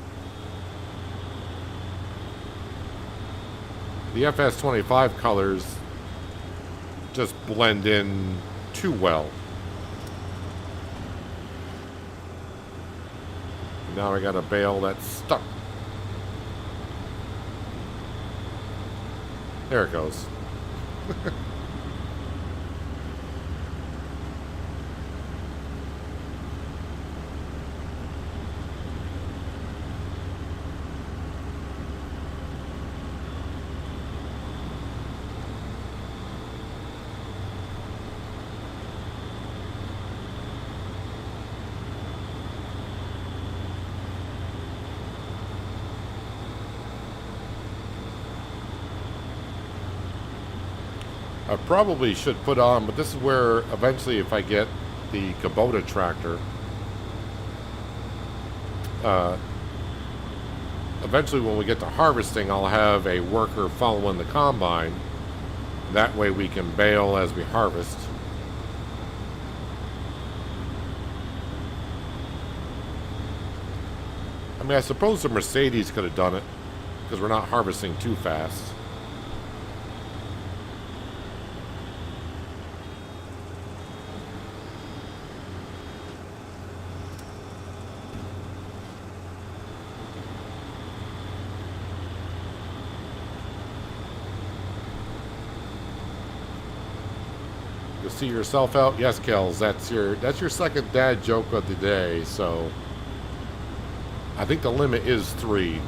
The FS25 colors just blend in too well. Now I got a bale that's stuck. There it goes. I probably should put on, but this is where eventually, if I get the Kubota tractor, eventually when we get to harvesting, I'll have a worker following the combine. That way we can bale as we harvest. I mean, I suppose the Mercedes could have done it, because we're not harvesting too fast. You'll see yourself out? Yes, Kels, that's your second dad joke of the day, so I think the limit is 3.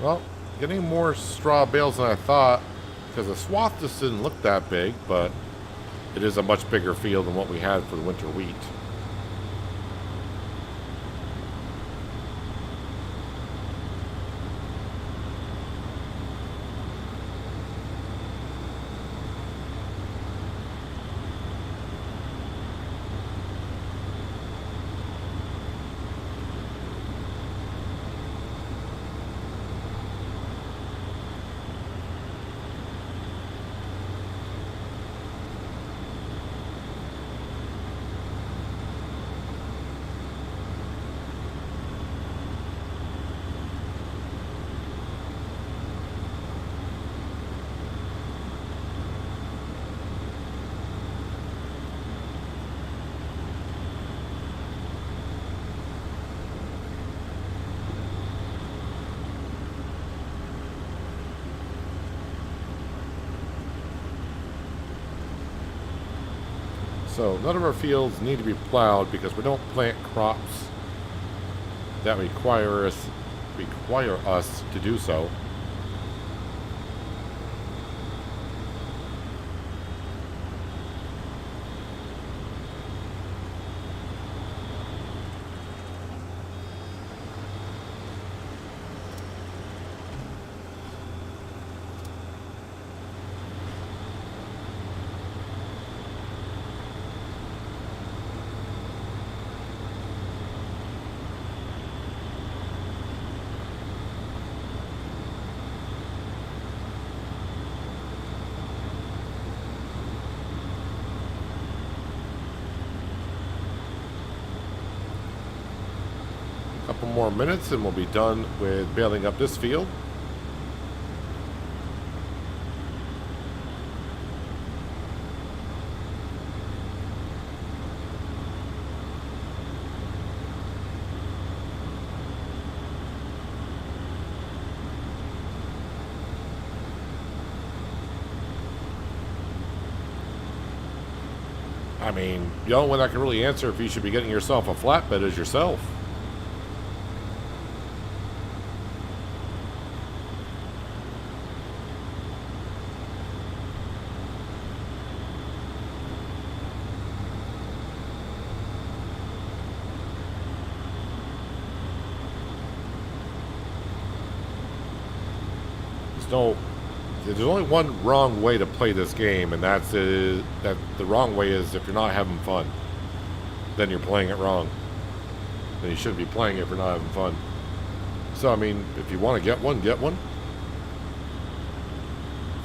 Well, getting more straw bales than I thought, because the swath just didn't look that big, but it is a much bigger field than what we had for the winter wheat. So none of our fields need to be plowed because we don't plant crops that require us to do so. Couple more minutes and we'll be done with baling up this field. I mean, the only one that can really answer if you should be getting yourself a flatbed is yourself. There's only one wrong way to play this game, and that the wrong way is if you're not having fun, then you're playing it wrong. Then you shouldn't be playing it if you're not having fun. So I mean, if you want to get one, get one.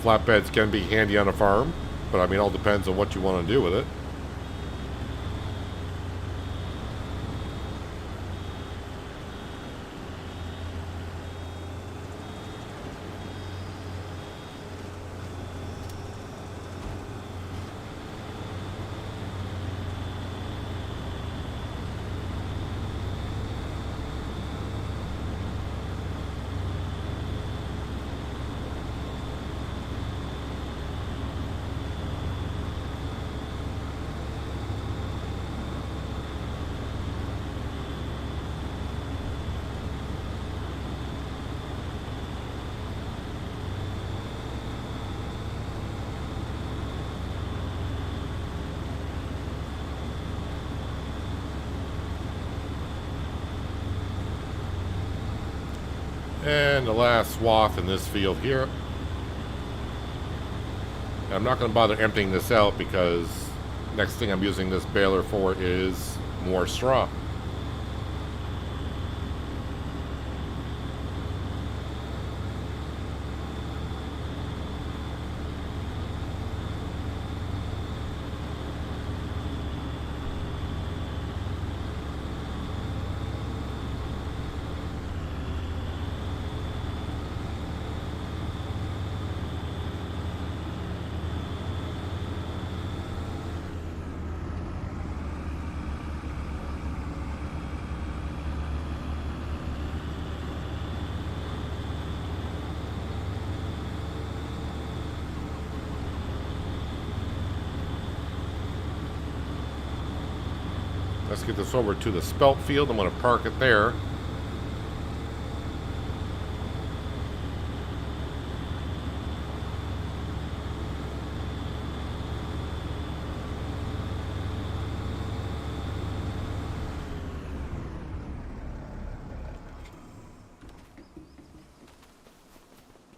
Flatbeds can be handy on a farm, but I mean, it all depends on what you want to do with it. And the last swath in this field here. And I'm not going to bother emptying this out because next thing I'm using this baler for is more straw. Let's get this over to the Spelt field. I'm going to park it there.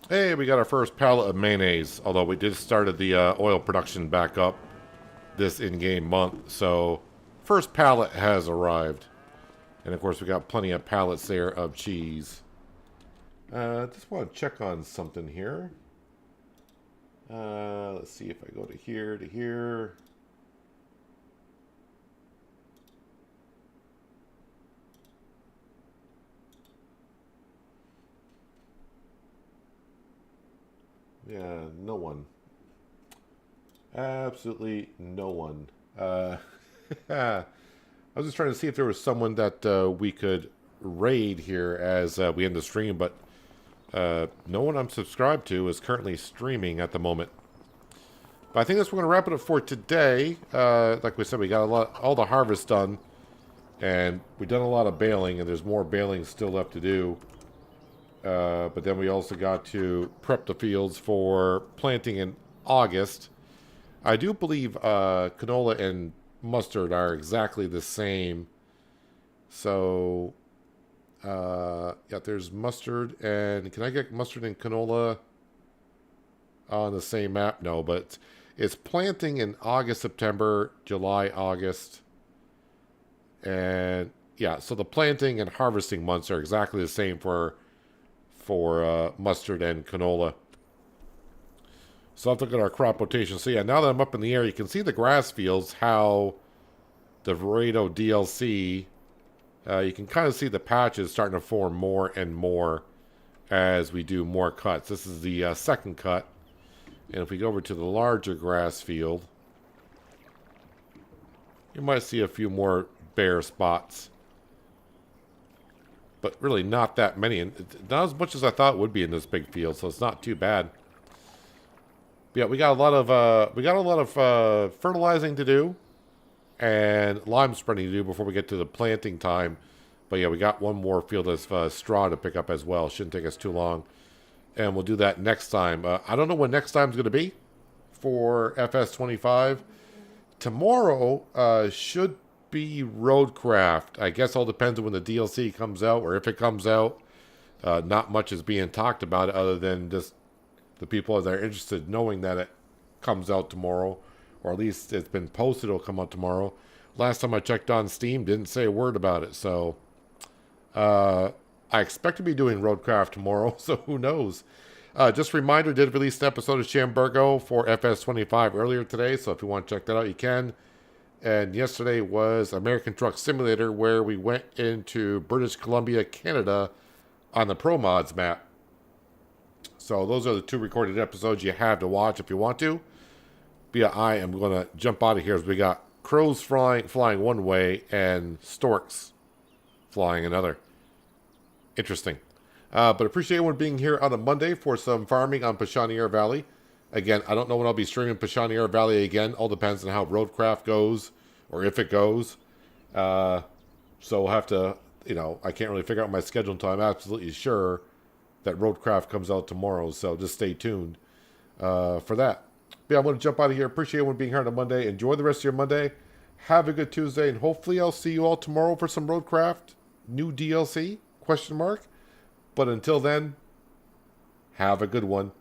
Hey, we got our first pallet of mayonnaise, although we did started the oil production back up this in-game month, so first pallet has arrived. And of course we got plenty of pallets there of cheese. Just want to check on something here. Let's see if I go to here, to here. Yeah, no one. Absolutely no one. I was just trying to see if there was someone that we could raid here as we end the stream, but no one I'm subscribed to is currently streaming at the moment. But I think that's what we're going to wrap it up for today. Like we said, we got all the harvest done, and we've done a lot of baling, and there's more baling still left to do. But then we also got to prep the fields for planting in August. I do believe canola and mustard are exactly the same. So, yeah, there's mustard. And can I get mustard and canola on the same map? No, but it's planting in August, September, July, August. And, yeah, so the planting and harvesting months are exactly the same for mustard and canola. So I'll look at our crop rotation. So yeah, now that I'm up in the air, you can see the grass fields, how the Vredo DLC, you can kind of see the patches starting to form more and more as we do more cuts. This is the second cut. And if we go over to the larger grass field, you might see a few more bare spots. But really not that many, and not as much as I thought it would be in this big field, so it's not too bad. But yeah, we got a lot of fertilizing to do and lime spreading to do before we get to the planting time. But yeah, we got one more field of straw to pick up as well. Shouldn't take us too long, and we'll do that next time. I don't know when next time's going to be for FS25. Tomorrow should be Roadcraft. I guess all depends on when the DLC comes out, or if it comes out. Not much is being talked about it other than just the people that are interested knowing that it comes out tomorrow, or at least it's been posted it'll come out tomorrow. Last time I checked on Steam, didn't say a word about it, so I expect to be doing Roadcraft tomorrow, so who knows. Just a reminder, did release an episode of Shamburgo for FS25 earlier today, so if you want to check that out, you can. And yesterday was American Truck Simulator, where we went into British Columbia, Canada on the Pro Mods map. So those are the two recorded episodes you have to watch if you want to. But yeah, I am going to jump out of here as we got crows flying one way and storks flying another. Interesting. But appreciate everyone being here on a Monday for some farming on Pichonniere Valley. Again, I don't know when I'll be streaming Pichonniere Valley again. All depends on how Roadcraft goes, or if it goes. So we'll have to, I can't really figure out my schedule until I'm absolutely sure that Roadcraft comes out tomorrow. So just stay tuned for that. But yeah, I'm going to jump out of here. Appreciate everyone being here on a Monday. Enjoy the rest of your Monday. Have a good Tuesday, and hopefully I'll see you all tomorrow for some Roadcraft new DLC, ? But until then, have a good one.